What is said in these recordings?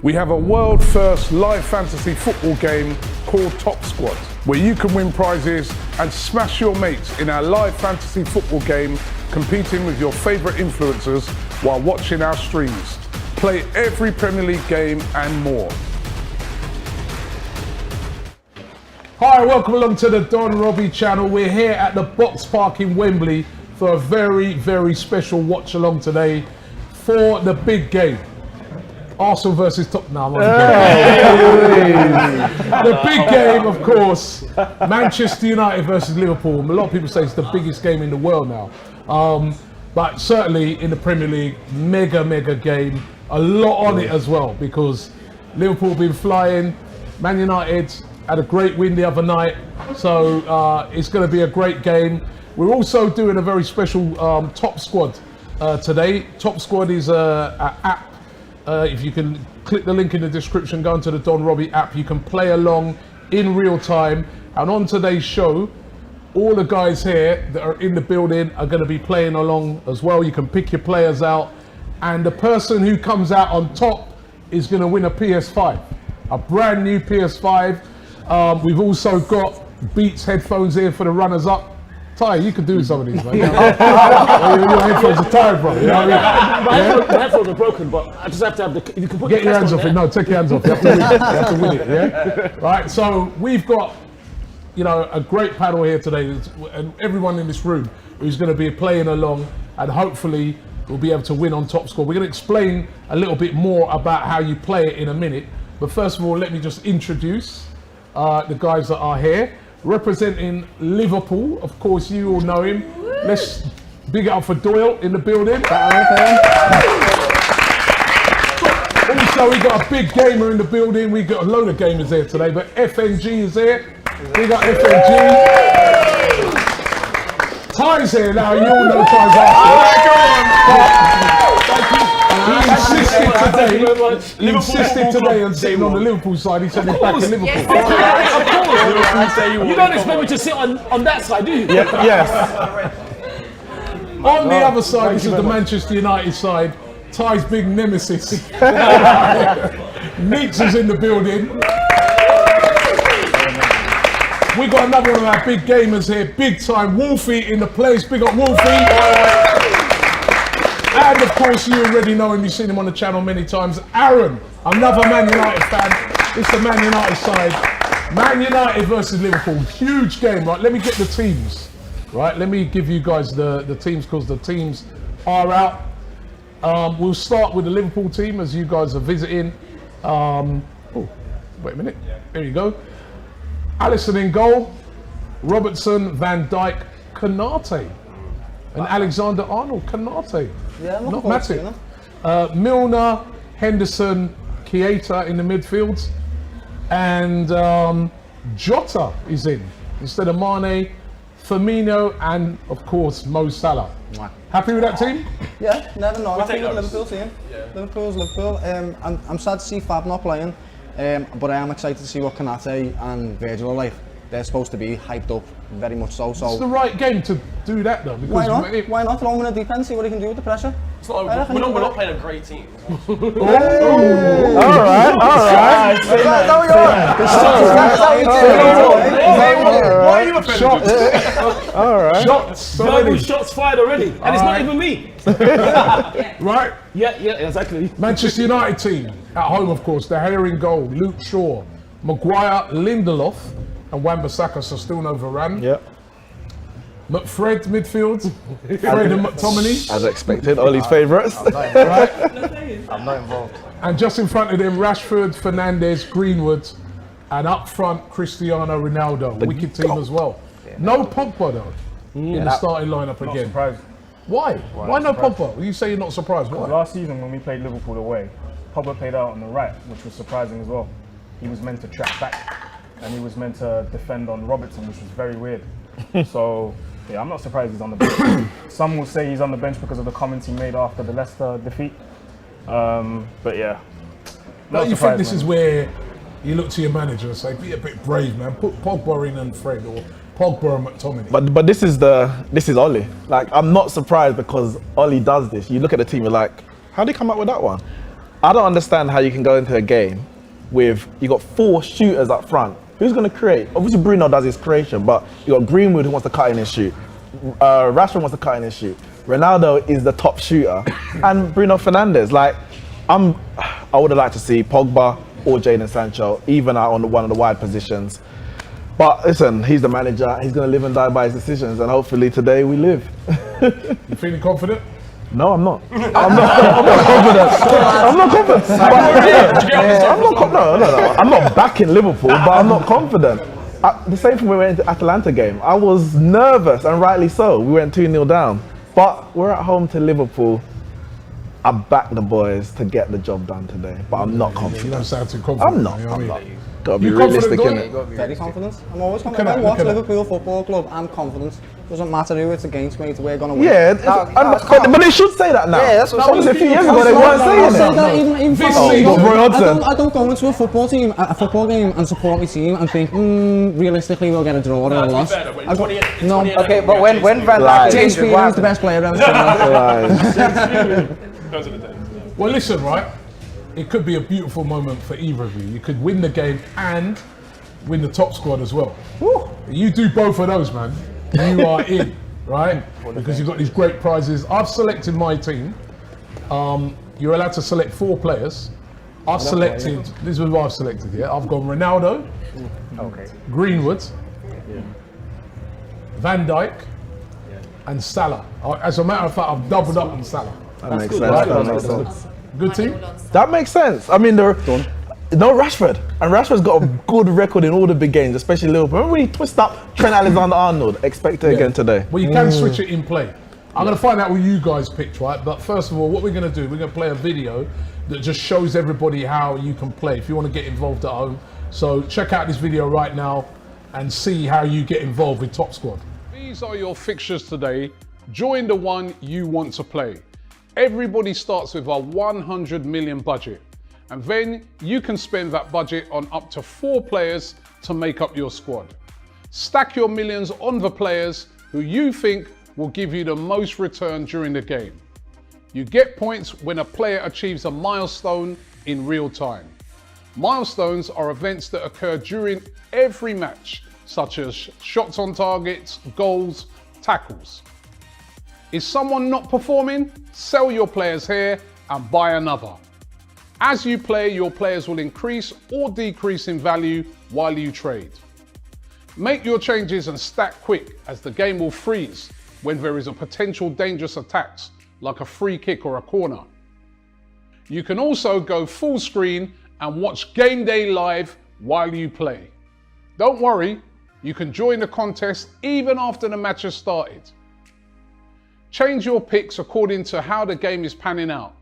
we have a world-first live fantasy football game called Top Squad, where you can win prizes and smash your mates in our live fantasy football game, competing with your favourite influencers while watching our streams. Play every Premier League game and more. Hi, welcome along to the Don Robbie channel. We're here at the Box Park in Wembley for a very, very special watch along today for the big game. Arsenal versus Tottenham. The big game, of course, Manchester United versus Liverpool. A lot of people say it's the biggest game in the world now. But certainly in the Premier League, mega game. A lot on it as well, because Liverpool have been flying. Man United had a great win the other night. So it's going to be a great game. We're also doing a very special Top Squad today. Top Squad is an app. If you can click the link in the description, go into the Don Robbie app, you can play along in real time. And on today's show, all the guys here that are in the building are going to be playing along as well. You can pick your players out, and the person who comes out on top is going to win a PS5, a brand new PS5. We've also got Beats headphones here for the runners-up. Ty, you can do some of these, man. Your headphones are tired, bro. You know what I mean? My headphones are broken, but I just have to have the. You can put Get your hands off it. No, take your hands off. You have to win it. You have to win it. Yeah. Right. So we've got, a great panel here today, and everyone in this room who's going to be playing along, and hopefully we'll be able to win on Top Score. We're going to explain a little bit more about how you play it in a minute. But first of all, let me just introduce the guys that are here. Representing Liverpool, of course, you all know him. Let's big it up for Doyle in the building. Also, we got a big gamer in the building. We got a load of gamers here today, but FNG is here. We got FNG. Ty's here now. You all know Ty's after. He insisted today on sitting on the Liverpool side. He said he's back in Liverpool. You don't expect me to sit on that side, do you? Yes. On the other side, this is the Manchester United side. Ty's big nemesis. Neeks is in the building. We got another one of our big gamers here, big time. Wolfie in the place. Big up Wolfie. And of course, you already know him, you've seen him on the channel many times. Aaron, another Man United fan. It's the Man United side. Man United versus Liverpool, huge game, right? Let me get the teams, right? Let me give you guys the teams, because the teams are out. We'll start with the Liverpool team as you guys are visiting. Oh, wait a minute. There you go. Alisson in goal. Robertson, Van Dijk, Konate. And Alexander-Arnold, Konate. Yeah, not Matip. Milner, Henderson, Keita in the midfield. And Jota is in instead of Mane, Firmino, and of course Mo Salah. Wow. Happy with that team? Yeah, never know. Happy with Liverpool team. Yeah. Liverpool's Liverpool. I'm sad to see Fab not playing, but I am excited to see what Konate and Virgil are like. They're supposed to be hyped up, very much so. It's the right game to do that though. Because why not? Why not throw him in a deep end, see what he can do with the pressure? It's not, we're not playing a great team. All right. Why are you offended? All right. Shots fired already, and it's not even me. Right? Yeah, exactly. Manchester United team at home, of course. The Hair in goal, Luke Shaw, Maguire, Lindelof, and Wan-Bissaka, so still no Varane. Yep. McFred midfield, Fred and McTominay. As expected, Ollie's favourites. Right? I'm not involved. And just in front of them, Rashford, Fernandes, Greenwood, and up front, Cristiano Ronaldo. Wicked team as well. Yeah. No Pogba though in the starting lineup again. Surprised. Why? Why no Pogba? You say you're not surprised. Why? Last season when we played Liverpool away, Pogba played out on the right, which was surprising as well. He was meant to track back, and he was meant to defend on Robertson, which was very weird. So, yeah, I'm not surprised he's on the bench. Some will say he's on the bench because of the comments he made after the Leicester defeat. But yeah. Don't you think this is where you look to your manager and say, be a bit brave, man. Put Pogba in and Fred, or Pogba and McTominay. But this is Ollie. Like, I'm not surprised because Ollie does this. You look at the team, you're like, how'd he come up with that one? I don't understand how you can go into a game with, you got 4 shooters up front. Who's going to create? Obviously Bruno does his creation, but you got Greenwood who wants to cut in and shoot. Rashford wants to cut in and shoot. Ronaldo is the top shooter. And Bruno Fernandes, like, I would have liked to see Pogba or Jadon Sancho, even out on one of the wide positions. But listen, he's the manager. He's going to live and die by his decisions, and hopefully today we live. You feeling confident? No, I'm not. I'm not confident. I'm not confident. I'm not backing Liverpool, but I'm not confident. The same thing when we went into the Atalanta game. I was nervous, and rightly so. We went 2-0 down. But we're at home to Liverpool. I back the boys to get the job done today, but I'm not confident. You don't sound too confident. I'm not. You know what I mean? Gotta be You realistic, confident, innit? Very confident. I'm always confident. When I watch Liverpool Football Club, I'm confident. Doesn't matter who it's against, mate. We're gonna win. Yeah, but they should say that now. Yeah, that's what Obviously, a few years ago they weren't saying it. This season, Roy Hodgson. I don't go into a football game and support my team and think, realistically we'll get a draw or a loss. No. Okay, but when Van Dijk James Spears is the best player ever. well, listen, right? It could be a beautiful moment for either of you. You could win the game and win the top squad as well. Woo. You do both of those, man. You are in, right? Because you've got these great prizes. I've selected my team. You're allowed to select 4 players. I've selected, this is what I've selected here. I've gone Ronaldo, Greenwood, Van Dijk, and Salah. As a matter of fact, I've doubled up on Salah. That makes sense. That makes sense. Good team? That makes sense. I mean, no Rashford. And Rashford's got a good record in all the big games, especially Liverpool. Remember when he twisted up Trent Alexander-Arnold? Expect it again today. Well, you can switch it in play. I'm going to find out what you guys picked, right? But first of all, what we're going to do, we're going to play a video that just shows everybody how you can play if you want to get involved at home. So check out this video right now and see how you get involved with Top Squad. These are your fixtures today. Join the one you want to play. Everybody starts with a 100 million budget, and then you can spend that budget on up to 4 players to make up your squad. Stack your millions on the players who you think will give you the most return during the game. You get points when a player achieves a milestone in real time. Milestones are events that occur during every match, such as shots on targets, goals, tackles. Is someone not performing? Sell your players here and buy another. As you play, your players will increase or decrease in value while you trade. Make your changes and stack quick, as the game will freeze when there is a potential dangerous attack, like a free kick or a corner. You can also go full screen and watch Gameday live while you play. Don't worry, you can join the contest even after the match has started. Change your picks according to how the game is panning out.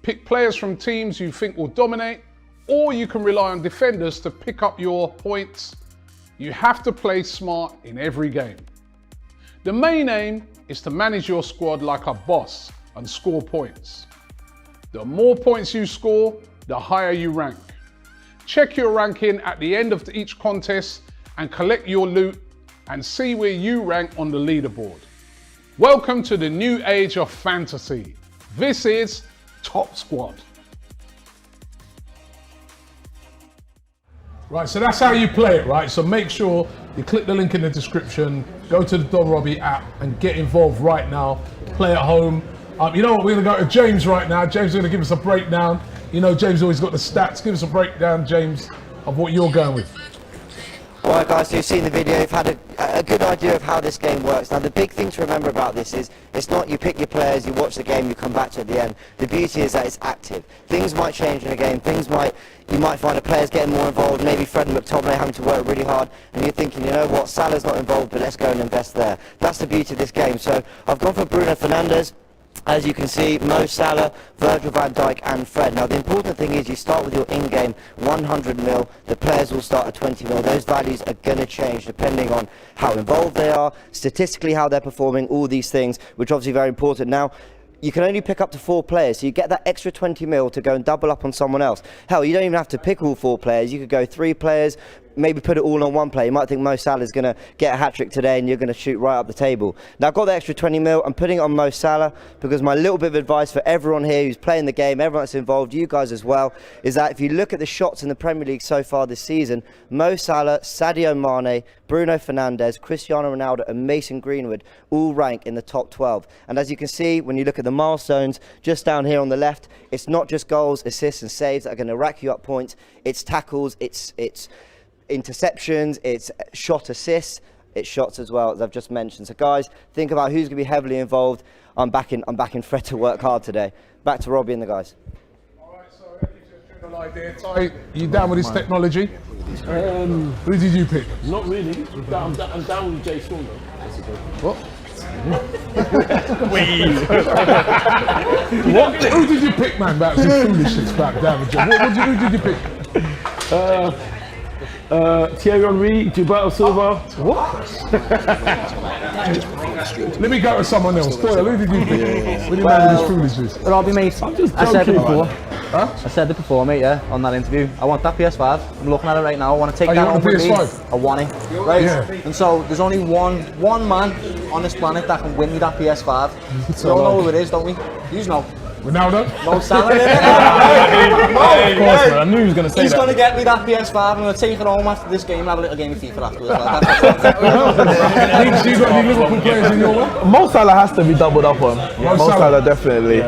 Pick players from teams you think will dominate, or you can rely on defenders to pick up your points. You have to play smart in every game. The main aim is to manage your squad like a boss and score points. The more points you score, the higher you rank. Check your ranking at the end of each contest and collect your loot and see where you rank on the leaderboard. Welcome to the new age of fantasy. This is Top Squad. Right, so that's how you play it, right? So make sure you click the link in the description, go to the Don Robbie app and get involved right now. Play at home. You know what, we're gonna go to James right now. James is gonna give us a breakdown. You know, James always got the stats. Give us a breakdown, James, of what you're going with. Alright guys, so you've seen the video, you've had a good idea of how this game works. Now the big thing to remember about this is, it's not you pick your players, you watch the game, you come back to it at the end. The beauty is that it's active. Things might change in a game, you might find a player's getting more involved, maybe Fred and McTominay having to work really hard, and you're thinking, you know what, Salah's not involved, but let's go and invest there. That's the beauty of this game. So I've gone for Bruno Fernandes. As you can see, Mo Salah, Virgil van Dijk and Fred. Now the important thing is you start with your in-game 100 mil, the players will start at 20 mil. Those values are going to change depending on how involved they are, statistically how they're performing, all these things, which are obviously very important. Now, you can only pick up to 4 players, so you get that extra 20 mil to go and double up on someone else. Hell, you don't even have to pick all 4 players, you could go 3 players, maybe put it all on one play. You might think Mo Salah's going to get a hat-trick today and you're going to shoot right up the table. Now, I've got the extra 20 mil. I'm putting it on Mo Salah because my little bit of advice for everyone here who's playing the game, everyone that's involved, you guys as well, is that if you look at the shots in the Premier League so far this season, Mo Salah, Sadio Mane, Bruno Fernandes, Cristiano Ronaldo and Mason Greenwood all rank in the top 12. And as you can see, when you look at the milestones just down here on the left, it's not just goals, assists and saves that are going to rack you up points. It's tackles, it's interceptions, it's shot assists, it's shots as well, as I've just mentioned. So guys, think about who's going to be heavily involved. I'm backing Fred to work hard today. Back to Robbie and the guys. All right, so that gives you a general idea. Ty, you down with this technology? Who did you pick? Not really. I'm down with Jay Sean though. What? What? Who did you pick, man? That was just foolishness back down with Jay. Who did you pick? Thierry Henry, Gilberto Silva. What? Let me go to someone else. Boy, who did you pick? What do you mean with this foolishness? Robbie, mate, I said it before. Huh? I said it before, mate, yeah, on that interview. I want that PS5. I'm looking at it right now. I want to take that you want home the with me. PS5? I want it. Right? Yeah. And so there's only one man on this planet that can win me that PS5. So, we all know who it is, don't we? You know. Ronaldo? Mo Salah. Of course, man. I knew he was going to say He's that. going to get me that PS5. I'm going to take it home after this game and have a little game of FIFA afterwards. You got any Liverpool players in your way? Mo Salah has to be doubled up on. Mo Salah definitely.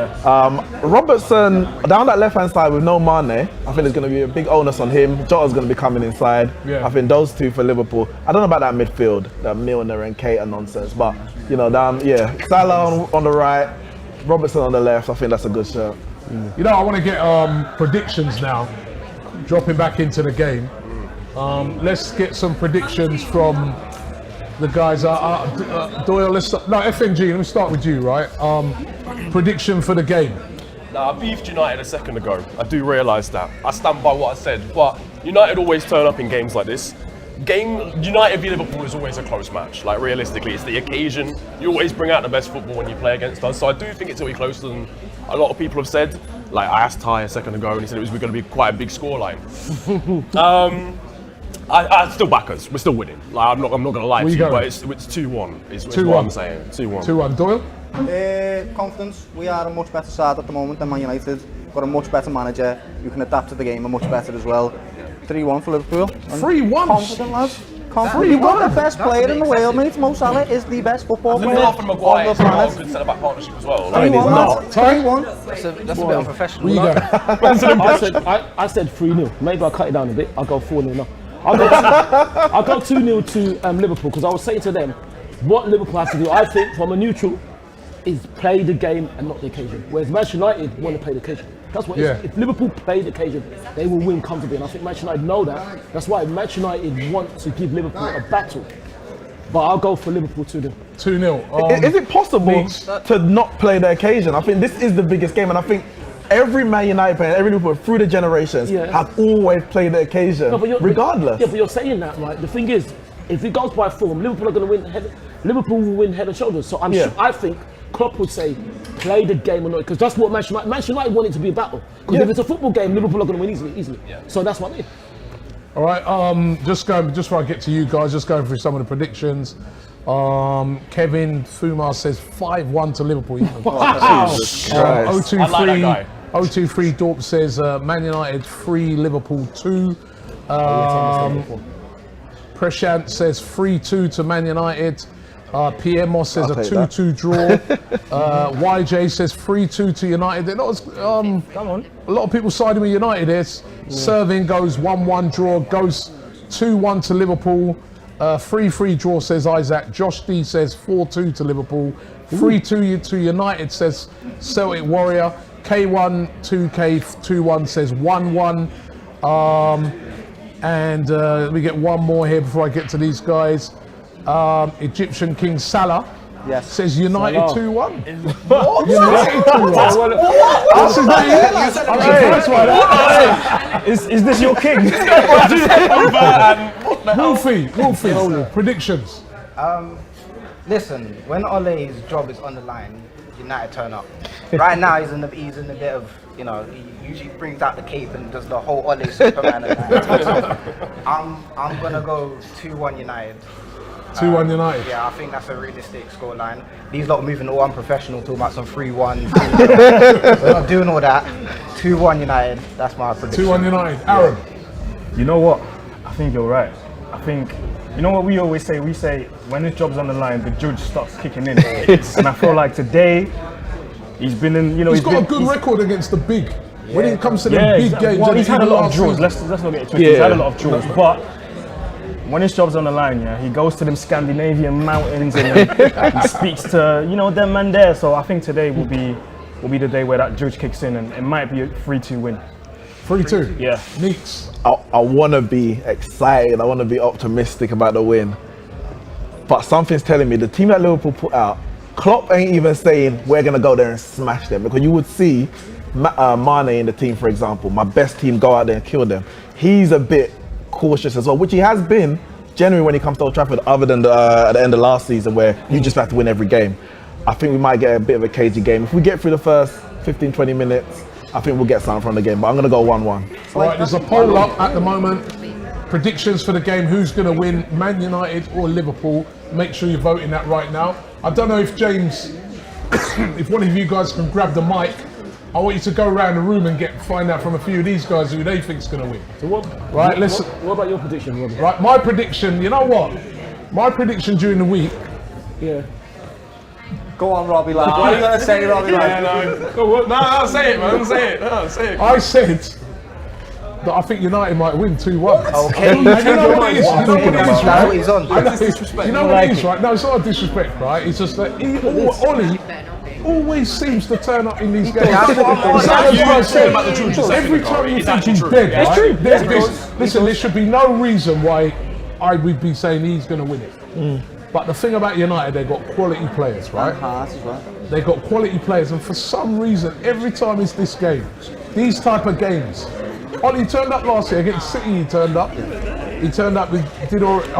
Robertson down that left hand side with no Mane. I think there's going to be a big onus on him. Jota's going to be coming inside. Yeah. I think those two for Liverpool. I don't know about that midfield, that Milner and Keita nonsense, but you know, Salah on the right, Robertson on the left. I think that's a good shout. You know, I want to get predictions now. Dropping back into the game. Let's get some predictions from the guys. Doyle, FNG, let me start with you, right? Prediction for the game. Nah, I beefed United a second ago. I do realise that. I stand by what I said, but United always turn up in games like this. United v Liverpool is always a close match. Like realistically, it's the occasion. You always bring out the best football when you play against us. So I do think it's going to be closer than a lot of people have said. Like I asked Ty a second ago, and he said it was going to be quite a big scoreline. I still back us. We're still winning. Like I'm not going to lie to you, but it's 2-1. Is what I'm saying. 2-1. 2-1. Doyle? Confidence. We are a much better side at the moment than Man United. Got a much better manager who can adapt to the game much better as well. 3-1 for Liverpool. 3-1? Confident, lads. Confident. You've got the best player in the world, mate. Mo Salah is the best football player on the planet. Good centre-back partnership as well. 3-1, lads. 3-1. That's a bit unprofessional. Where you go? I said 3-0. Maybe I'll cut it down a bit. I'll go 4-0 now. I'll go 2-0 to Liverpool because I was saying to them what Liverpool has to do. I think from a neutral is play the game and not the occasion. Whereas Manchester United want to play the occasion. That's what it is. If Liverpool play the occasion, they will win comfortably. And I think Manchester United know that. That's why Manchester United want to give Liverpool a battle. But I'll go for Liverpool 2-0. 2-0. Is it possible to not play the occasion? I think this is the biggest game, and I think every Man United player, every Liverpool through the generations have always played the occasion, regardless. Yeah, but you're saying that, right? The thing is, if it goes by form, Liverpool are going to win. Liverpool will win head and shoulders. So I think Klopp would say, play the game or not, because that's what Manchester United want it to be a battle. Because if it's a football game, Liverpool are going to win easily. Yeah. So that's what I mean. All right, just before I get to you guys, just going through some of the predictions. Kevin Fumar says 5-1 to Liverpool. Jesus Christ. 023 Dorp says Man United 3, Liverpool 2. Prashant says 3-2 to Man United. PM Moss says a 2-2 draw. YJ says 3-2 to United. They're not as, come on. A lot of people siding with United here. Serving goes 1-1 draw, goes 2-1 to Liverpool. 3-3 draw says Isaac. Josh D says 4-2 to Liverpool. 3-2 to United says Celtic Warrior. K1 2K21 says 1-1. And let me get one more here before I get to these guys. Egyptian King Salah says United 2-1. What? United 2-1. That's his name. I'm surprised by that. Is this your king? Wolfie, predictions. Listen, when Ole's job is on the line, United turn up. Right now he's in a bit of you know, he usually brings out the cape and does the whole Ole Superman and that. So I'm gonna go 2-1 United. 2-1 United. Yeah, I think that's a realistic scoreline. These lot moving all unprofessional, talking about some 3-1. We're not doing all that. 2-1 United. That's my prediction. 2-1 United. Aaron. You know what? I think you're right. I think, you know what we always say? We say when his job's on the line, the judge starts kicking in. And I feel like today, he's been in, you know, he's got a good record against the big. When it comes to the big games, well, he's had a lot of draws. Let's not get it twisted. He's had a lot of draws, but when his job's on the line, yeah, he goes to them Scandinavian mountains and he speaks to, you know, them man there. So I think today will be the day where that judge kicks in, and it might be a 3-2 win. 3-2. Yeah. Neeks. I want to be excited. I want to be optimistic about the win. But something's telling me the team that Liverpool put out, Klopp ain't even saying we're going to go there and smash them. Because you would see Mane in the team, for example, my best team, go out there and kill them. He's a bit cautious as well, which he has been generally when he comes to Old Trafford, other than at the end of last season where you just have to win every game. I think we might get a bit of a cagey game. If we get through the first 15-20 minutes, I think we'll get something from the game, but I'm going to go 1-1. Right, there's a poll up at the moment. Predictions for the game, who's going to win, Man United or Liverpool? Make sure you're voting that right now. I don't know if James, if one of you guys can grab the mic, I want you to go around the room and find out from a few of these guys who they think's going to win. So what? Right, listen. What about your prediction, Robbie? Right, my prediction. You know what? My prediction during the week. Yeah. Go on, Robbie, lad. What are you going to say, Robbie, lad? No, say it, man. Say it. No, say it. I said that I think United might win 2-1. Okay. And you know what it is? You know what it is, That's right? what he's on. I know, you know what it is, right? No, it's not a disrespect, right? It's just that Ollie always seems to turn up in these games. That's what I'm saying about the truth. Every time you think he's dead, right? It's true. Listen, there should be no reason why I would be saying he's going to win it. But the thing about United, they've got quality players, right? They've got quality players, and for some reason, every time it's this game, these type of games. Ollie turned up last year against City. He turned up. He turned up. I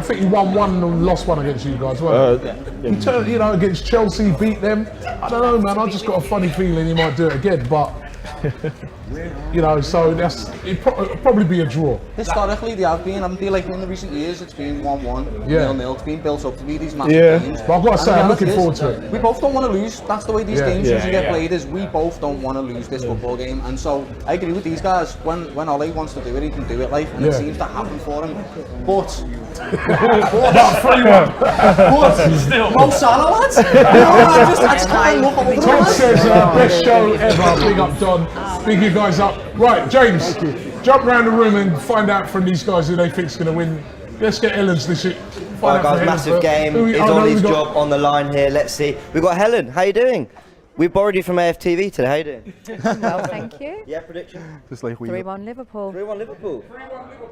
think he won one and lost one against you guys. He turned, you know, against Chelsea, beat them. I don't know, man. I just got a funny feeling he might do it again, but. You know, so it'd probably be a draw. Historically, they have been, haven't they? Like in the recent years, it's been 1-1, 0-0. It's been built up to be these massive games. But I've got to say, I'm looking forward to it. We both don't want to lose. That's the way these games usually get played. Is we both don't want to lose this football game, and so I agree with these guys. When Ole wants to do it, he can do it. Like, and it seems to happen for him. But still, Mo Salah, lads. I just can't look over Tom says best show ever. Big up, Don. Big you guys up. Right, James, jump around the room and find out from these guys who they think's going to win. Let's get Ellen's this shit. Right, guys, massive game. It's Ollie's job on the line here. Let's see. We've got Helen. How you doing? We borrowed you from AFTV today. How you doing? Well, thank you. Yeah, prediction? 3-1 Liverpool. 3-1 Liverpool.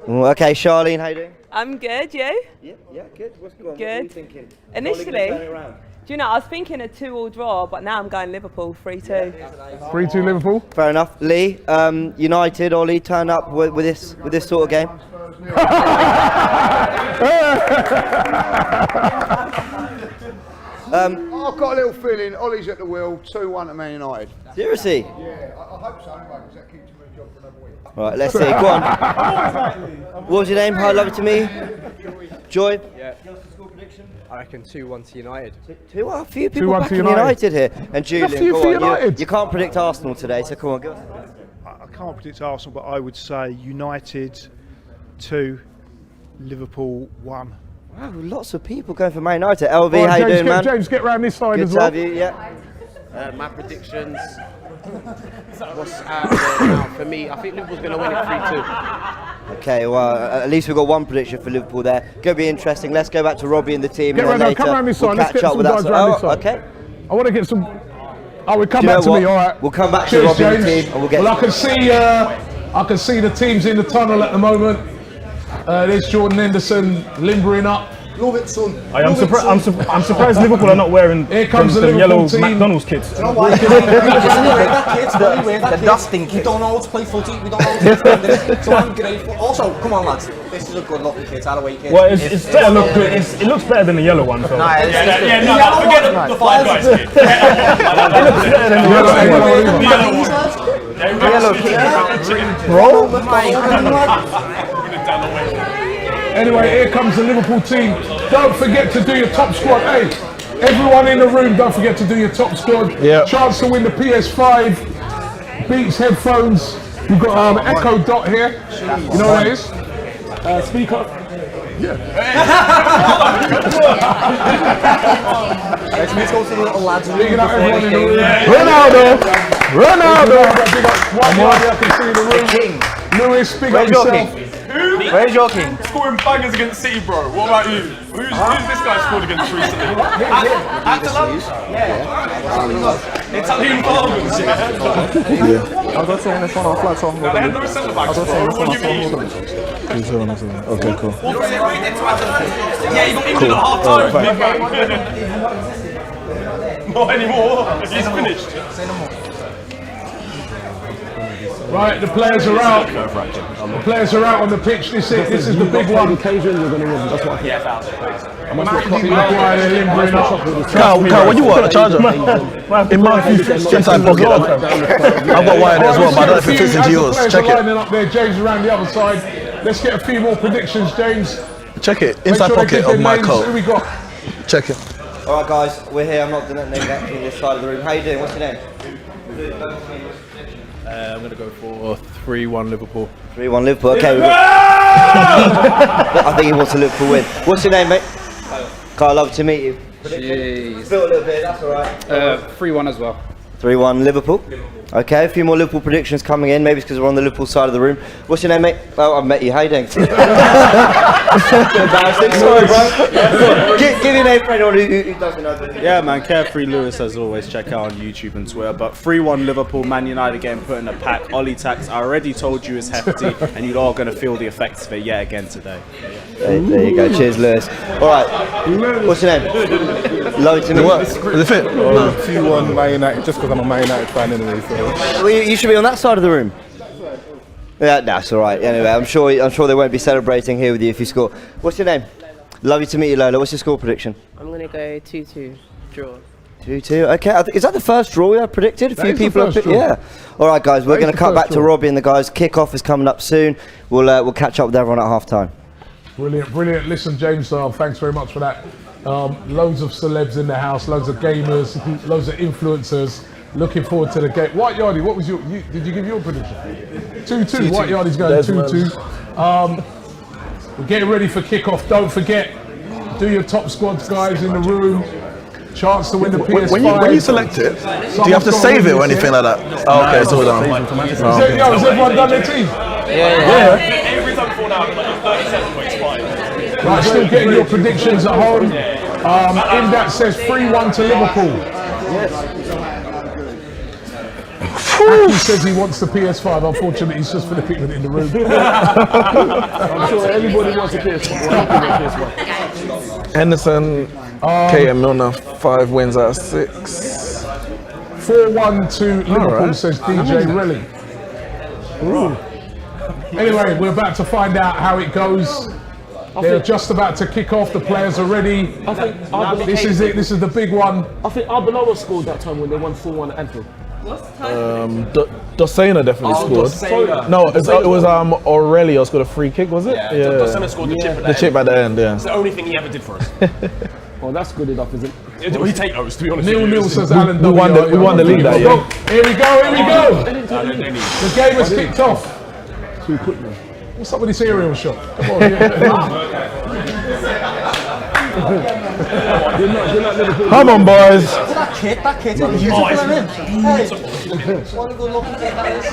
Okay, Charlene, how you doing? I'm good, you? Yeah, good. What's going on? Good. What are you thinking? Initially, do you know, I was thinking a 2-2 draw, but now I'm going Liverpool 3-2. 3-2 Liverpool. Fair enough. Lee, United, Ollie, turn up with this sort of game. I've got a little feeling Ollie's at the wheel, 2-1 to Man United. Seriously? Yeah, I hope so anyway, because that keeps him in a job for another week. Right, let's see. Go on. What was your name? Hi, love it to me. Joy? Yeah. I reckon 2-1 to United. A few people back in United here. And Julian, go on. You can't predict Arsenal today, so come on, go. I can't predict Arsenal, but I would say United 2, Liverpool 1. Wow, lots of people going for Man United. LV, how you doing, man? James, get round this side Good as well. Good to have you, My predictions. What's out there now for me? I think Liverpool's going to win it 3-2. Okay, well, at least we've got one prediction for Liverpool there. Going to be interesting. Let's go back to Robbie and the team. Get and round, later come round this side. we'll Let's catch get up some with guys that. round this side. Okay. I want to get some. Oh, we'll come Do you back know to me. what? All right. We'll come back Cheers, to Robbie and the James. team, and we'll get. Well, I can see the teams in the tunnel at the moment. There's Jordan Henderson limbering up. Love it, son. I'm surprised Liverpool are not wearing Here comes the them yellow team. McDonald's kits. You know why? The dusting kit. We don't know how to play footy. We don't know how to defend. So I'm grateful. Also, come on, lads. This is a good looking kit. Out-of-weight kit. Well, it's better look good. It looks better than the yellow one. So. Forget the five guys kit. It looks better than the yellow one. Yellow King. Bro. Anyway, here comes the Liverpool team. Don't forget to do your top squad. Hey, everyone in the room, don't forget to do your top squad. Yeah. Chance to win the PS5 Beats headphones. We've got Echo Dot here. You know what that is? Speaker. Let's go to the little lads. Speaking up everyone in the room. Ronaldo. Big up one guy I can see in the room. Lewis, big up yourself. Where's your king? Scoring bangers against City, bro. What about you? Who's this guy scored against recently? Atalanta? Yeah. Italian farmers, yeah. I'll go turn this one off, lads. They had no centre backs, bro. What do you mean? Okay, cool. Yeah, you got England at half time, big man. Not anymore. He's finished. Right, the players are out. The players are out on the pitch. This is the big one. Occasion you're going to win. That's what I think. Carl, what do you want? A charger? In my inside pocket. I've got wired as well, but I don't know if it fits into yours. Check it. Lining up there, James around the other side. Let's get a few more predictions, James. Check it. Inside pocket of my coat. Who we got? Check it. All right, guys, we're here. I'm not doing anything actually this side of the room. How you doing? What's your name? I'm going to go for 3-1 Liverpool. 3-1 Liverpool. Okay. I think he wants a Liverpool win. What's your name, mate? Kyle, love to meet you. Jeez. Spill a little bit. That's all right. 3-1 as well. 3-1 Liverpool. Okay, a few more Liverpool predictions coming in. Maybe it's because we're on the Liverpool side of the room. What's your name, mate? Oh, I've met you. How you doing? Sorry, bro. Give your name for anyone who doesn't know. Yeah, man, Carefree Lewis as always. Check out on YouTube and Twitter. But 3-1 Liverpool, Man United getting put in a pack. Ollie tax, I already told you it's hefty, and you're all going to feel the effects of it yet again today. There you go. Cheers, Lewis. All right. What's your name? Lovely to meet you. Is it fit? 2-1 Man United, just because I'm a Man United fan anyway. So. Well, you should be on that side of the room. Yeah, that's all right. Anyway, I'm sure they won't be celebrating here with you if you score. What's your name? Lovely to meet you, Lola. What's your score prediction? I'm going to go 2-2 draw. 2-2. Okay. Is that the first draw we have predicted? A few people have picked. Yeah. All right, guys. We're going to cut back to Robbie and the guys. Kick-off is coming up soon. We'll catch up with everyone at half-time. Brilliant. Listen, James, thanks very much for that. Loads of celebs in the house, loads of gamers, loads of influencers. Looking forward to the game. White Yardie, what was did you give your prediction? 2-2. White Yardie's going 2-2. We're getting ready for kickoff. Don't forget, do your top squads, guys, in the room. Chance to win the PS5. When you select it, do you have to save it or anything like that? Oh, okay, it's all done. Has everyone done their team? Yeah. Every time before now, like 37 points, fine. Right, still getting your predictions at home. Imdat says 3-1 to Liverpool. He says he wants the PS5. Unfortunately, he's just flipping it in the room. I'm sure everybody wants a PS5. Henderson, KM Milner, 5 wins out of 6. 4-1 to Liverpool, says DJ Relly. Anyway, we're about to find out how it goes. They're just about to kick off. The players are ready. This is it. This is the big one. I think Arbeloa scored that time when they won 4-1 at Anfield. Dossena definitely scored. No, it was Aurelio scored a free kick, was it? Yeah. Dossena scored the chip at the end. The chip at the end, yeah. It's the only thing he ever did for us. Oh, that's good enough, is it? We take those, to be honest. Nil says Alan. We won the league that year. Here we go. The game has kicked off. Too quick, man. What's up with this aerial shot? Come on, Come on, boys. That kid is beautiful, isn't it? Hey, what a good looking kid that is.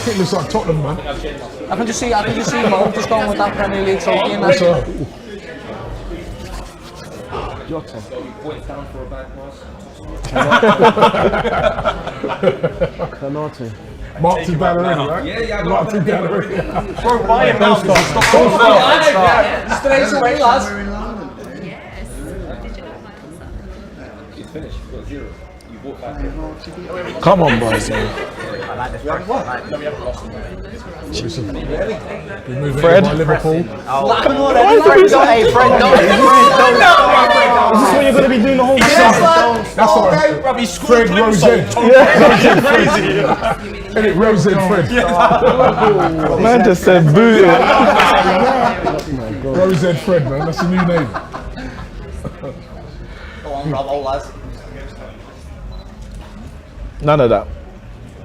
It looks like Tottenham, man. I can just see Mo just going with that Premier League trophy and that's it. Jota. Canate. Martin Ballerina, right? Yeah. Martin Ballerina. Bro, buy him now. Straight away, lads. Come on, boys. Fred. Liverpool. Come on, Fred. Is this what you're going to be doing the whole That's all right. Robbie scored Fred Rose. crazy. And it Rose and Fred. Man just said boo. Rose and Fred, man. That's a new name. Go on, Rob, old lads. None of that.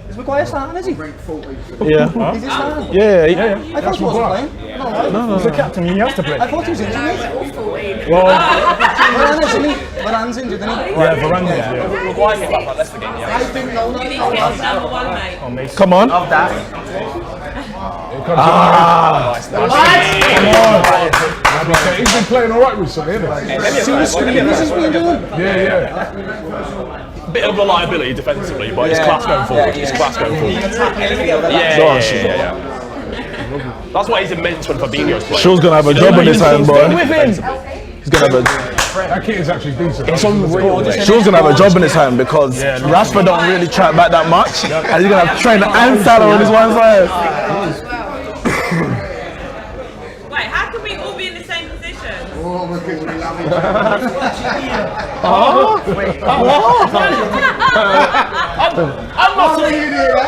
Is Maguire starting, is he? Yeah. Is he starting? Yeah. I thought he wasn't playing. No, He's the captain, he has to play. I thought he was injured, mate. Well, Varane's injured, isn't he? yeah, Varane, yeah. Maguire came back like Leicester game, yeah. I didn't know that. Number one, mate. Come on. Love that. He's been playing all right recently, hasn't he? See the screamers he's been doing? Yeah. Bit of a liability defensively, but it's class going forward. It's class going forward. Yeah. That's why he's immense when Fabinho's playing. Shaw's gonna have a job in his hand, boy. With him. He's gonna have a. That kit is actually decent. Shaw's gonna have a job in his hand because Rashford don't really track back that much, and he's gonna have Trent and Salah on his one side. Wait, how can we all be in the same position?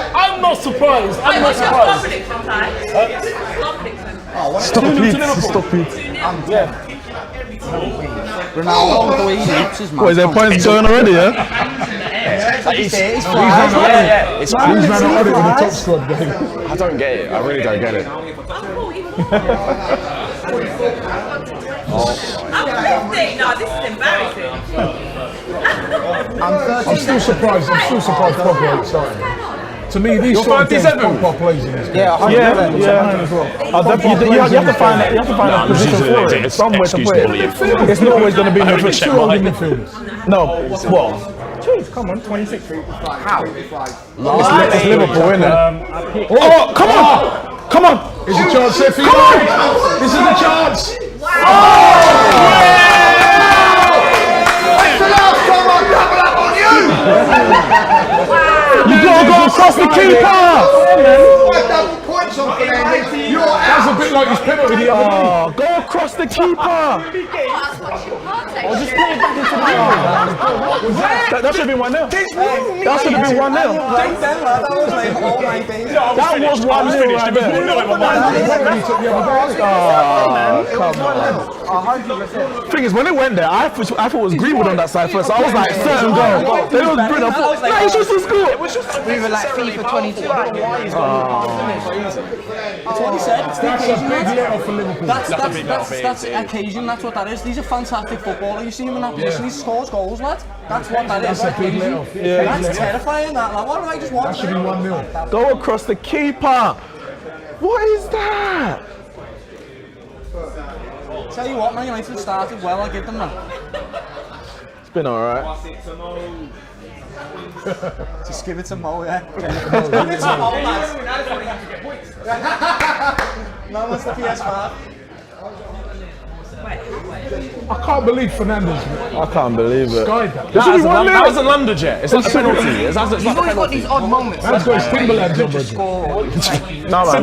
I'm not surprised. I'm not surprised. Stop it. Ronaldo, the way he leaps is mad. What, is there points going already, yeah? He's He's ran out of it in the top squad game. I don't get it. I really don't get it. I'm 50. No, this is embarrassing. I'm still surprised Pogba ain't starting. To me, these sort of things Pogba plays in this game. Yeah. You have to find a position for it. Somewhere to put it. It's not always going to be in the midfield. No, well. Jeez, come on, 26. How? It's Liverpool, isn't it? Oh, come on! It's a chance here for you. This is the chance. You gotta go across the keeper! That's a bit like his penalty the other day. Go across the keeper! Just put it back into the That should have been 1-0. That should have been 1-0. That was 1-0 right there. Come on. Thing is, when it went there, I thought it was Greenwood on that side first. I was like, certain goal. Then it was Bruno. No, it's just a score. We were like FIFA 22. That's what he said. It's the occasion. That's That's the occasion. That's what that is. These are fantastic footballers. You see him in that position. He scores goals, lad. That's what that is. That's a big let-off. That's terrifying. That. Like, what do I just want? That should be 1-0. Go across the keeper. What is that? Tell you what, Man United started well. I give them that. It's been alright. Just give it to Mo, yeah. Give it to Mo, lads. No one's the PS5. I can't believe Fernandes. I can't believe it. That was a Lunderjet. It's not a penalty. It's not a You've always got these odd moments. Man's got his Timberlands on, Reggie. No, man.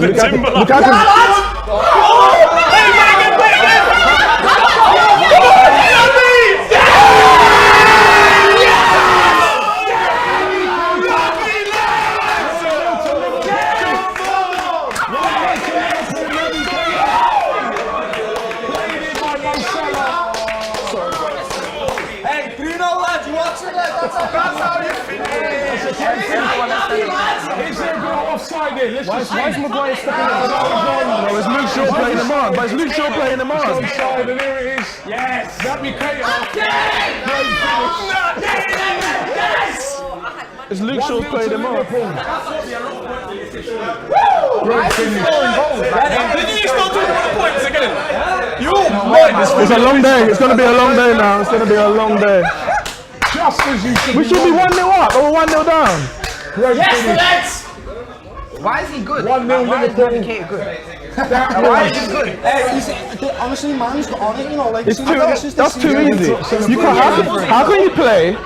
Why is Maguire stepping out? No, it's Luke Shaw playing him on. But it's Luke Shaw playing him on. Offside, and here it is. Yes. Naby Keita. Yes. It's Luke Shaw playing him on. Great finish. Didn't you start talking about the points again? It's a long day. It's going to be a long day now. It's going to be a long day. Just as you should. We should be 1-0 up or 1-0 down. Great finish. Why is he good? 1-0 Why is Liverpool. Naby Keita good? Why is he good? Honestly, man's got on it, you know, like That's too easy. You can't, how can you play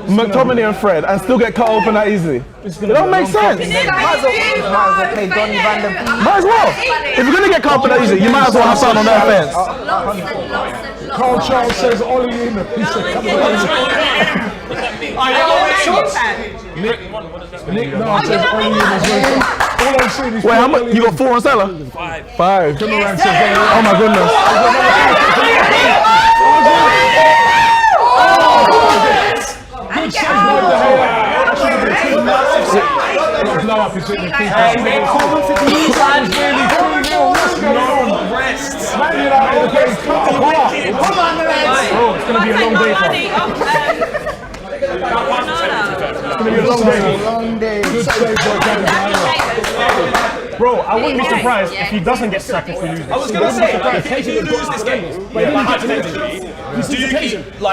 McTominay and Fred and still get cut open that easily. It don't make sense. Might as well play Donny Van der Beek. Might as well. If you're gonna get cut open that easy, you might as well have someone on their fence. Carl Charles says Ollie in. He said, come on. Nick Nard says Ollie in as well. All I'm saying is. Wait, how much? You got 4 on seller? 5. Turnaround says, oh my goodness. Good save by the hair. Blow up his in the keeper. Hey, man, calling for these lads. What's going on? Man United are getting cut apart. Come on, lads. Oh, it's going to be a long day for us. It's going to be a long day. Good save by Gameday. Bro, I wouldn't be surprised if he doesn't get sacked if we lose. I was going to say, if you lose this game, hypothetically,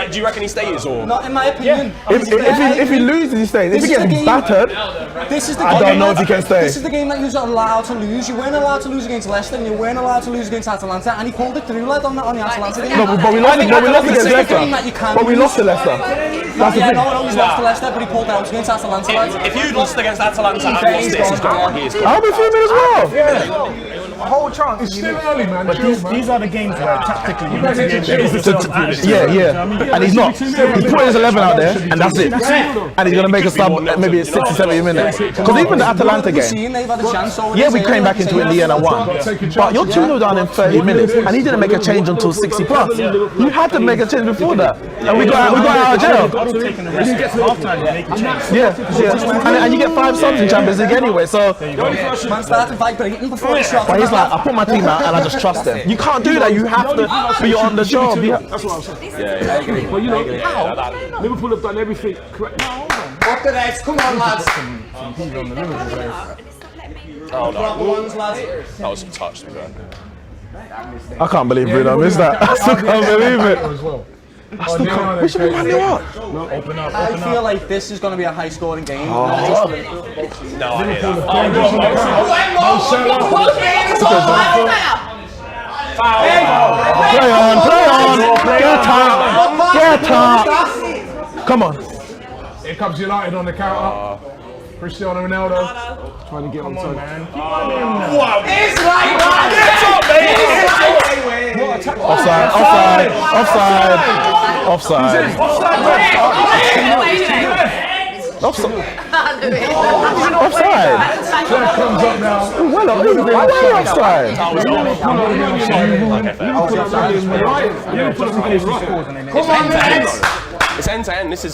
do you reckon he stays or? Not in my opinion. If he loses, he stays. If he gets battered, I don't know if he can stay. This is the game that you're allowed to lose. You weren't allowed to lose against Leicester, and you weren't allowed to lose against Atalanta, and he pulled it through, lad, on the Atalanta game. No, but we lost against Leicester. But we lost to Leicester. No, yeah, no, he's lost to Leicester, but he pulled out against Atalanta, lad. If you'd lost against Atalanta and lost this, he's gone. I'll be fuming as well. A whole chance. It's still early, man. But these are the games where tactically you need to be able to And he's not. He's putting his 11 out there, and that's it. And he's going to make a sub maybe 60, 70 minutes. Because even the Atalanta game, yeah, we came back into it in the end and won. But you're 2-0 down in 30 minutes, and he didn't make a change until 60 plus. You had to make a change before that. And we got out of jail. And you get 5 subs in Champions League anyway, so. Man started vibrating before the shot. But he's like, I put my team out and I just trust them. You can't do that. You have to be on the job. That's what I'm saying. I agree. But you know, Liverpool have done everything correct. Up the next, come on, lads. Oh no. That was some touch, to be fair. I can't believe Bruno missed that. I still can't believe it. I still can't. We should be 1-0 up. Open up. I feel like this is going to be a high-scoring game. No, I hear that. Play on. Come on. Here comes United on the counter. Cristiano Ronaldo trying to get on top. Wow. It's like Offside. Flag comes up now. Why offside? It's end to end. This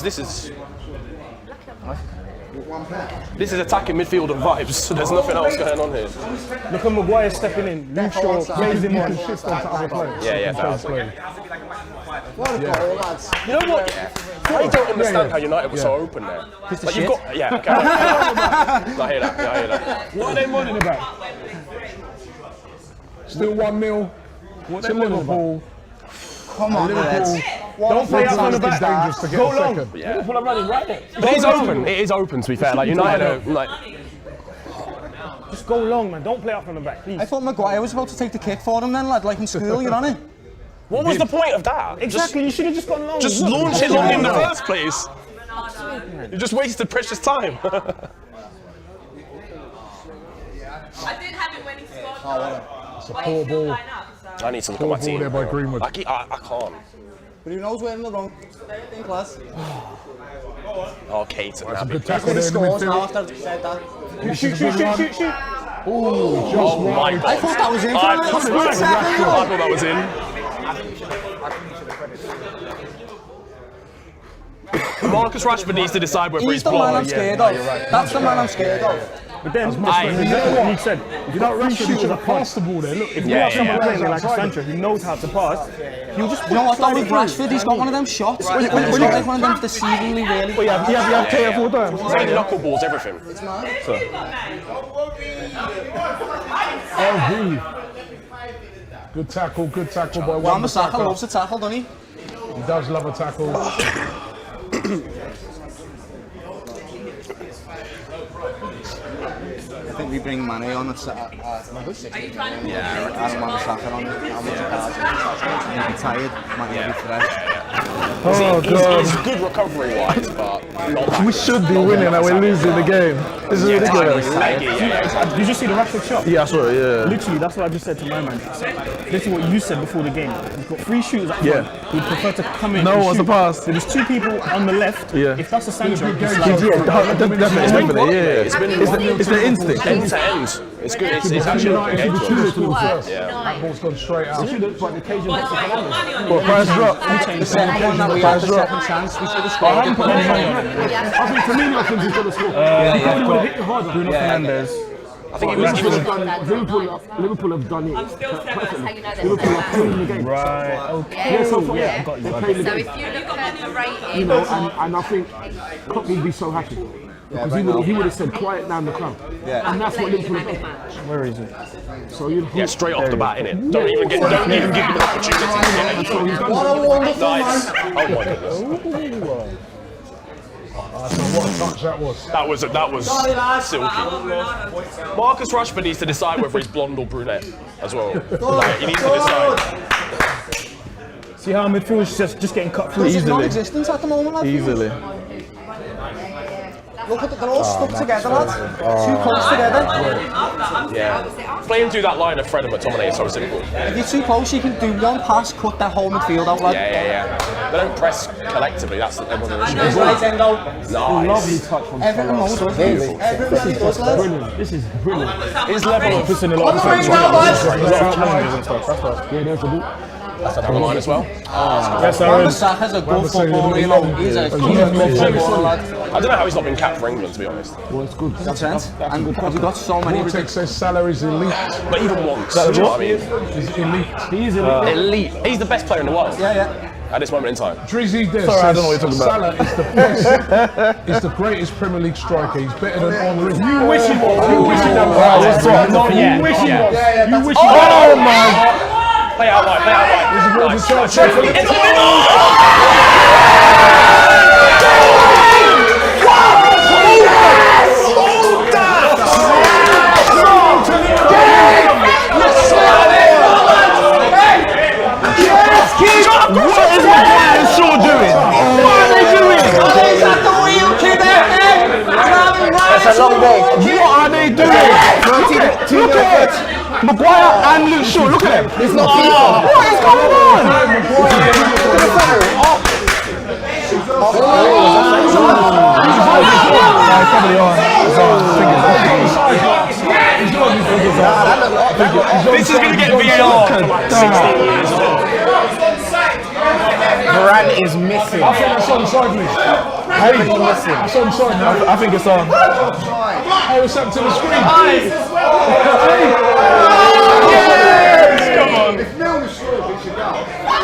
is attacking midfield and vibes. So there's nothing else going on here. Look at Maguire stepping in. Luke Shaw plays him on. Yeah. What a goal, lads. You know what? I don't understand how United were so open there. Like you've got, okay. I hear that. What are they running about? Still 1-0 to Liverpool. Come on, lads. Don't play up on the back. Dangerous to get a second. Liverpool are running right there. But it is open. It is open, to be fair. Like United are like. Just go long, man. Don't play up from the back, please. I thought Maguire was about to take the kick for him then, lad, like in school, you know what I mean? What was the point of that? Exactly, you should have just gone long. Just launch it long in the first place. You just wasted precious time. I did have it when he scored. It's a poor ball. I need to look at my team. There by Greenwood. I can't. But who knows we're in the wrong thing, class. Oh, Keita. That's a good tackle there in the Scores now midfield. after I said that. Shoot. Oh, just wide. I thought that was in. I thought that was in. Marcus Rashford needs to decide whether He's he's the man blocked. I'm scared of. That's the man I'm scared of. But then, You know what? he said, if you don't Rashford should have passed the ball there. Look, if you have someone playing like Sancho who knows how to pass, he'll just. You know what, though, with Rashford, he's got one of them shots. He's got like one of them deceivingly really. You have Kea full time. Knuckleballs, everything. It's mad. LV. Good tackle by Wan-Bissaka loves a tackle, doesn't he? He does love a tackle. I think we bring Mane on, it's Are you trying to yeah, I don't want to Saka on. How much he'll be tired, Mane will be fresh. He's good recovery-wise, but not We should be winning and we're losing the game. This is ridiculous. Did you see the Rashford shot? Yeah, I saw it, yeah. Literally, that's what I just said to my man. This is what you said before the game. You've got 3 shooters up front. Yeah. You'd prefer to come in No and one's shoot. the pass. So there's 2 people on the left. Yeah. If that's a Sancho, it's Definitely, yeah. It's the instinct. end to end. It's good. It's actually United should be good. 2 to the first. Yeah. That ball's gone straight out. But the occasion gets to Fernandes. What, price drop? The second one that we had, the second chance, we should have scored. I think Firmino thinks he's going to score. He would have hit it harder. Bruno Fernandes. I think he was Liverpool have done it. I'm still saying that's how you know that. Liverpool are playing the game. Right. Okay. Yeah, so Yeah, I got you. they're playing the So game. if you look at the rating, You know, and I think Klopp would be so happy because he would have said quiet down the crowd, and that's what Liverpool have done. Where is it? So you Yeah, straight off the bat, innit? Don't even give him an opportunity to get it. So he's done What a wonderful Nice. man. Oh my goodness. What a touch that was. That was silky. Marcus Rashford needs to decide whether he's blonde or brunette as well. Like, he needs to decide. See how midfield is just getting cut through It's easily. non-existent at the moment, I feel. Easily. Look at they're all stuck together, lads. Too close together. Yeah. Playing through that line of Fred and McTominay is so simple. If you're too close, you can do one pass, cut that whole midfield out, lad. Yeah. They don't press collectively. That's one of the issues. Right, Endo. Nice. lovely touch from Everyone knows what it is. Everyone he does, lads. Brilliant. This is brilliant. His level of Puts in a lot of Right now, lads. challenges and stuff. That's what. Yeah, there's the ball. That's another line as well. Yes, Wan Aaron. Bissaka's a good footballer, you know. He's a good footballer, lad. I don't know how he's not been capped for England, to be honest. Well, it's good. That's sense. And because we've got so many. Vortex says salary's elite. But even once, do you know what I mean? He's elite. He is elite. Elite. He's the best player in the world. Yeah. At this moment in time. Drizzy Des Sorry, I says don't know what you're talking Salah is the best, is the greatest Premier League striker. He's better than Henry. You wish he was. You wish he was. No, you wish he was. You wish he Oh was. my! Play out wide, play out wide. This is what the Nice. chance. It's on the What is McGuire Shaw doing? What are they doing? That's a long day. What are they doing? Look at it. Maguire and Luke Shaw, look at them. It's not FIFA. What is going on? This is going to get VAR for like 16 years. Varane is missing. I think that's onside, please. Heavily missing. That's onside now. I think it's on. Oh, it's up to the screen. Come on. If Milner scores, it should go.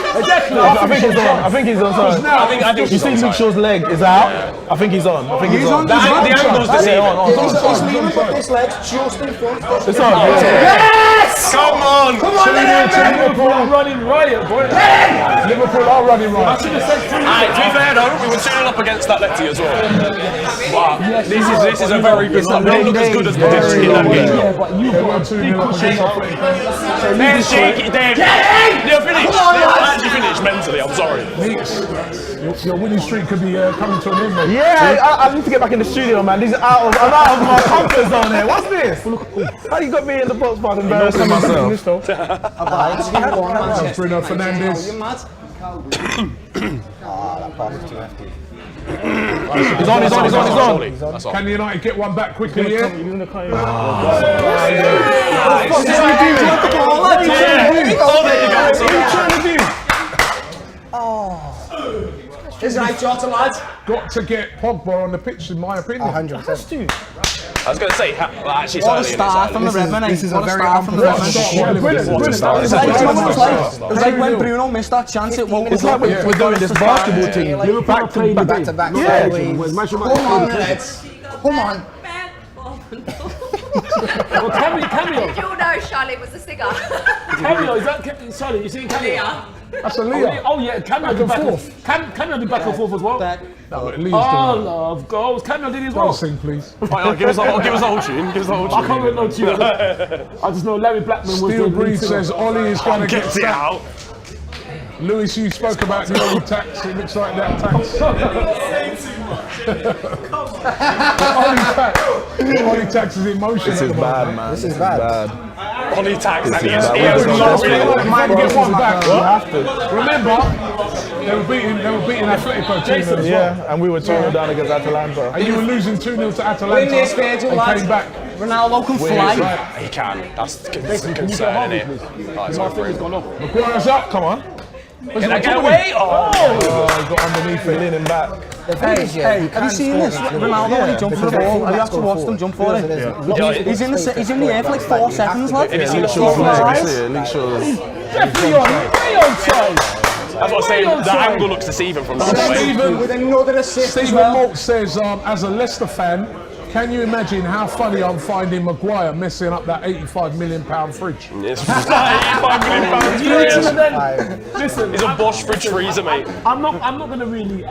I think he's on. I think he's on. I think You he's see Luke onside. Shaw's leg is out. I think he's on. I think he's on. The angle's deceiving. He's leaning with his legs just in front. It's on. Yes! Come on! Liverpool are running riot, boy. Liverpool are running riot. Alright, to be fair though, we were 2-0 up against that Letty as well. But this is a very good start. We don't look as good as we did in that game. They were 2-0 up against They're shaky, they're finished. They're actually finished mentally, I'm sorry. Your winning streak could be coming to an end, mate. Yeah, I need to get back in the studio, man. I'm out of my comfort zone here. What's this? How you got me in the box park embarrassing myself? That's Bruno Fernandes. You're mad. That pass is too hefty. He's on. That's on. Can United get one back quickly here? You're going to cut him. Oh, there you go. What are you trying to do? Is right, Jota, lads. Got to get Pogba on the pitch, in my opinion. 100%. I was going to say, well, actually, What a it's start from the Redmen, eh? This is a What a very start from the Redmen. What a start. It's like when Bruno missed that chance, it won't. It's like we're doing this basketball team. Back to back. Back to back. Yeah. Come on, lads. Come on. Cameo. Did you all know Charlie was a singer? Cameo, is that Charlie? You seen Cameo? That's a Leah. Oh yeah, Cameron did back and forth. Cameron did back and forth as well. No, Leah's Oh, doing love goals. Cameron did as that. well. Don't sing, please. Right, give us the whole tune. Give us the whole tune. I can't remember no tune. I just know Larry Blackman was Steel the Breed says Ollie is going to get it sacked. out. Lewis, you spoke about the old tax. It looks like that tax. Ollie tax is in motion. This is bad, man. This is bad. Ollie tax. This And is he bad. has We're not gonna really. Might get one back. You have to. Remember, they were beating Atletico 2-0 as well. Yeah, and we were 2-0 down against Atalanta. And you were losing 2-0 to Atalanta. Win this, Virgil, and lads. came back. Ronaldo can fly. He can. That's a concern, Can you isn't get Harvey, it? please? Right, My thing has gone off. Maguire's up, come on. Can I get away? Oh, he got underneath it. Leaning back. Hey, have you seen this? Ronaldo when he jumped for the ball, have you actually watched him jump for it? He's in the air for like 4 seconds, lad. Have you seen the Short short legs. legs? See it, League shoulders. Definitely on side. That's what I'm saying. The angle looks deceiving from some way. Stephen, With another assist as Stephen well. Moult says, as a Leicester fan, can you imagine how funny I'm finding Maguire messing up that £85 million fridge? It's £85 million. Listen, It's a Bosch fridge freezer, mate. I'm not gonna really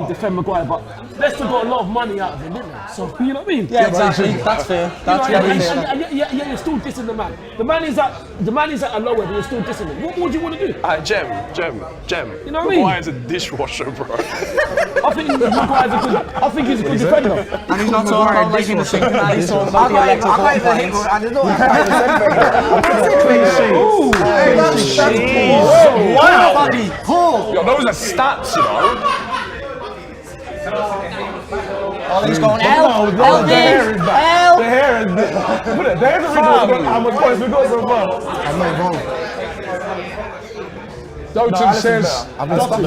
defend Maguire, but Leicester got a lot of money out of him, didn't they? So you know what I mean? Yeah, exactly. That's fair. That's fair. Yeah, you're still dissing the man. The man is at a lower, but you're still dissing him. What would you want to do? Jem. You know what I mean? Maguire's a dishwasher, bro. I think Maguire's I think he's a good defender. And he's not talking about legging the sink now, he's talking about the electrical appliance. Wow. Yo, those are stats, you know. Ollie's going, The hair is back. The hair is back. There's a reason how much points we got so far. I'm not involved. Dalton says,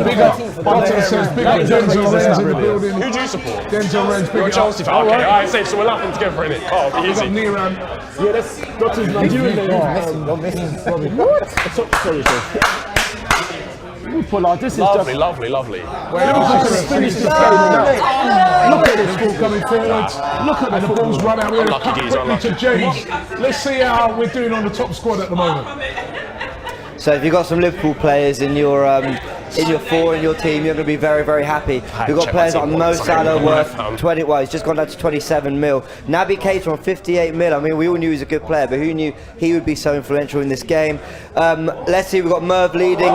big up. Dalton says, big up Denzel Renz in the building. Who do you support? Denzel Renz, You're a big Chelsea up. fan. Okay, alright, safe. So we're laughing together in it. Oh, Big up easy. Niran. Yeah, that's his Nigerian name. What? Sorry, sir. This is Lovely. Liverpool can finish this game now. Look at this ball coming forward. Look at the ball's run out. We're going to cut quickly to James. Let's see how we're doing on the top squad at the moment. So if you've got some Liverpool players in your four in your team, you're going to be very, very happy. You've got players like Mo Salah worth 20. Well, he's just gone down to 27 mil. Naby Keita on 58 mil. I mean, we all knew he was a good player, but who knew he would be so influential in this game? Let's see. We've got Merv leading.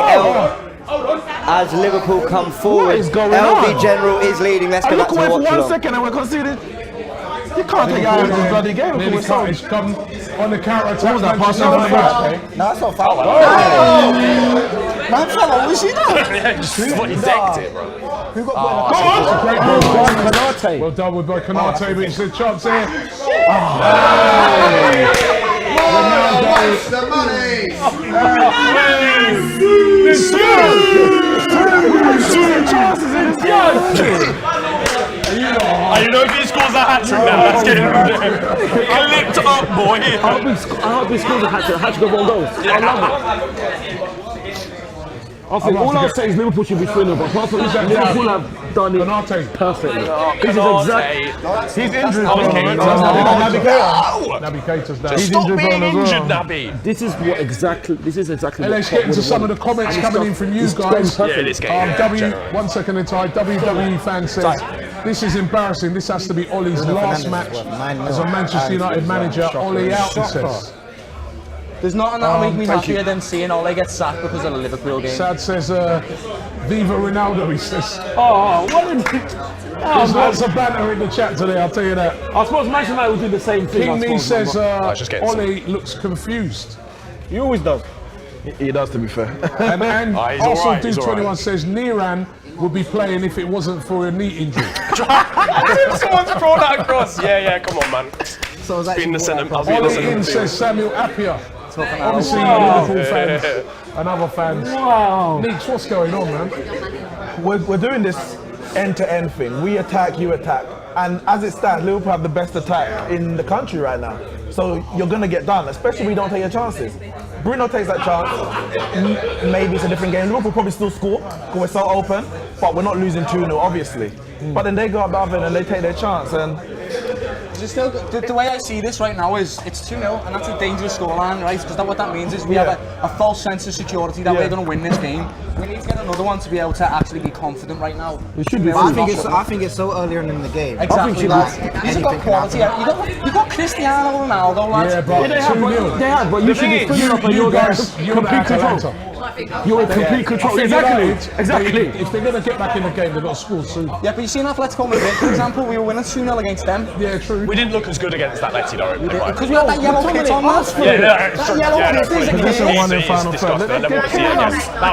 As Liverpool come forward, LV General is leading. Let's go back to the watch along. 1 second and we're conceded. You can't take out of this bloody game. Nearly cut. It's come on the counter attack. Was that passing on the back? No, that's not foul. Man, fella, we see that. Yeah, just what he decked it, bro. Who got It's a great move. Konate. Well done with by Konate, but it's a chance here. What's the money? You know if he scores a hat trick now, that's getting clipped up, boy. I hope he scores a hat-trick of 1 goal. I love it. I think all I'll say is Liverpool should be 3-0, but apart from that, Liverpool have done it perfectly. This is He's injured. Naby Keita's down. Stop being injured, Naby. This is exactly. And let's get into some of the comments coming in from you guys. Yeah, this game. 1 second in time. WWE fan says, this is embarrassing. This has to be Ollie's last match as a Manchester United manager. Ollie out, he says. There's nothing that'll make me happier than seeing Ole get sacked because of the Liverpool game. Sad says, Viva Ronaldo, he says. Oh, what a... There's lots of banter in the chat today, I'll tell you that. I suppose Manchester United will do the same thing. King Me says, Ollie looks confused. He always does. He does, to be fair. And also, right, Dude 21 says, Niran would be playing if it wasn't for a knee injury. Someone's brought that across. Yeah, come on, man. So Being the centre. Ollie in says, Samuel Appiah. Obviously, Liverpool fans and other fans. Wow. Neeks, what's going on, man? We're doing this end-to-end thing. We attack, you attack. And as it stands, Liverpool have the best attack in the country right now. So you're going to get done, especially if you don't take your chances. Bruno takes that chance. Maybe it's a different game. Liverpool probably still score because we're so open, but we're not losing 2-0, obviously. But then they go up the other end and they take their chance. And because it's still the way I see this right now is it's 2-0 and that's a dangerous scoreline, right? Because what that means is we have a false sense of security that we're going to win this game. We need to get another one to be able to actually be confident right now. I think it's so earlier in the game. Exactly. He's got quality. You got Cristiano Ronaldo, lads. Yeah, but they have, but you should be filling up on your guys. Complete control. You're in complete control. Exactly. If they're going to get back in the game, they've got to score soon. Yeah, but you seen Atletico Madrid, for example, we were winning 2-0 against them. Yeah, true. We didn't look as good against that Atleti though. Because we had that yellow kit on us. That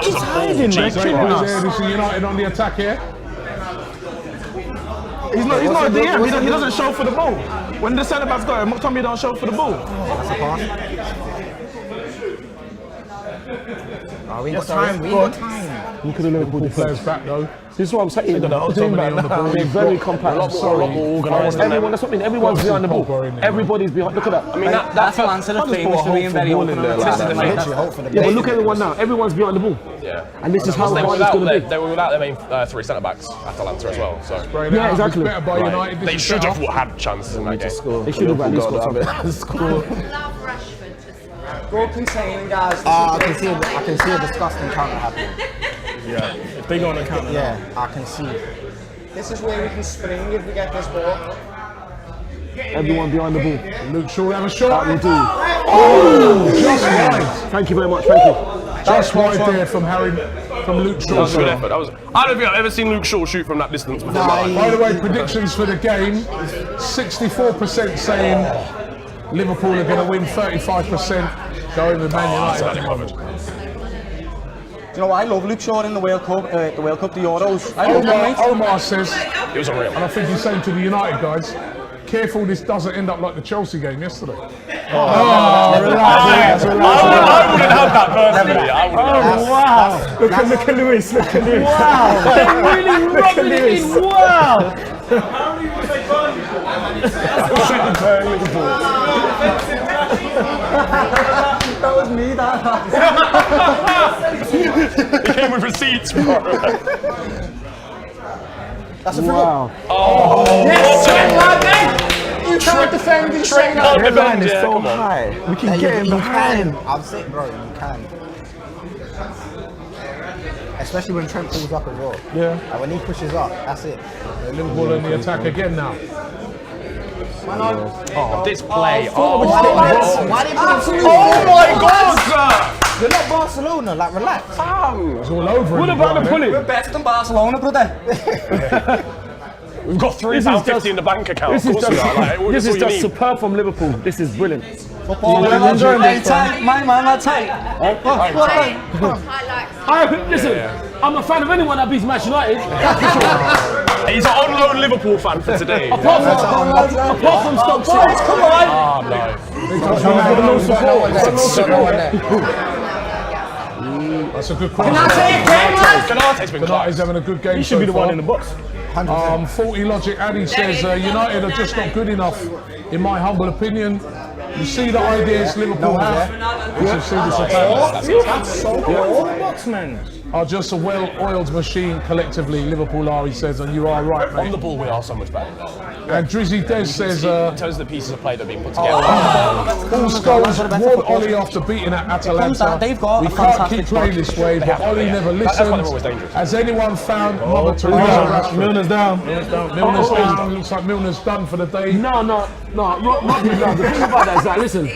was a ball. This is United on the attack here. He's not a DM. He doesn't show for the ball. When the centre back's got him, Tommy don't show for the ball. That's a pass. Oh, we got time. Look at the Liverpool players back though. This is what I'm saying. They're very compact. A lot more organised. Everyone, that's what I mean. Everyone's behind the ball. Everybody's behind. Look at that. I mean, that's Lancet famous for being very open. Yeah, but look at everyone now. Everyone's behind the ball. Yeah. And this is how hard it's going to be. They were without their main three centre backs, Atalanta as well. So yeah, exactly. They should have had chances in that game. They should have at least got something. Go containing, guys. I can see a disgusting counter happening. Yeah, if they go on a counter. Yeah, I can see. This is where we can spring if we get this ball. Everyone behind the ball. Luke Shaw have a shot. That will do. Oh, just wide. Thank you very much. Thank you. Just wide there from Luke Shaw. That was a good effort. I don't think I've ever seen Luke Shaw shoot from that distance before. By the way, predictions for the game: 64% saying Liverpool are going to win, 35% going with Man United. Do you know what? I love Luke Shaw in the World Cup, the Euros. I love him, mate. Omar says, it was unreal. And I think he's saying to the United guys, careful this doesn't end up like the Chelsea game yesterday. Relax. I wouldn't have that personally. Wow. Look at Lewis. Look at Lewis. Wow. They're really rubbing it in. Wow. That was me, He came with receipts, bro. That's a free goal. Oh. Yes, Trent Ladney! You can't defend this Trent That line is so high. We can get him behind. I'm sick, bro. You can. Especially when Trent pulls up as well. Yeah. Like when he pushes up, that's it. Liverpool in the attack again now. Oh, this play. Why did my God, sir! You're not Barcelona, like relax. It's all over. What about the pulling? We're better than Barcelona, brother. We've got £3.50 in the bank account. This is just superb from Liverpool. This is brilliant. Football, tight. My man, that's tight. Listen, I'm a fan of anyone that beats Manchester United. He's an on loan Liverpool fan for today. Apart from Stoke City. Come on. Oh, no. That's a good question. Kanate's been Kanate's having a good game. He should be the one in the box. 40 Logic Addy says United are just not good enough, in my humble opinion. You see the ideas Liverpool have. You should see this attack. That's so cool. Box, man. Are just a well-oiled machine collectively. Liverpool are, he says, and you are right, mate. On the ball, we are so much better. And Drizzy Des says, in terms of the pieces of play that are being put together. all scores one Ollie after beating at Atalanta. We can't keep playing this way, but Ollie never listens. Has anyone found Mother Teresa? Milner's down. Milner's down. Looks like Milner's done for the day. No, not really. The thing about that is that, listen,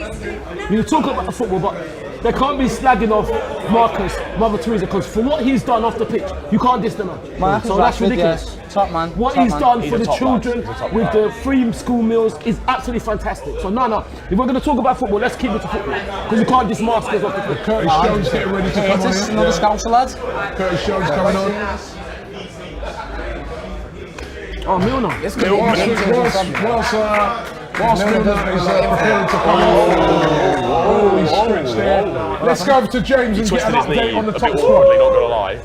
you talk about football, but they can't be slagging off Marcus, Mother Teresa, because for what he's done off the pitch, you can't diss the man. So that's ridiculous. Yes. Top man. What he's done for the children with the free school meals is absolutely fantastic. So no, if we're going to talk about football, let's keep it to football, because you can't diss Marcus off the pitch. Curtis Jones getting ready to come on here. Another Scouser lad. Curtis Jones coming on. Oh, Milner. Whilst Milner is preparing to come on. Oh, he's stretched there. Let's go over to James and get an update on the top squad. Not going to lie.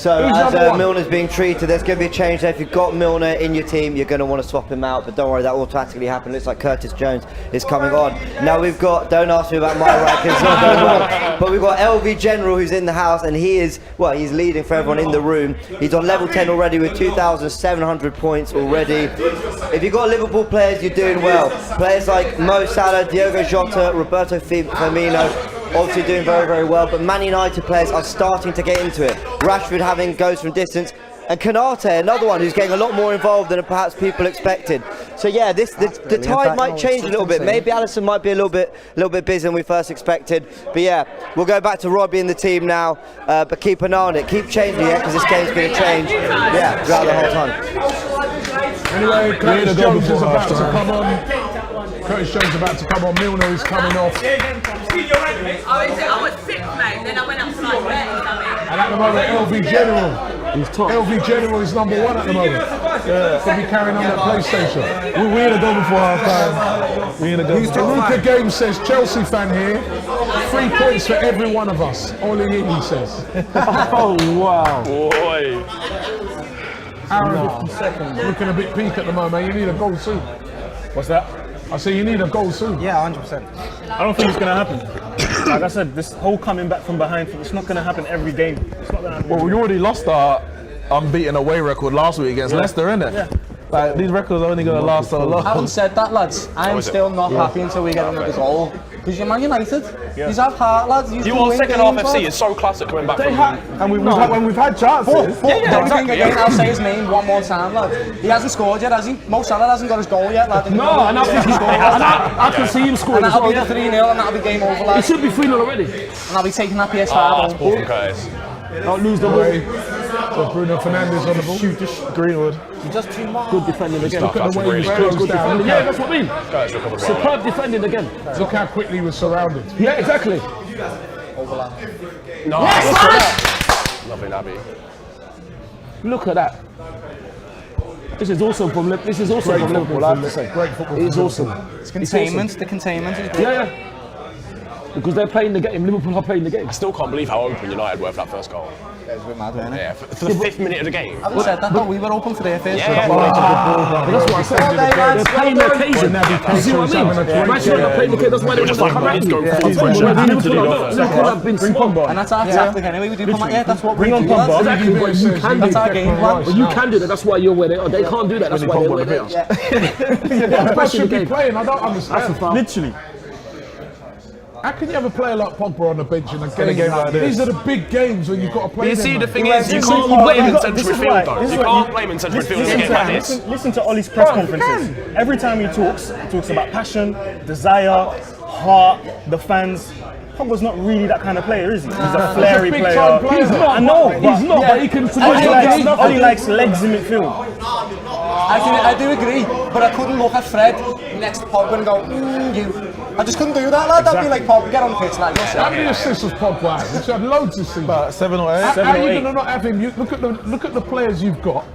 So Who's as number one? Milner's being treated, there's going to be a change there. If you've got Milner in your team, you're going to want to swap him out. But don't worry, that will automatically happen. Looks like Curtis Jones is coming on. Now we've got, don't ask me about my rank, it's not going well. But we've got LV General who's in the house, and he is, well, he's leading for everyone in the room. He's on level 10 already with 2,700 points already. If you've got Liverpool players, you're doing well. Players like Mo Salah, Diogo Jota, Roberto Firmino, obviously doing very, very well, but Man United players are starting to get into it. Rashford having goes from distance, and Kanate, another one who's getting a lot more involved than perhaps people expected. So yeah, the tide might change a little bit. Maybe Alisson might be a little bit busier than we first expected. But yeah, we'll go back to Robbie and the team now. But keep an eye on it. Keep changing it, because this game's going to change. Yeah, throughout the whole time. Anyway, Curtis Jones is about to come on. Curtis Jones is about to come on. Milner is coming off. I was 6, mate, then I went up to like 30. And at the moment, LV General. He's top. LV General is number 1 at the moment. Yeah. Could be carrying on that PlayStation. We're in a go before half time. We're in a go. Aruka Game says, Chelsea fan here. 3 points for every one of us. Only in, he says. Oh, wow. Boy. Aaron, looking a bit peak at the moment. You need a goal soon. What's that? I say you need a goal soon. Yeah, 100%. I don't think it's going to happen. Like I said, this whole coming back from behind, it's not going to happen every game. It's not going to happen. Well, we already lost our unbeaten away record last week against Leicester, innit? Yeah. Like, these records are only going to last so long. Having said that, lads, I'm still not happy until we get another goal. Because you're Man United. These have heart, lads. You are second half FC. It's so classic coming back from. And when we've had chances. Again, I'll say his name one more time, lad. He hasn't scored yet, has he? Mo Salah hasn't got his goal yet, lad. No, and I think he's scored. And I can see him scoring. And that'll be the 3-0, and that'll be game over, lad. It should be 3-0 already. And I'll be taking that PS5 That's home. ball from Curtis. Don't lose the way. So Bruno Fernandes on the ball. Shoot Greenwood. Just too much. Good defending again. Look at the way he's really closed Good down. defending. Yeah, that's what I mean. Superb defending again. Look how quickly he was surrounded. Yeah, exactly. Overlap. Nice. Lovely, Naby. Look at that. This is awesome from Liverpool, I have to say. Great football. It is awesome. It's containment, the containment is good. Yeah. Because they're playing the game. Liverpool are playing the game. I still can't believe how open United were for that first goal. It was a bit mad, wasn't it? Yeah, for the 5th minute of the game. Having said that, though, we were open for their first. Yeah. That's what I said. They're playing the occasion. You see what I mean? Manchester not playing the occasion. That's why they Just want like, to come let's at go you. full pressure. Liverpool have been smart. And that's our tactic anyway. We do come at, yeah, that's what we Bring on do. Pogba. Exactly, but you can do That's our that. game plan. But you can do that. That's why you're where they are. They can't do that. That's why they're where they are. Pogba should be playing. I don't understand. Literally. How can you have a player like Pogba on the bench in a game like this? These are the big games when you've got to play You them. see, the man. thing is, you can't play him in central midfield though. You can't play him in central midfield in a game like this. Listen to Ollie's press conferences. Every time he talks about passion, desire, heart, the fans. Pogba's not really that kind of player, is he? He's a flary big player. time player. He's not. I know. He's not, but he can. Ollie likes legs in midfield. I do agree, but I couldn't look at Fred next to Pogba and go, you. I just couldn't do that, lad. That'd be like Pogba, get on the pitch, lad. How many assists has Pogba had? He's had loads of seasons. About 7 or 8. How are you going to not have him? Look at the players you've got.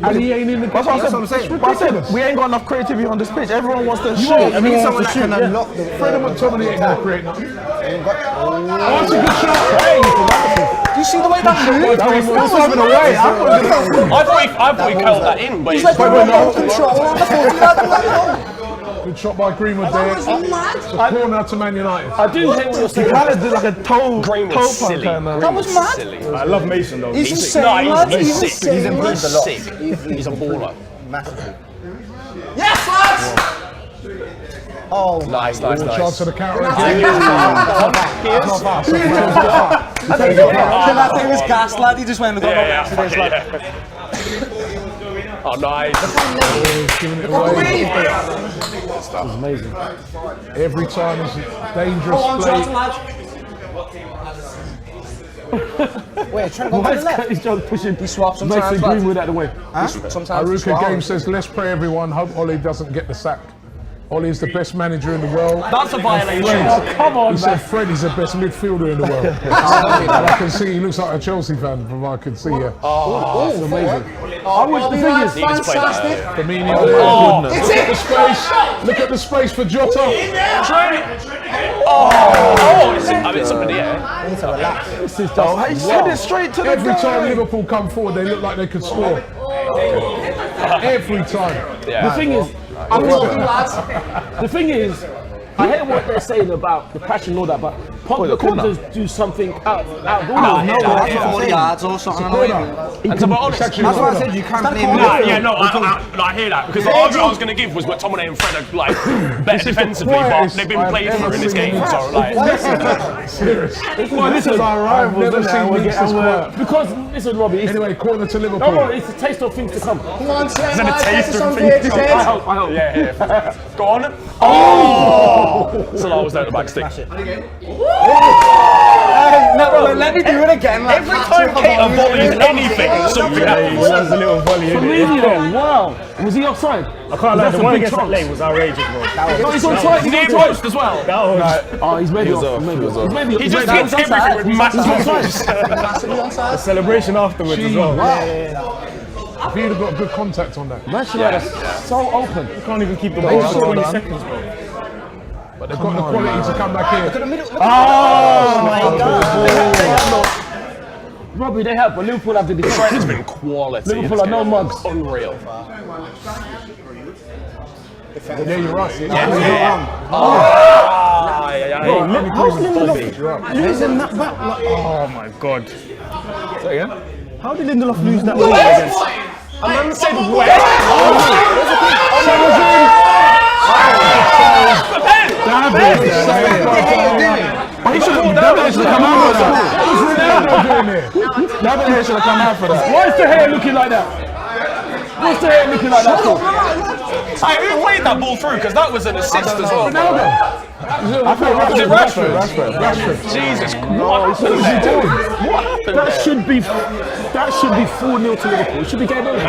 And he ain't in the game. That's what I'm saying. But I said, we ain't got enough creativity on this pitch. Everyone wants to shoot. I mean, someone that can unlock the. Fred and McTominay ain't going to create nothing. Oh, that's a good shot. Do you see the way that moved? That's having away. I thought he curled that in, but He's like, no control on the footy, lad. Good shot by Greenwood there. It's a corner to Man United. I do hate what you're He saying. kind of did like a toe Greenwood's punch silly. kind of. That was mad. Silly. I love Mason though. He's insane, No, lad. he's He's sick. insane. He's improved a lot. Sick. He's a baller. Massively. Yes, lads! Oh, Nice. Chance to the counter Can again. that thing was gas, lad? He just went and got up to this, lad. Oh, nice. Giving it away. It's amazing. Every time it's a dangerous play. Wait, trying to go Why to is the left. Curtis Jones pushing? He swaps Mason sometimes, lad. Greenwood out of the way. Sometimes he Aruka Game swaps. says, let's pray everyone, hope Ollie doesn't get the sack. Ollie is the best manager in the world. That's a violation. Come on, He said Fred is the best midfielder in the world. And I can see he looks like a Chelsea fan from what I can see here. Oh, that's amazing. The thing is, fantastic. Firmino, it's look at the space. Look at the space for Jota. It's up in the air. Need to relax. This is just Oh, he sent it straight to the Every guy. time Liverpool come forward, they look like they could score. Every time. The thing is, the thing is, I hear what they're saying about the passion and all that, but Pogba could just do something out of all that. 40 yards or something. And to be honest, That's why I said you can't blame I hear that because the argument I was going to give was McTominay and Fred are like better defensively, but they've been played through in this game. So like, Serious. Well, this is our rivals, I've never isn't it? seen We're this getting quiet. Because, listen, Robbie, it's, Anyway, corner to no, Liverpool. it's a taste of things to come. Come on, Sam, is it a lads, taste get us of on things page, to come? Ed. I hope. yeah. Go on. Oh! Salah was down the back stick. No, let me do it again. Like, Every time Keita volleys anything, something happens. That was a little volley. For me, wow. Was he offside? I can't lie, That's the a one big against that chance. lane was outrageous, bro. No, he's on tight. He's on Post as well. Oh, he's maybe off. He just hits everything with massive massively onside. The celebration afterwards as well. If he'd have got good contact on that. Manchester United so open. You can't even keep the ball for 20 seconds, bro. But they've got the quality to come back here. Oh my God. Robbie, they have, but Liverpool have the defense. Fred has been quality. Liverpool are no mugs. Unreal. Yeah, you're right. Losing that back. Oh my God. Say again? How did Lindelof lose that ball against? A man said where? He should have come out for that. David should have come out for that. Why is the hair looking like that? What's the hair looking like that for? Hey, who played that ball through? Because that was an assist as well. I think Rashford. Jesus Christ. What is he doing? That should be 4-0 to Liverpool. It should be game over.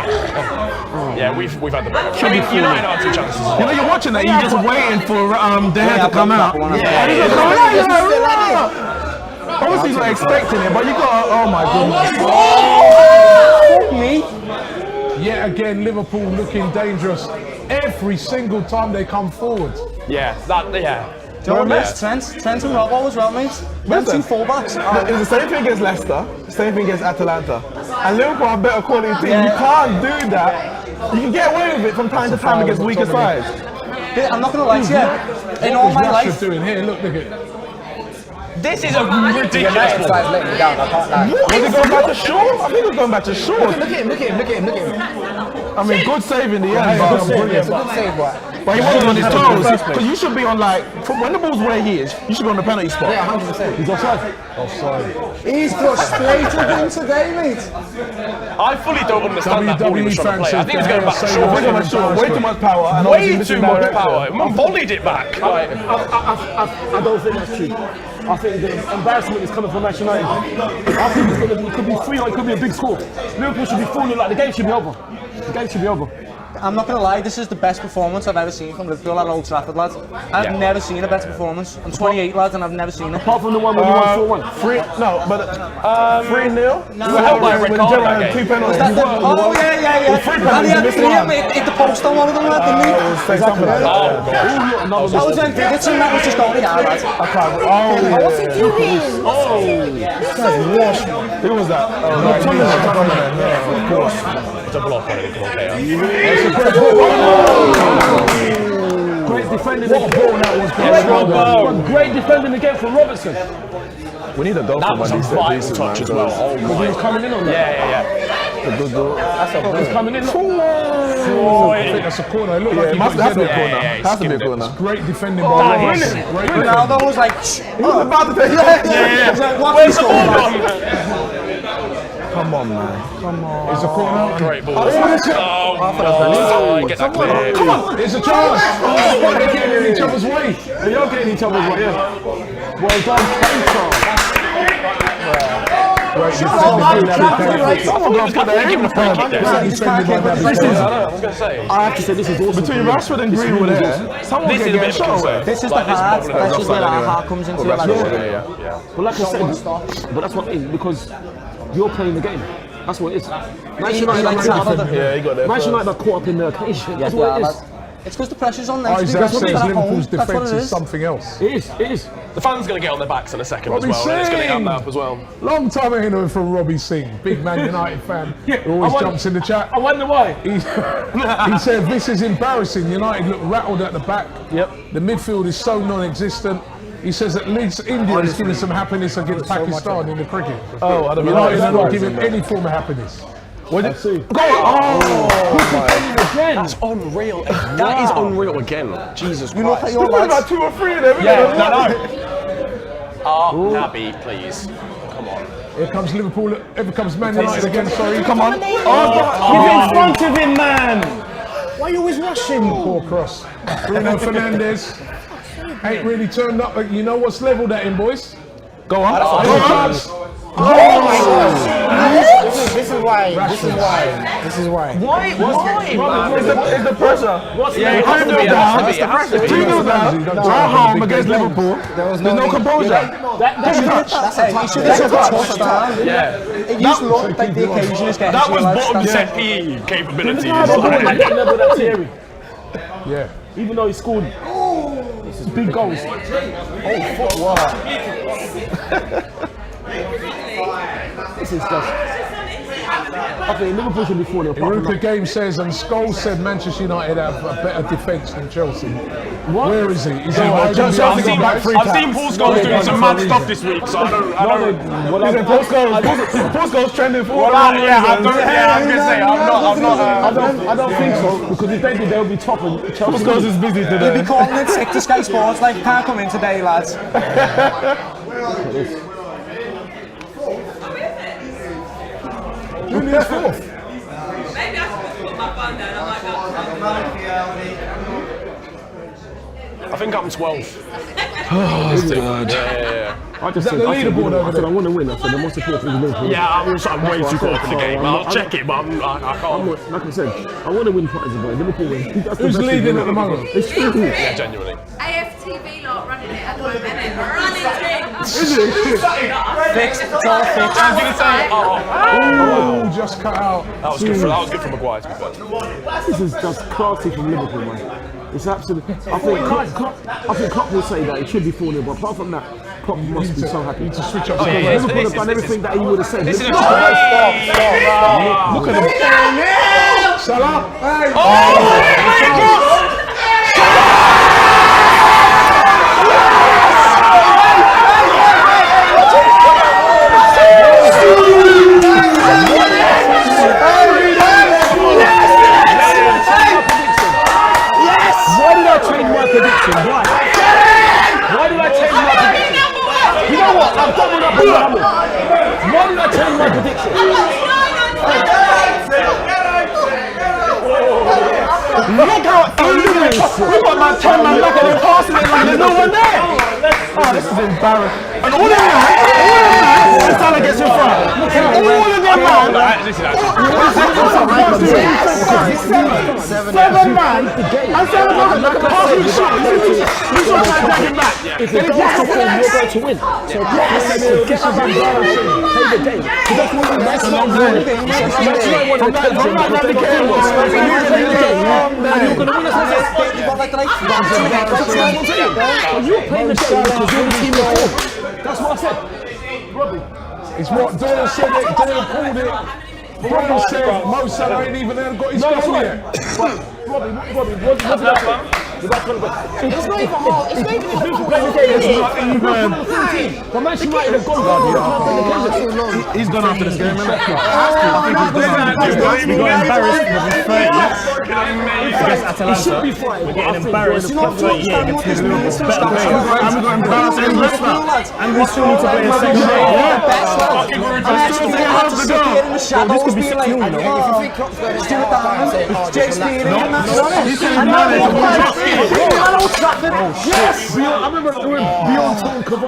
Yeah, we've had the better. I mean, United had two chances. You know, you're watching that, you're just waiting for De Gea to come out. Obviously, he's not expecting it, but you got, oh my goodness. Yet again, Liverpool looking dangerous every single time they come forward. Yeah. Trent and Robbo as well, mate. Them two fullbacks. It's the same thing against Leicester, same thing against Atalanta. And Liverpool have better quality team. You can't do that. You can get away with it from time to time against weaker sides. I'm not going to lie to you. In all my life, doing here, look at it. This is a ridiculous ball. Was it going back to Shaw? I think it was going back to Shaw. Look at him. I mean, good save in the end. Good save, But he wasn't on his toes. Because you should be on when the ball's where he is, you should be on the penalty spot. Yeah, 100%. He's offside. he's frustrated him today, mate. I fully don't understand that ball he was trying to play. I think he was going back to Shaw. Way too much power. And Way too much power. Man volleyed it back. I don't think that's true. I think the embarrassment is coming from Manchester United. I think it could be 3-0, it could be a big score. Liverpool should be falling like the game should be over. The game should be over. I'm not going to lie, this is the best performance I've ever seen from Liverpool at Old Trafford, lads. I've never seen a better performance. I'm 28, lads, and I've never seen it. Apart from the one where you won 4-1. 3-0. No. We were held by a red card that game. 2 penalties. Oh, yeah. And he had 3 hit the post on one of them, didn't he? Say something like that. That was when Dickinson, that was just only out, lads. I can't remember. What's he doing? Who was that? Of course. Double off on it. Come on, Great defending. Great defending again from Robertson. We need a goal That from was a vital touch as well. Oh He my. was coming in on that. Yeah. A good goal. He was coming in. I think that's a corner. It looked like It he must got have to be a his head corner. yeah, Has to be a corner. Great defending by Ross. Great Ronaldo was like, He was about to take it. Where's the ball gone? Come on, man. Come on. It's a corner. Great ball. Oh, Get that clear. come on, it's a chance. Oh, they're getting in each other's way. They are getting each other's way, yeah. Well done, Keita. Great Shut defending up, by man. Naby Keita. Someone got to put their head in the front. Great defending by Naby I Keita. was going to say. I have to say this is awesome. Between Rashford and Greenwood there, someone This can is a get bit of a shot concern. away. This is Like, the this heart. is That's just where our heart comes into it. Like, But like I said, but that's what it is because you're playing the game. That's what it is. Manchester United are caught up in the occasion. That's what it is. It's because the pressure's on them. Isaac says Liverpool's That's what defence it is is. something else. It is. It is. The fans going to get on their backs in a second Robbie as well. And it's going to Singh. get up as well. Long time I hear from Robbie Singh, big Man United fan, who always jumps in the chat. I wonder why. He said, this is embarrassing. United look rattled at the back. Yep. The midfield is so non-existent. He says at least India is giving some happiness against Pakistan in the cricket. Oh, I don't know. United are not giving any form of happiness. What did you see? That's unreal. That is unreal again. Jesus You know Christ. your About lads. 2 or 3 of them. Naby, please. Come on. Here comes Liverpool. Here comes Man United again. Sorry. Come on. He's in front of him, man. Why are you always rushing? Poor cross. Bruno Fernandes ain't really turned up. But you know what's levelled at him, boys? Go on. This is why. This is why. Why? It's the pressure. Yeah, it has to be. It has to be. 2-0 down. Go home against Liverpool. There's no composure. That's it. You should have took a touchdown. Yeah. It used to look like the occasion is getting That to was your lads. bottom set PE capabilities. Level that theory. Yeah. Even though he scored big goals. This is just. I think Liverpool should be falling apart. Iruka Game says, and Scholes said Manchester United have a better defence than Chelsea. Where is he? Is he I've seen Paul Scholes doing some mad stuff this week, so I don't. Paul Scholes trending forward. I was going to say, I'm not. I don't think so because if they did, they'll be top and Chelsea. Paul Scholes is busy You'll today. be calling it sick to Sky Sports like can't come in today, lads. Who needs fourth? Maybe I should put my phone down. I think I'm 12. I just Is that the leaderboard over I said I there? want to win. I said I'm more supportive of Liverpool. Yeah, I'm way too caught up in the game. I'll check it, but I can't. Like I said, I want to win prizes, but Liverpool win. Who's leading at the moment? It's true. Yeah, genuinely. AFTV lot running it at the moment. Running things. Is it? Fixed. It's all fixed. I was going to say, Oh, just cut out. that was good for Maguire, to be fair. This is just classy from Liverpool, man. It's absolutely. I think Klopp will say that it should be 4-0, but apart from that, Klopp must be so happy. Need to switch up. Liverpool have done everything that he would have said. This is a Look at him. Salah. Why did I change my prediction? Why? Why did I change my prediction? You know what? I've doubled up on Mohammed. Why did I change my prediction? Look how ignorant. We got my 10 man back and they're passing it like there's no one there. Oh, this is embarrassing. And all of them, Salah gets in front. All of them, seven man. And Salah doesn't like a passing shot. He's not trying to drag him back. If it's not to win, you're going to win. So get up and play the game. That's what that's not good. From that the game was. And you're going to win as well. You're playing the game because you're the team of four. That's what I said. Robbie. It's what Doyle said it, Doyle called it. Doyle said Mo Salah ain't even got his goal yet. Robbie, what's that? It's not even hard. It's not even but Manchester United have gone down. He's gone after this game, man. I think he's gone after this game. We got embarrassed with his 30 against Atalanta. He should be fine. We're getting embarrassed with 38 against Liverpool. Better play. And we got embarrassed against Leicester. And we still need to play a second game. had to sit here in the shadows being like, If you think Klopp's going to Stuart Downs, Jay Speedy, and that's Yes! I remember we were beyond talk of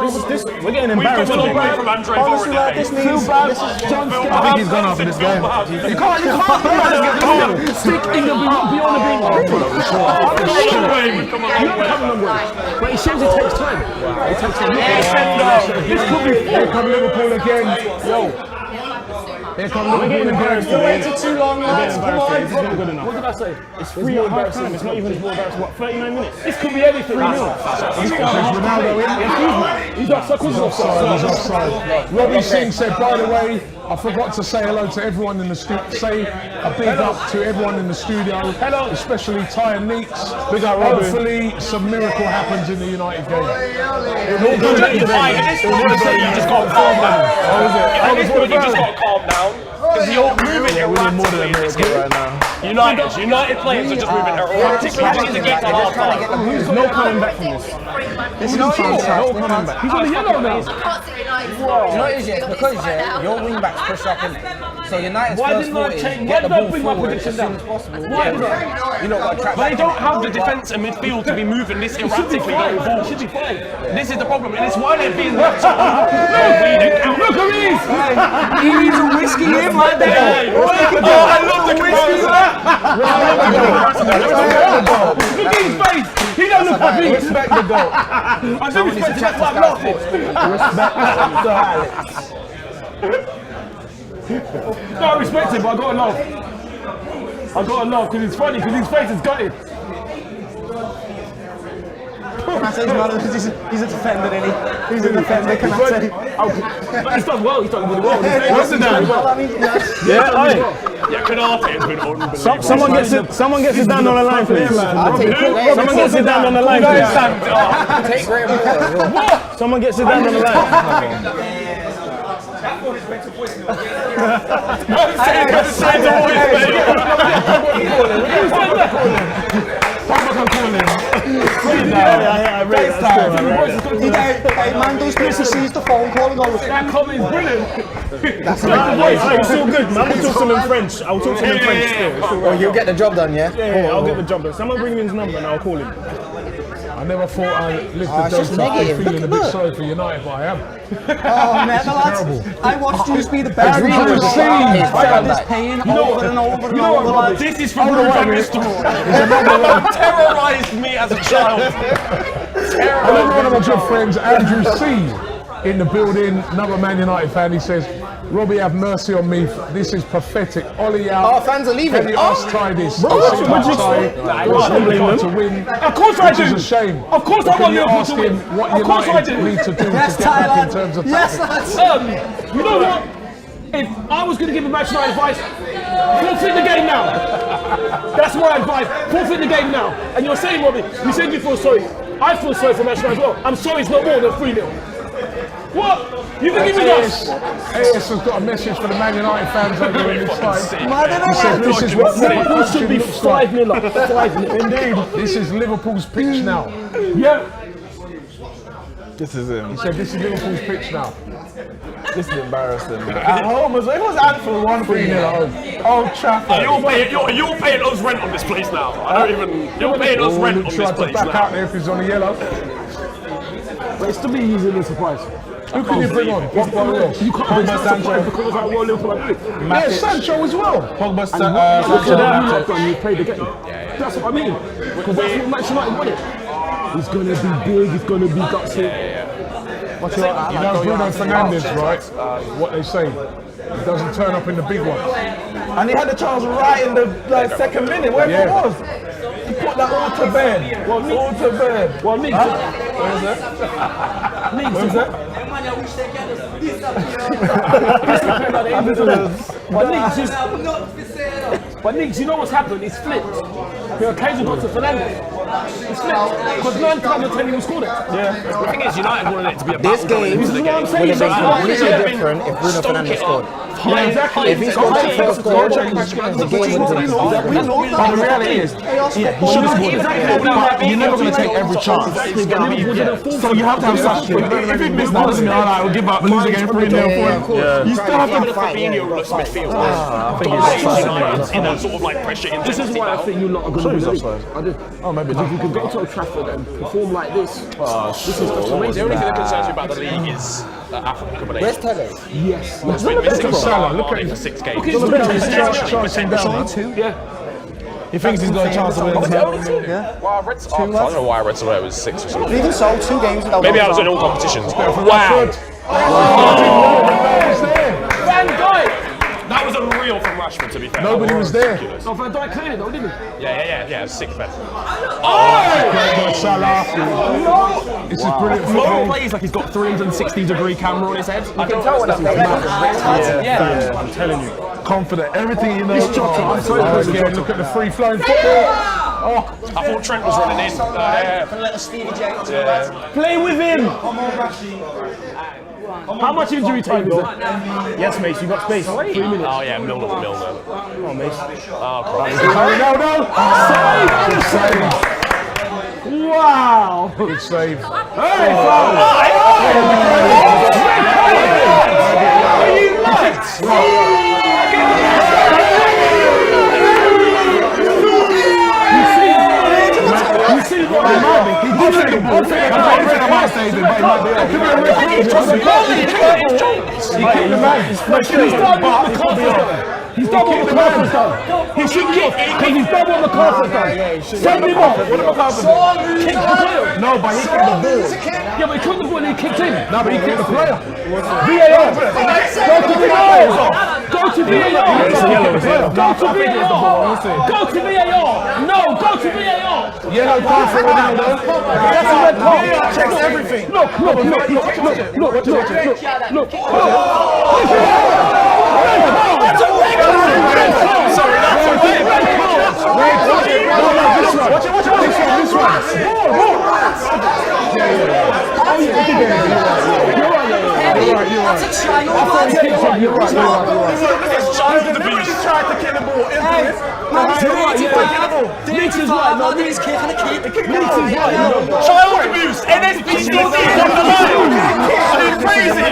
we're getting embarrassed. honestly, like, this means John Scott. I think he's gone after this game. You can't stick in the beyond the beam. But it shows it takes time. It takes time. This could be. Here come Liverpool again. Yo. Here come Liverpool again. you waited too long, lads. Come on. This is not good enough. What did I say? It's 3 at half time. It's not even more embarrassing. What, 39 minutes? This could be anything. 3-0. Ronaldo in. He's offside. He's offside. Robbie Singh said, by the way, I forgot to say hello to everyone in the studio. Say a big up to everyone in the studio. Hello. Especially Ty and Neeks. Big up, Robbie. Hopefully some miracle happens in the United game. You just got to calm down. At this point, you just got to calm down. Because you're moving erratically in this game right now. United players are just moving erratically. You need to get to half time. There's no coming back from this. This is fantastic. No coming back. He's on the yellow now. You know what it is, yeah? Because your wing backs push up in. So United's first thought is get the ball forward as soon as possible. You know, got to track But they don't have the defence and midfield to be moving this erratically going forward. Should be fine. This is the problem, and it's why they're being left on. Look at these! He needs a whiskey in right there. I love the whiskey. Look at his face! He don't look happy! Respect the goal. I do respect it, that's why I'm laughing. No, I respect him, but I gotta laugh. I gotta laugh because it's funny, because his face is gutted. He's a defender, isn't he? He's a defender, can I say? But he's done well, he's done really well. Yeah, Canate has been unbelievable. Someone gets it down on the line, please. Someone gets it down on the line, please. Someone gets it down on the line. Hey, man, those people sees the phone call and goes, that comment is brilliant. That's it's still good, man. We'll talk to him in French. I'll talk to him in French still. Oh, you'll get the job done, yeah? Yeah, I'll get the job done. Someone bring me his number and I'll call him. I never thought I lived to those days feeling a bit sorry for United, but I am. oh man, I watched you be the best. This pain over and over and over. This is from Ruben Mr. Terrorised me as a child. Another one of my good friends, Andrew C, in the building, another Man United fan. He says, Robbie, have mercy on me. This is pathetic. Ollie out. Our fans are leaving. Can you ask Ty this? To win. Of course I do. Which is a shame. Of course I want Liverpool to win. What Of course I United do. need to do to get back in terms of tactics. You know what? If I was going to give a Manchester United advice, forfeit the game now. That's my advice. Forfeit the game now. And you're saying, Robbie, you said you feel sorry. I feel sorry for Manchester United as well. I'm sorry it's not more than 3-0. What? You can give me us. AS has got a message for the Man United fans over in this time. He said, this is what Liverpool should be 5-0 up. 5-0. Indeed. This is Liverpool's pitch now. Yeah. This is him. He said, this is Liverpool's pitch now. This is embarrassing. At home as well. It was Anfield 1-3 at home. Old Trafford. You're paying us rent on this place now. You're paying us rent on this place back now. out there if he's on the yellow. But it's still be easily surprised. Who can you bring on? What about else? You can't bring Sancho because of how well Liverpool are doing. Yeah, Sancho as well. Pogba, Sancho, you played the game. That's what I mean. Because that's what Manchester United wanted. He's going to be big, he's going to be gutsy. You know Bruno Fernandes, right? What they say. He doesn't turn up in the big ones. And he had the chance right in the second minute, wherever it was. He put that all to bed. All to bed. Well, Nick. Where is that? Where's that? But Nick, you know what's happened? It's flipped. The occasion got to Fernandes. Because 9 times out of 10 he will score it. Yeah. The thing is, United wanted it to be a This battle going game into the game. would have been completely different if Bruno Fernandes scored. Yeah, exactly. If he scored the first goal, the game would have been different. But the reality is, he should have scored it. You're never going to take every chance. So you have to have such. If he missed that, doesn't mean, all right, we'll give up, lose the game 3-0. You still have to fight. Fabinho-less midfield. I think in that sort of like pressure intensity. This is why I think you're not a good leader. I do. Oh, maybe if you could go to Old Trafford and perform like this, this is the only thing that concerns me about the league is African accommodation. Where's Tele? Yes. He's been missing Salah. Look at him for 6 games. Look at his chance down, man. Yeah. He thinks he's got a chance to win. Yeah. Well, I don't know why I read somewhere it was 6 or something. Even so, 2 games without. Maybe I was in all competitions. Wow. Van Dijk. That was unreal from Rashford, to be fair. Nobody was there. No, Van Dijk cleared it though, didn't he? Yeah, sick bet. Oh! Salah. No! This is brilliant. Flo plays like he's got 360-degree camera on his head. I don't know what that's Yeah. I'm telling you. Confident. Everything you know. Look at the free-flowing football. Oh, I thought Trent was running in. Play with him! How much injury time is it? Yes, Mace, you got space. 3 minutes. Oh yeah, Milner. Come on, Mace. Oh, Christ. No. Wow! Good save. Hey, you see what I'm having? He did take the ball. He's done what McCarthy's done. He should kick because he's done what McCarthy's done. Send him off. What did McCarthy do? Kick the player. No, but he kicked the ball. Yeah, but he kicked the ball and he kicked him. No, but he kicked the player. VAR. Go to VAR. Go to VAR. Go to VAR. Go to VAR. No, go to VAR. Yellow card for Ronaldo. That's a red card. Checks everything. Look. That's a red card. Sorry, that's a red card. Watch it. This one. That's a child. You're right. Child abuse. Tried to kill the ball. Leeds is right. No, He's kicking a kid. Leeds is right. No. Child abuse. NSBC on the line. Are you crazy?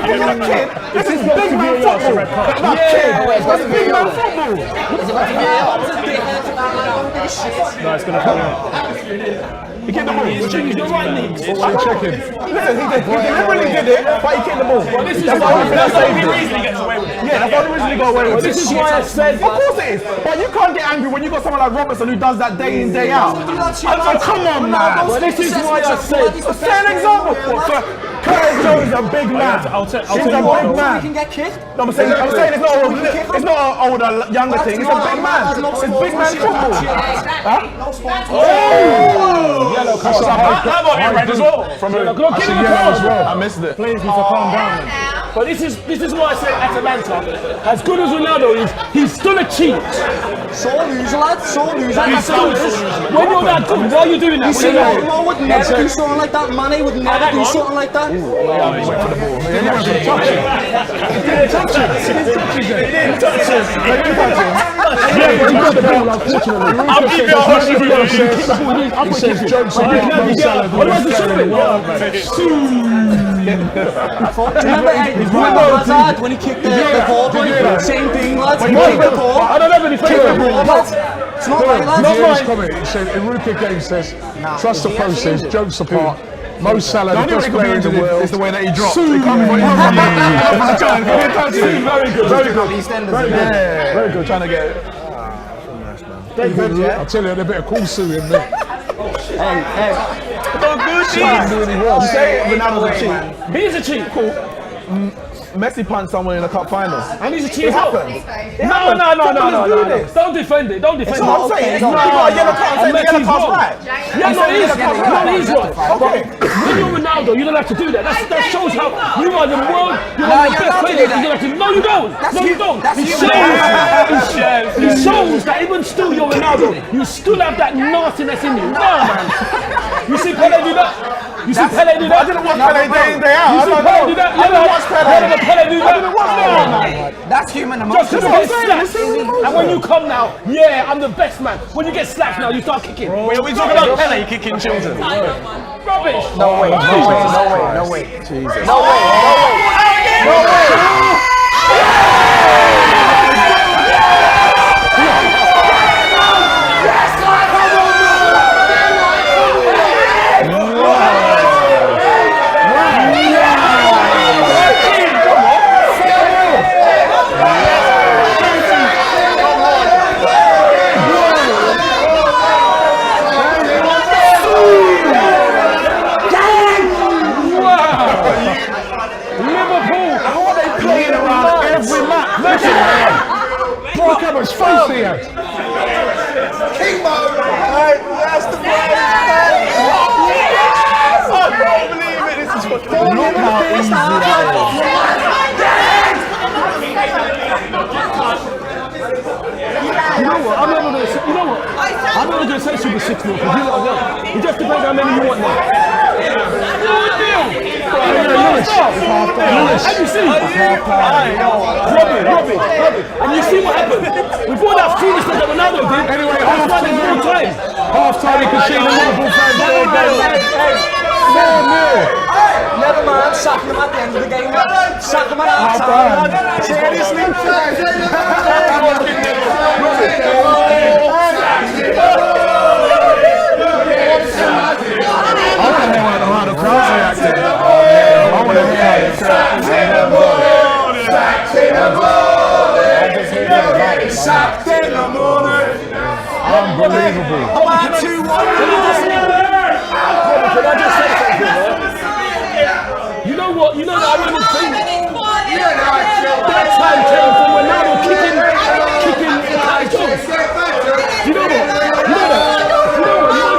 This is big man football. That's big man football. No, it's going to come out. He kicked the ball. He's the right knee. Checking. Listen, he deliberately did it, but he kicked the ball. That's the only reason he gets away with it. Yeah, that's the only reason he got away with it. This is why I said. Of course it is. But you can't get angry when you got someone like Robertson who does that day in, day out. Oh, come on, man. Well, this is why I said. Say an example. Curtis Jones is a big man. He's a big man. He can get kicked. No, I'm saying it's not an older, younger thing. It's a big man. It's big man football. Oh! Yellow card. That might be red as well. I see yellow as well. I missed it. Players need to calm down. But this is why I said Atalanta, as good as Ronaldo is, he's still a cheat. Sore loser, lad. Sore loser. When you're that good, why are you doing that? You see, Olmo would never do something like that. Mane would never do something like that. He went for the ball. He didn't touch it. He didn't touch it. Yeah, but he got the ball, unfortunately. I'll give you a hush if you don't. He says jokes about Mo Salah. Remember Hazard when he kicked the ball? Same thing, lads. He kicked the ball. I don't have any favorite ball. It's not right, lads. Not mine. It said, Enrique Game says, trust the process, jokes apart. Mo Salah, the best player in the world. It's the way that he dropped. Very good, trying to get it. I'll tell you, a bit of cool suit in there. Don't do this. You say Ronaldo's a cheat. He's a cheat. Cool. Messi punched someone in the cup final. And he's a cheat. It happens. No. Don't defend it. Don't defend it. I'm saying. It's not a yellow card. I'm saying the yellow card's right. Yeah, he's right. Okay. When you're Ronaldo, you don't have to do that. That shows how you are the world. You're one of the best players. No, you don't. No, you don't. He shows that even still you're Ronaldo, you still have that nastiness in you. No, man. You see Pele do that? You see Pele do that? I didn't watch Pele day in, day out. You see Pele do that? You ever watch Pele? I didn't watch man. That's human emotion. Just because you get slapped. And when you come now, yeah, I'm the best man. When you get slapped now, you start kicking. Wait, are we talking about Pele kicking children? Rubbish. No way. Jesus. No way. Look how much face he has. That's the play. I can't believe it. This is fucking. Look how easy that You know what? I'm never gonna say Super 6 because you lot well. It just depends how many you want now. Lewis. And you see, Robbie. And you see what happened? Before that foolishness that Ronaldo did, Anyway, half time. Half-time, you can see the Liverpool fans there. Never mind, sack them at the end of the game. Sack them at half-time. Seriously? I want to know how the crowd's reacting. I want to hear how the crowd's unbelievable. Can I just say something, right? You know what? You know that I really think that time came from Ronaldo kicking Kai Jones. You know what? You know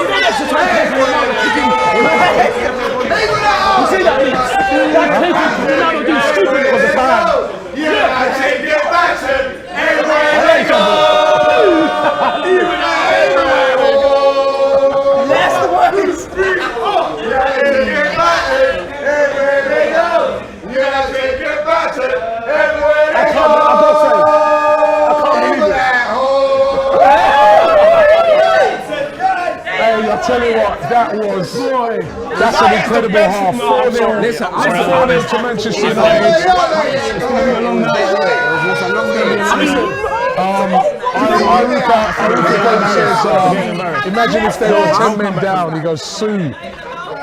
that's the time came from Ronaldo kicking. You see that? That came from Ronaldo doing stupid all the time. Yeah, I take it back to everywhere they go. That's the words. I tell you what, that's an incredible half. 4-0. Listen, 4-0 to Manchester United. I look at says, imagine if they were 10 men down. He goes, Sue.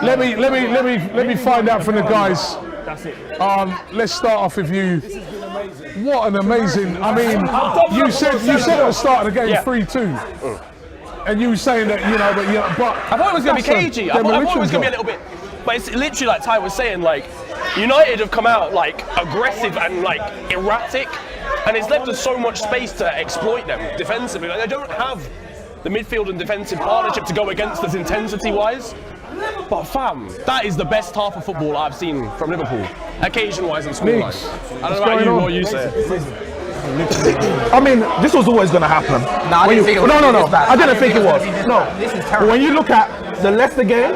Let me find out from the guys. Let's start off with you. What an amazing! I mean, you said at the start of the game 3-2. And you were saying that, but I thought it was going to be cagey. I thought it was going to be a little bit, but it's literally like Ty was saying, like, United have come out like aggressive and like erratic, and it's left us so much space to exploit them defensively. Like, they don't have the midfield and defensive partnership to go against us intensity-wise. But fam, that is the best half of football I've seen from Liverpool, occasion-wise and scoreline. I don't know about you, what you say. I mean, this was always going to happen. No, I didn't think it was. No. I didn't think it was. No. This is terrible. When you look at the Leicester game,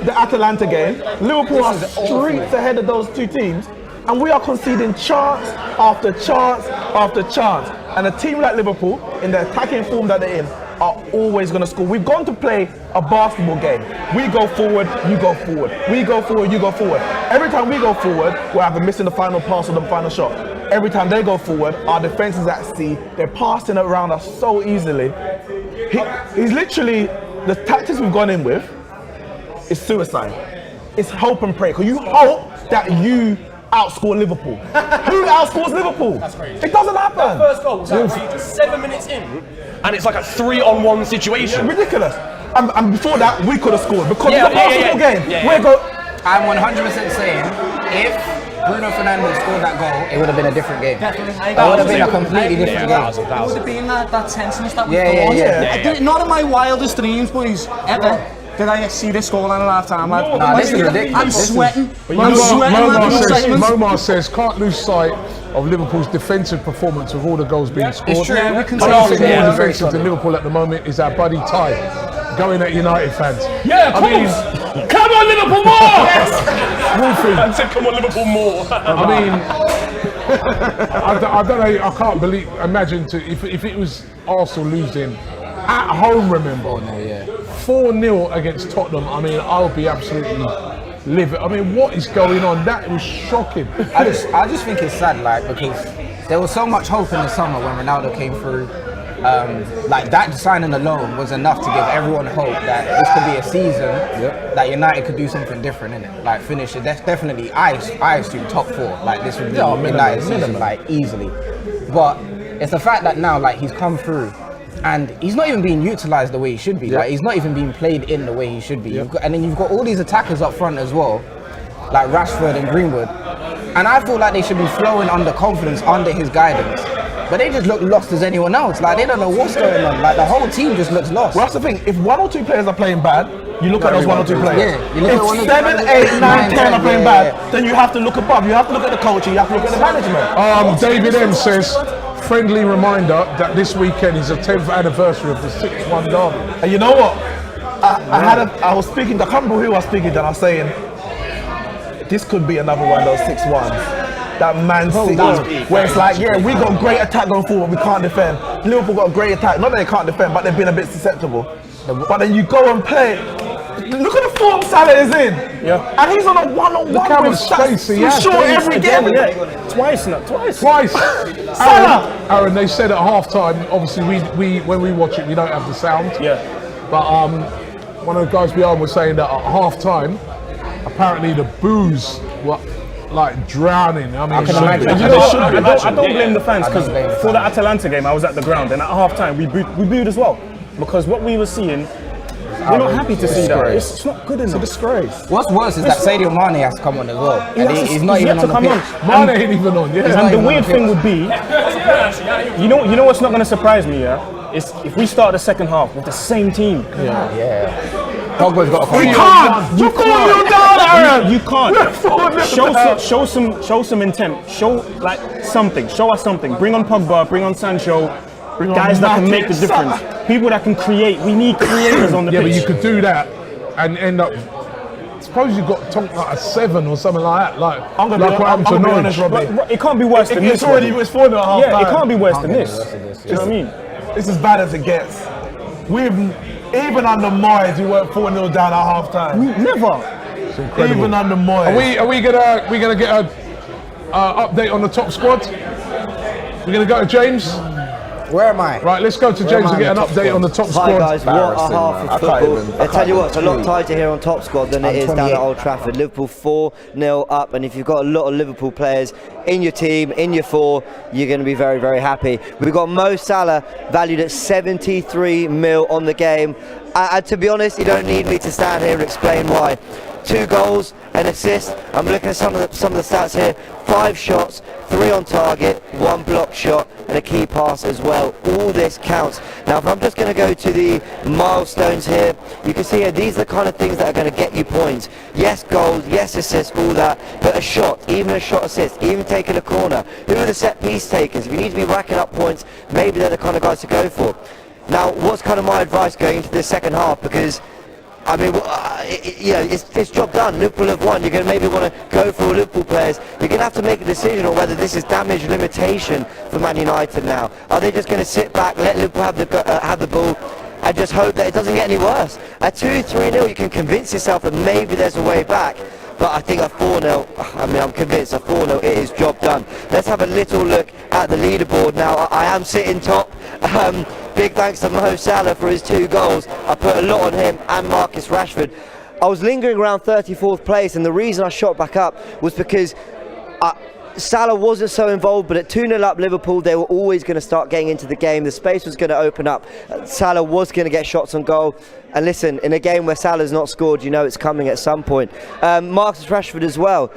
the Atalanta game, Liverpool are streets ahead of those two teams, and we are conceding chance after chance after chance. And a team like Liverpool, in the attacking form that they're in, are always going to score. We've gone to play a basketball game. We go forward, you go forward. We go forward, you go forward. Every time we go forward, we're either missing the final pass or the final shot. Every time they go forward, our defense is at sea. They're passing around us so easily. He's literally, the tactics we've gone in with is suicide. It's hope and pray. Because you hope that you outscore Liverpool. Who outscores Liverpool? That's crazy. It doesn't happen. That first goal was actually 7 minutes in, and it's like a 3-on-1 situation. Ridiculous. And before that, we could have scored because it's a basketball game. I'm 100% saying if Bruno Fernandes scored that goal, it would have been a different game. Definitely. It would have been a completely different game. It would have been that tenseness that was going on. Not in my wildest dreams, boys, ever. Did I see this scoreline at half time? Nah, this is ridiculous. I'm sweating. Momar says, can't lose sight of Liverpool's defensive performance with all the goals being scored. It's true, we can But say I think that. more Yeah, very defensive to solid. Liverpool at the moment is our buddy Ty, going at United fans. Yeah, come on, Liverpool more! Wolfie. I said, come on, Liverpool more. I mean, I don't know. I can't imagine if it was Arsenal losing at home. Remember, 4-0 against Tottenham. I mean, I'll be absolutely livid. I mean, what is going on? That was shocking. I just think it's sad, like, because there was so much hope in the summer when Ronaldo came through. Like that signing alone was enough to give everyone hope that this could be a season that United could do something different in it. Like finish it. That's definitely I assume top 4. Like this would be United season like easily. But it's the fact that now like he's come through and he's not even being utilised the way he should be. Like he's not even being played in the way he should be. And then you've got all these attackers up front as well, like Rashford and Greenwood. And I feel like they should be flowing under confidence under his guidance. But they just look lost as anyone else. Like they don't know what's going on. Like the whole team just looks lost. Well, that's the thing. If 1 or 2 players are playing bad, you look at those 1 or 2 players. Yeah, you look at one If of 7, them, 8, 9, 10 are 10, playing yeah, bad, then you have to look above. You have to look at the coaching. You have to look at the management. David M says, friendly reminder that this weekend is the 10th anniversary of the 6-1 derby. And you know what? I was speaking. I can't remember who I was speaking to. And I was saying, this could be another one of those 6-1s. That Man City, where it's like, yeah, we got great attack going forward, we can't defend. Liverpool got great attack, not that they can't defend, but they've been a bit susceptible. But then you go and play. Look at the form Salah is in. Yeah. And he's on a one-on-one Look how with much space he has. short every game. Twice. Salah. Aaron, they said at half-time, obviously we when we watch it, we don't have the sound. Yeah. But one of the guys behind was saying that at half-time, apparently the boos were like drowning. I mean, I can imagine. it You know what? should be. I don't blame the fans because for the Atalanta game, I was at the ground and at half time we booed as well because what we were seeing, we're not happy to see that. It's not good enough. It's a disgrace. What's worse is that Sadio Mane has to come on as well. And he's not even on the pitch. Mane ain't even on. Yeah. And the weird thing would be, you know what's not going to surprise me, is if we start the second half with the same team. Yeah. Pogba's got to come on. You can't down, Aaron. You can't. Show some intent. Show like something. Show us something. Bring on Pogba. Bring on Sancho. Guys that can make the difference. People that can create. We need creators on the pitch. Yeah, but you could do that and end up. Suppose you've got like a 7 or something like that. Like I'm gonna be honest, Robbie. It can't be worse than this. It's 4-0 at half time. Yeah, it can't be worse than this. Do you know what I mean? It's as bad as it gets. Even under Moyes, we went 4-0 down at half time. Never. Even under Moyes. Are we gonna get a update on the top squad? We're gonna go to James. Where am I? Right, let's go to James and get an update on the top squad. Hi guys, what a half of football. I tell you what, it's a lot tighter here on Top Squad than it is down at Old Trafford. Liverpool 4-0 up, and if you've got a lot of Liverpool players in your team, in your 4, you're going to be very, very happy. We've got Mo Salah valued at 73 mil on the game. And to be honest, you don't need me to stand here and explain why. 2 goals, an assist. I'm looking at some of the stats here. 5 shots, 3 on target, 1 block shot, and a key pass as well. All this counts. Now, if I'm just going to go to the milestones here, you can see here these are the kind of things that are going to get you points. Yes, goals, yes, assists, all that. But a shot, even a shot assist, even taking a corner. Who are the set piece takers? If you need to be racking up points, maybe they're the kind of guys to go for. Now, what's kind of my advice going into the second half? Because I mean, it's job done. Liverpool have won. You're going to maybe want to go for Liverpool players. You're going to have to make a decision on whether this is damage limitation for Man United now. Are they just going to sit back, let Liverpool have the ball, and just hope that it doesn't get any worse? At 2-3-0, you can convince yourself that maybe there's a way back. But I think a 4-0, I mean, I'm convinced a 4-0, it is job done. Let's have a little look at the leaderboard now. I am sitting top. Big thanks to Mo Salah for his 2 goals. I put a lot on him and Marcus Rashford. I was lingering around 34th place, and the reason I shot back up was because Salah wasn't so involved, but at 2-0 up Liverpool, they were always going to start getting into the game. The space was going to open up. Salah was going to get shots on goal. And listen, in a game where Salah's not scored, you know it's coming at some point. Marcus Rashford as well.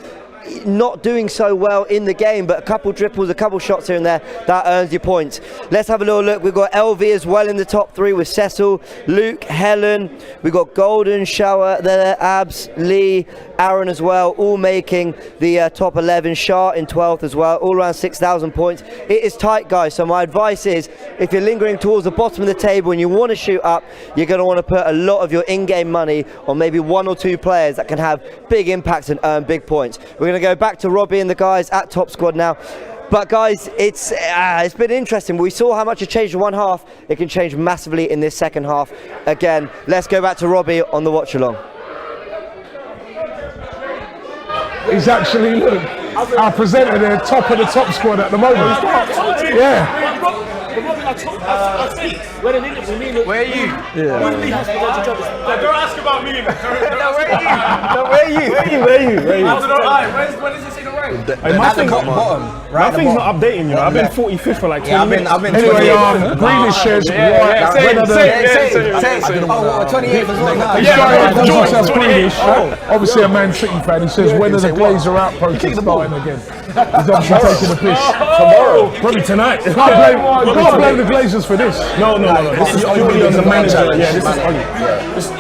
not doing so well in the game, but a couple dribbles, a couple shots here and there, that earns you points. Let's have a little look. We've got LV as well in the top 3 with Cecil, Luke, Helen. We've got Golden, Shower there, Abs, Lee, Aaron as well, all making the top 11. Shah in 12th as well, all around 6,000 points. It is tight, guys, so my advice is, if you're lingering towards the bottom of the table and you want to shoot up, you're going to want to put a lot of your in-game money on maybe 1 or 2 players that can have big impacts and earn big points. We're going to go back to Robbie and the guys at Top Squad now. But guys, it's been interesting. We saw how much it changed in one half. It can change massively in this second half. Again, let's go back to Robbie on the watch along. He's actually, look, our presenter there, top of the Top Squad at the moment. Yeah. Where are you? Yeah. Don't ask about me. Where are you? When is this in the rain? My thing's not updating, you know. I've been 45th for like 20 minutes. I've been Anyway, Greenish says, Oh, 28th as well now. obviously a Man City fan, he says, when are the Glazer out protest starting again? He's obviously taking the piss. Tomorrow. Probably tonight. Can't blame the Glazers for this. No. This is Oli as a manager. Yeah, this is Oli. This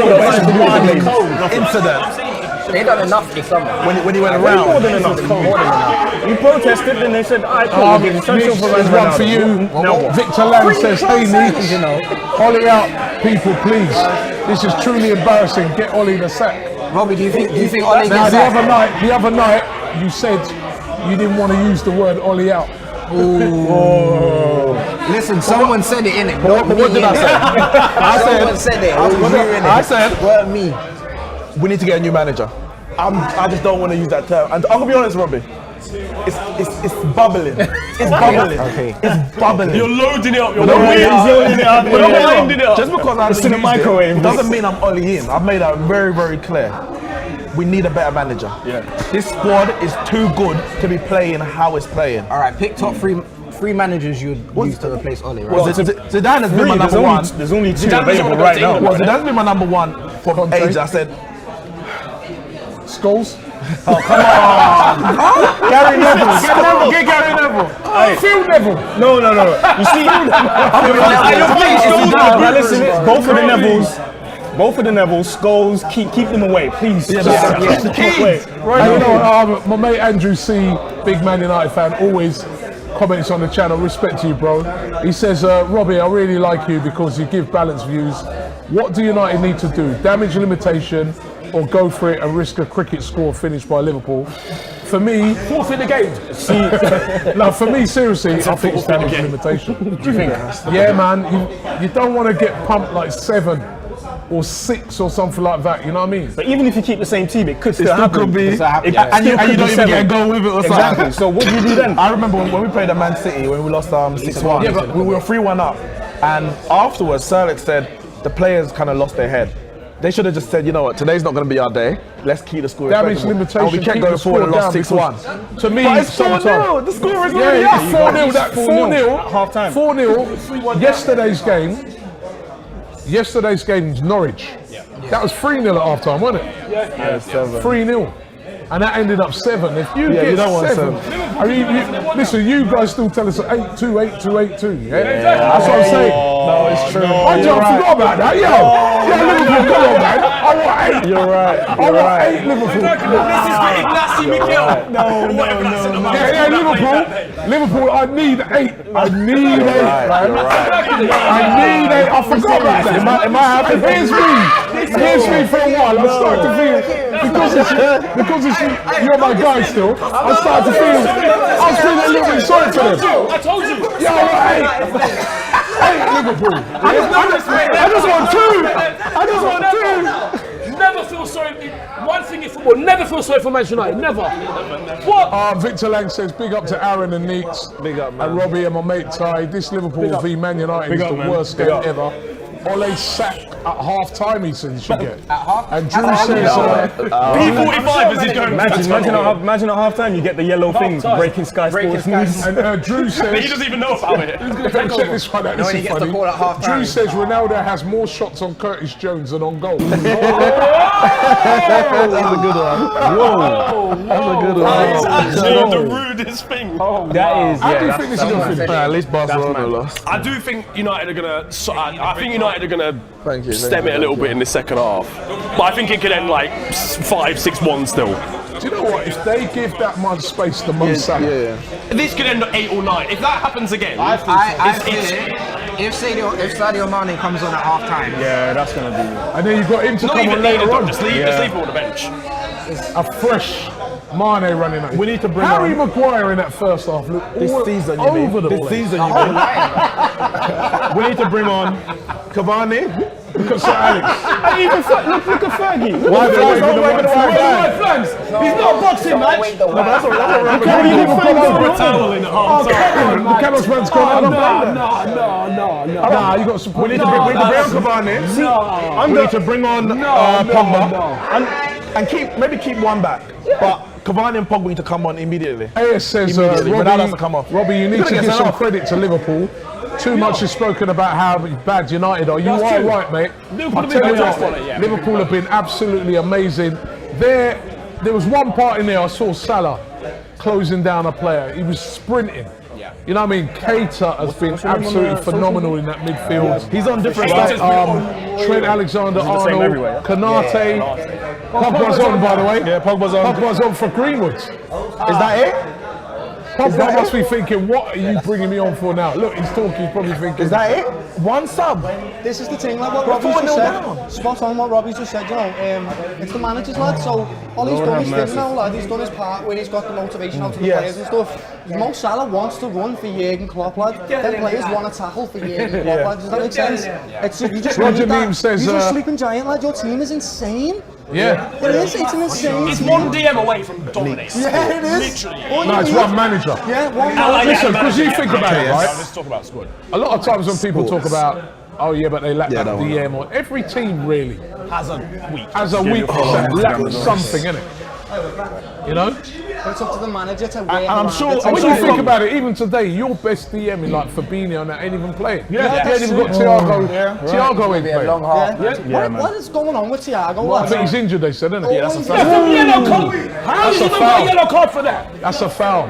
ain't got incident. They done enough this summer. When he went around. More than enough. You protested, then they said, "I can't give There's one for you. Victor Lamb says, hey Neeks, Ollie out, people, please. This is truly embarrassing. Get Ollie the sack. Robbie, do you think Ollie Now gets sacked? the other night, you said you didn't want to use the word Ollie out. Ooh. Listen, someone said it, innit? What did I say? Someone said it. I said, weren't me. we need to get a new manager. I just don't want to use that term. And I'm gonna be honest, Robbie. It's bubbling. It's bubbling. Okay. It's bubbling. You're loading it up. You're loading it up. winding it up. Just because I in the microwave doesn't mean I'm Ollie in. I've made that very, very clear. We need a better manager. Yeah. This squad is too good to be playing how it's playing. All right, pick top three managers you'd use to replace Ollie, right? Well, Zidane has been my number one. There's only 2 available right now. Well, Zidane's been my number 1 for ages. I said, Scholes? oh, come on. Gary Neville. Get Gary Neville. Phil Neville. No. You see, listen, both of the Nevilles, Scholes, keep them away, please. Right, you know, my mate Andrew C, big Man United fan, always comments on the channel. Respect to you, bro. He says, Robbie, I really like you because you give balanced views. What do United need to do? Damage limitation or go for it and risk a cricket score finished by Liverpool? For me, forfeit the game. no, for me, seriously, I think it's damage limitation. Do you think? Yeah, man. You don't want to get pumped like 7 or 6 or something like that. You know what I mean? But even if you keep the same team, it could still happen. Could be. And you don't even get a goal with it or something. Exactly. So what do you do then? I remember when we played at Man City, when we lost 6-1. Yeah, but we were 3-1 up, and afterwards, Sir Alex said the players kind of lost their head. They should have just said, you know what, today's not going to be our day. Let's keep the score. Damage limitation. And we kept going forward and lost 6-1. To me, but it's 4-0. The score is already up. 4-0. That 4-0. Half time. 4-0. Yesterday's game, Norwich. That was 3-0 at half time, wasn't it? Yeah. 3-0. And that ended up 7. If you get you don't want 7, 7. I mean, listen, you guys still tell us 8-2, 8-2, 8-2. Yeah? That's what I'm saying. No, it's true. I forgot about that. Yo, Liverpool, come on, man. I want 8. You're right. I want 8 Liverpool. This is for Ignacy Mikel. No. Liverpool, I need 8. I need 8, man. I need 8. I forgot about that. It might happen. Here's me for a while. I'm starting to feel, because it's you're my guy still, I'm starting to feel, I was feeling a little bit sorry for them. I told you. Yeah, I want 8 Liverpool. I just want 2. Never feel sorry. One thing in football, never feel sorry for Manchester United. Never. What? Victor Lang says, big up to Aaron and Neeks. Big up, man. And Robbie and my mate Ty. This Liverpool v Man United is the worst game ever. Ole sack at half time, he says he should get. At half? And Drew says, P45 as he's going. Imagine at half time you get the yellow things breaking Sky Sports News. and Drew says, He doesn't even know about it. check this one out, No, this he is gets funny. the call at half time. Drew says Ronaldo has more shots on Curtis Jones than on goal. That's a good one. Whoa. That's a good one. That's actually the rudest thing. That is. How do you think this is going to finish? At least Barcelona lost. I do think United are gonna. I think United are gonna Thank you. stem it a little bit in the second half, but I think it could end like 5-6-1 still. Do you know what? If they give that much space to Mo Salah, This could end at 8 or 9. If that happens again, I think if Sadio Mane comes on at half time, Yeah, that's gonna be. and then you've got him to not come even on needed. later on. Just leave him on the bench. A fresh Mane running at. We need to bring Harry on Maguire in that first half looked this all season. You over mean? the This place. season, you mean? We need to bring on Cavani. Look at Sir Alex. Hey, even look at Fergie. Why they waving the white Why flag? the flags? He's not a boxing match. No, but that's what You can't even find a towel in at half time. The Camel's man's gone out. No. Nah, you got support. We need to bring on Cavani. We need to bring on Pogba. And keep one back. But Cavani and Pogba need to come on immediately. AS says, Ronaldo has to come off. Robbie, you need to give some credit to Liverpool. Too much is spoken about how bad United are. You are right, mate. Liverpool I tell you have been what, Liverpool have been absolutely amazing. There was one part in there I saw Salah closing down a player. He was sprinting. You know what I mean? Keita has been absolutely phenomenal in that midfield. He's on different Like, sides. Trent Alexander-Arnold, everywhere, yeah? Kanate. Pogba's on, by the way. Yeah, Pogba's on. Pogba's on for Greenwood. Is that it? Pogba must be thinking, what are you bringing me on for now? Look, he's talking, he's probably thinking. Is that it? One sub. This is the thing, like what We're Robbie's just 4-0 said. down. Spot on what Robbie's just said, you know. It's the manager's lad, so all he's done his thing now, lad. He's done his part where he's got the motivation out to the players and stuff. Mo Salah wants to run for Jurgen Klopp, lad. Then players want to tackle for Jurgen Klopp, lad. Does that make sense? It's just, you just Roger need that. Neem says, You're a sleeping giant, lad. Your team is insane. Yeah. It is, it's an insane It's team. one DM away from dominating. Yeah, it is. Literally. All you No, it's need- one manager. Yeah, one Listen, because you think about it, right? Let's talk about squad. A lot of times when people talk about, oh yeah, but they lack that that one. DM, or every team really Has a week. has a weakness that lacks something in it. You know? But it's up to the manager to work And I'm around sure, it. when you think about it, even today, your best DM is like Fabinho and that ain't even playing. Yeah, They ain't that's even got true. Thiago. Yeah. Thiago ain't playing. What is going on with Thiago? I think he's injured, they said, isn't it? Yeah, that's a foul. Yellow card. How That's did a you not foul. get a yellow card for that? That's a foul.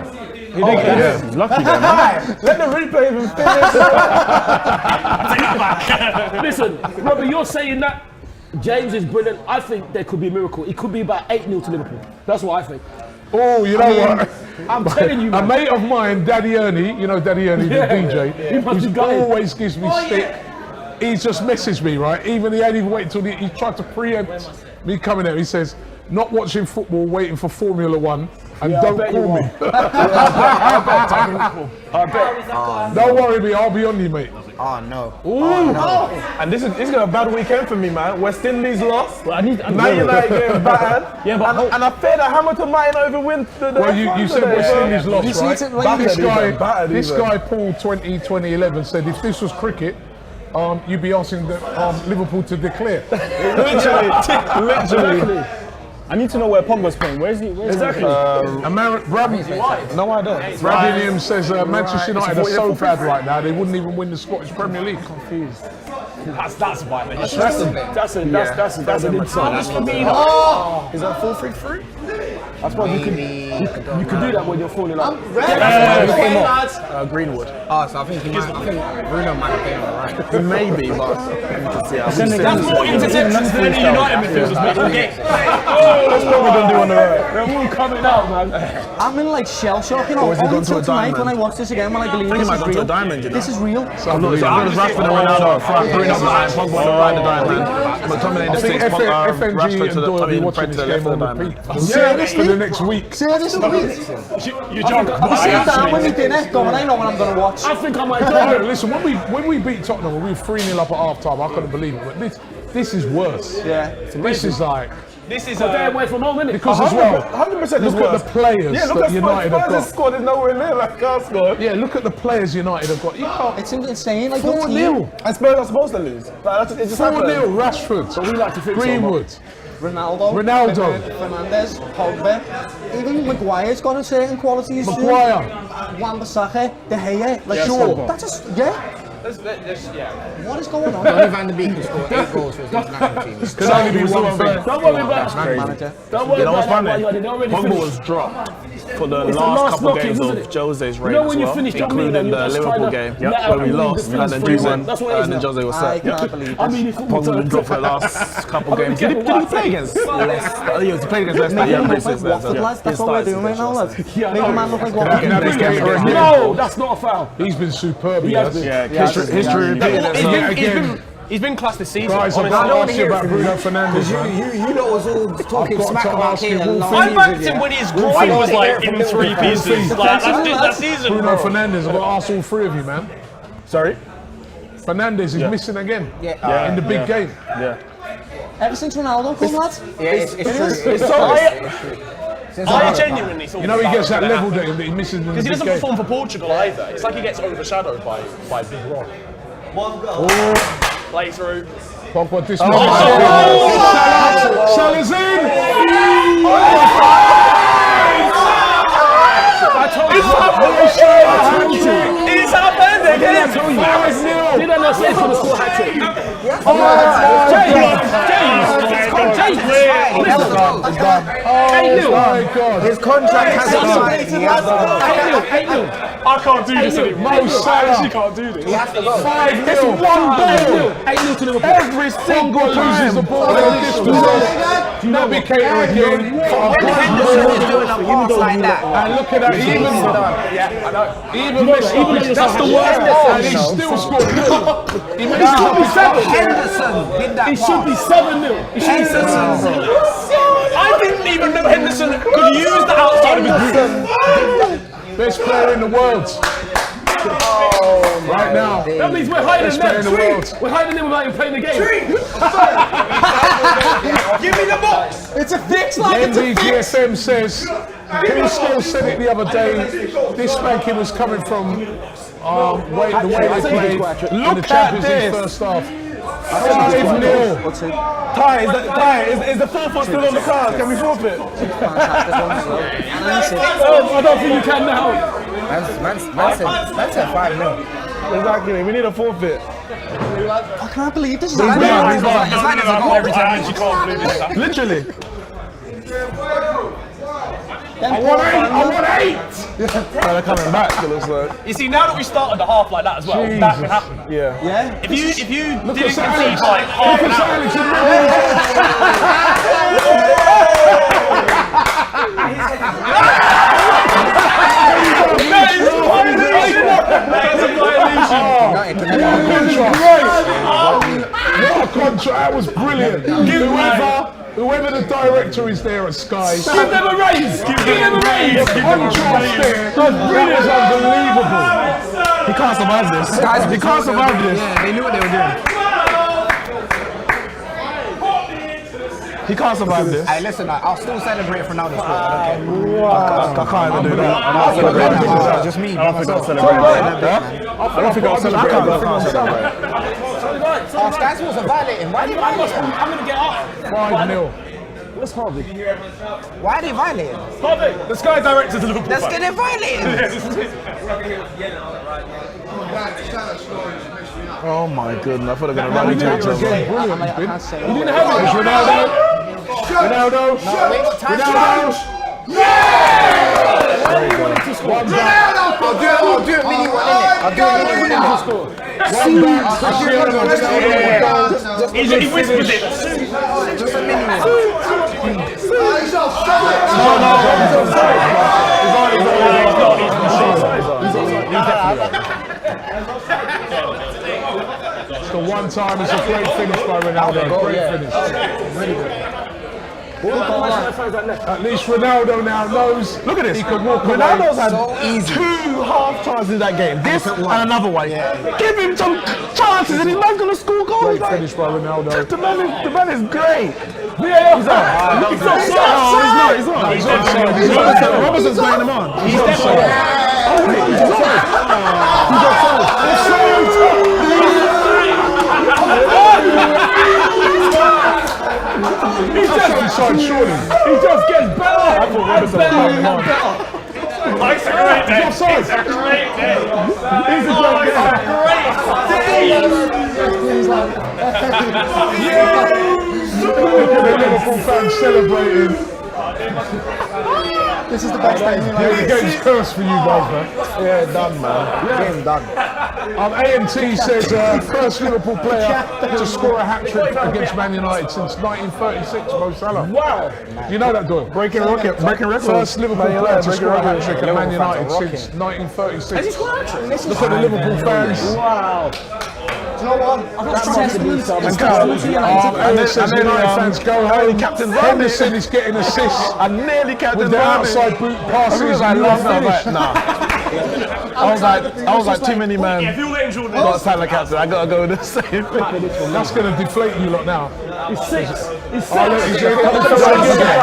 He's lucky there, man. Let the replay even finish. Listen, Robbie, you're saying that James is brilliant. I think there could be a miracle. It could be about 8-0 to Liverpool. That's what I think. Oh, you know what? I'm telling you, A man. mate of mine, Daddy Ernie, you know Daddy Ernie, the DJ, He must be who gutted. always gives me stick. He's just messaged me, right? Even he ain't even waited till he tried to preempt me coming out. He says, not watching football, waiting for Formula One, and don't call me. I bet. Don't worry me, I'll be on you, mate. Oh no. And this is gonna be a bad weekend for me, man. West Indies lost. Well, Man United getting battered. Yeah, but and I fear that Hamilton might not even win the Well, you said West Indies lost, You see right? it when you- This guy, Paul 2011, said if this was cricket, you'd be asking Liverpool to declare. Literally. I need to know where Pogba's playing. Where's he? Exactly. No, I don't. Bradinium says Manchester United are so bad right now, they wouldn't even win the Scottish Premier League. Confused. That's why they That's an insight. That's for me. Is that 4-3-3? I suppose you could do that when you're falling up. Greenwood. Oh, so I think Bruno might have been alright. Maybe, but you can see how That's more interceptions than any United midfielders make all game. That's what we're gonna do on the road. They're all coming out, man. I'm in like shell shock, you know. Or is he Only gone to till a tonight diamond? when I watch this again, when I believe I think he this might is go to a real. diamond, you know. This is real. I'm not as Rashford and Ronaldo up front, Bruno behind, Pogba on the right, the diamond. McTominay I the think six, FNG Rashford and to the, Doyle I will be mean, watching Fred this to the left game of the on diamond. repeat for the next week. Seriously? You joke. You sit down with me dinner, going, I know what I'm going to watch. I think I might No, go. listen, when we beat Tottenham, we were 3-0 up at half time. I couldn't believe it. But this is worse. Yeah. This is like This is They're away from home, innit? Because as well, 100% look at the players Yeah, look that at United have got. scored. There's nowhere near like Spurs scored. Yeah, look at the players United have got. You can't. It's insane. Like 4-0. And Spurs are supposed to lose. Like, it just 4-0. happened. Rashford. But we like to fix Greenwood. Ronaldo. Fernandes. Pogba. Even Maguire's got a certain qualities. Maguire. Wan-Bissaka. De Gea. Like, Sure. That's just What is going on? Donny van de Beek has scored 8 goals for his national team. Could only be one thing. Don't worry about That's crazy. manager. Don't worry You know what's about funny? that. They already Pogba finished. was dropped for the It's the last last couple knocking, games isn't of it? Jose's You reign know as when you well, finish your meeting including and the you're just Liverpool trying to game let out where we all the lost defence and then for you. Jose That's what it is and then now. Jose was I sacked. can't believe I mean, if football Pogba turns dropped for the last couple games. Did he play against Leicester? He played against Leicester. Yeah, Watford, lads. That's what we're doing right now, lads. Make a man look like That Watford. game No, that's not a foul. He's been superb. He has been. History repeating itself. He's been classed this season. Guys, I've honestly. got to ask you about Bruno Fernandes, man. You lot was all talking I've got smack to about ask you, Kane. Wolfie. I backed him when his groin was like in 3 pieces. Like, that season, Bruno bro. Fernandes, I've got to ask all 3 of you, man. Sorry? Fernandes is missing again in the big game. Yeah. Ever since Ronaldo come, lads? Yeah, it's true. It's so I genuinely thought You know he gets that level that he misses in the because he big doesn't game. perform for Portugal either. It's like he gets overshadowed by Big Ron. Play through. Pogba dismissed. Salah's in! I told you. It's happened again! 5-0! Did I not say it's going to score a hat-trick? My God. His contract has expired. I can't do this anymore. Mo Salah. can't do this. 5-0. It's one ball. 8-0 to Liverpool. Every single loses the ball. Naby Keita again. And look at that. Even Messi. That's the worst. And he still scored. He should be 7. Henderson did that. He should be 7-0. He should be 7-0. I didn't even know Henderson could use the outside of his boot. Best player in the world. Right now. That means we're hiding Best player in the them. world. We're hiding them without even playing the game. Give me the box! It's a fix, like it's a fix. GFM says, Kingston said it the other day, this spanking was coming from the way they played in the Champions League first half. 5-0. Ty, is the 4 foot still on the card? Can we forfeit? I don't think you can now. Man said 5-0. Exactly, we need a forfeit. I can't believe this is He's happening. gone. Every time you can't believe this happened. Literally. I want 8! They're coming back, it looks like. You see, now that we started the half like that as well, that can happen. Yeah. Yeah? If you didn't concede Alex. like half an hour, What a contract! That was brilliant. Whoever the director is there at Sky, Give them a raise. Give them a raise. contrast there. That was unbelievable. He can't survive this. He can't survive this. Yeah, they knew what they were doing. He can't survive this. Hey, listen, I'll still celebrate for now this score. I don't care. I can't even do that. Just me. I don't think I'll celebrate. I don't think I'll celebrate. I can't celebrate. Oh, Sky Sports are violating. Why are they violating? I'm going to get up. 5-0. What's Harvey? Why are they violating? Harvey, the Sky director's a Liverpool Let's fan. get them violating. Oh my goodness, I thought they were going to run into each other. Brilliant. I can't say You didn't have it. It's Ronaldo. Ronaldo. One back. I'll do it mini one in it. I'll do it mini one in it. One back. He whispers it. Just a mini one. It's the one time. It's a great finish by Ronaldo. Great finish. Really good. At least Ronaldo now knows. Look at this. He can walk away. Ronaldo's had 2 half chances in that game. This and another one. Give him some chances and he's not going to score goals. Great finish by Ronaldo. The man is great. VAR. He's not. He's not. He's offside. Robertson's playing him on. He's offside. He's just offside, surely. He just gets better and better and better. It's a great day. He's offside. It's a great day. He's a Look at the Liverpool fans celebrating. This is the best game. Yeah, the game's cursed for you guys, man. Yeah, done, man. Game done. AMT says first Liverpool player to score a hat-trick against Man United since 1936, Mo Salah. Wow. You know that, Doyle? Breaking records. First Liverpool player to score a hat-trick at Man United since 1936. Look at the Liverpool fans. Wow. Do you know what? I've got testimonies. And says United fans go home. Henderson is getting assists. And nearly captain with the outside boot passes. I was like, too many men. If you let Jordan Got Salah captain. I gotta go with the same thing. That's going to deflate you lot now. He's 6. He's 6. Oh, look, he's going to come forward again.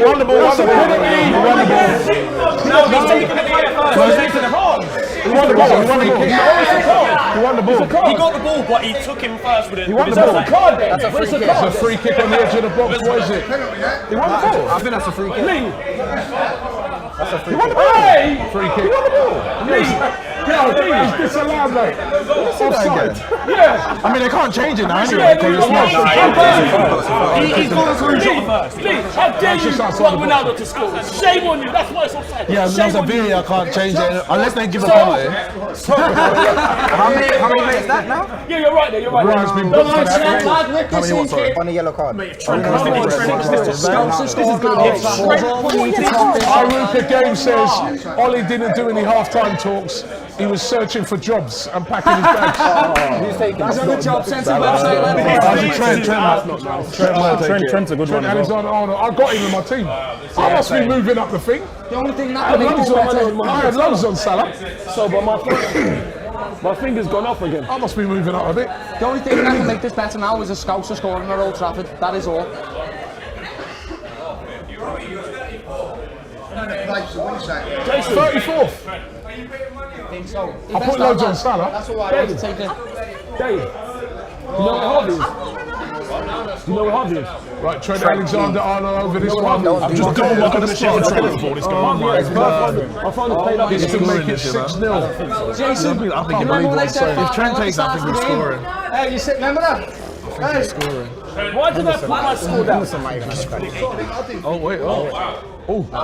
Won the ball. He won the ball. He got the ball, but he took him first with it. He won the ball. That's a free kick. That's a free kick on the edge of the box. What is it? He won the ball. I think that's a free kick. That's a free kick. Free kick. He won the ball. He's disallowed, mate. Offside. Yeah. I mean, they can't change it now anyway. He's gone through John first. How dare you want Ronaldo to score? Shame on you. That's why it's offside. Yeah, there's a VAR, I can't change it unless they give a penalty. How many minutes that now? Yeah, you're right there. You're right there. Brian's been booked for that. How many what, sorry? On a yellow card. Iruka Game says Ollie didn't do any half-time talks. He was searching for jobs and packing his bags. That's a good job, sensible. Trent's a good one as well. Alexander-Arnold. I got him in my team. I must be moving up the thing. The only thing I that had can make loads this better. on, I had loads on Salah. So, but my finger's gone off again. I must be moving up a bit. The only thing that can make this better now is a Scouser scoring at Old Trafford. That is all. Jason. 34th. I think so. I put loads on Salah. That's all I want to take it. Dave, you know what Harvey is? You know what Harvey is? Right, Trent Alexander-Arnold over this one. I'm just double marking the shit on Liverpool. This I found it played up. He's to make it 6-0. Jason, remember when they said If Trent takes that, I think he's scoring. Hey, you sit, remember that? Hey. Scoring. Why did I put my score down? Oh, wait. Oh. That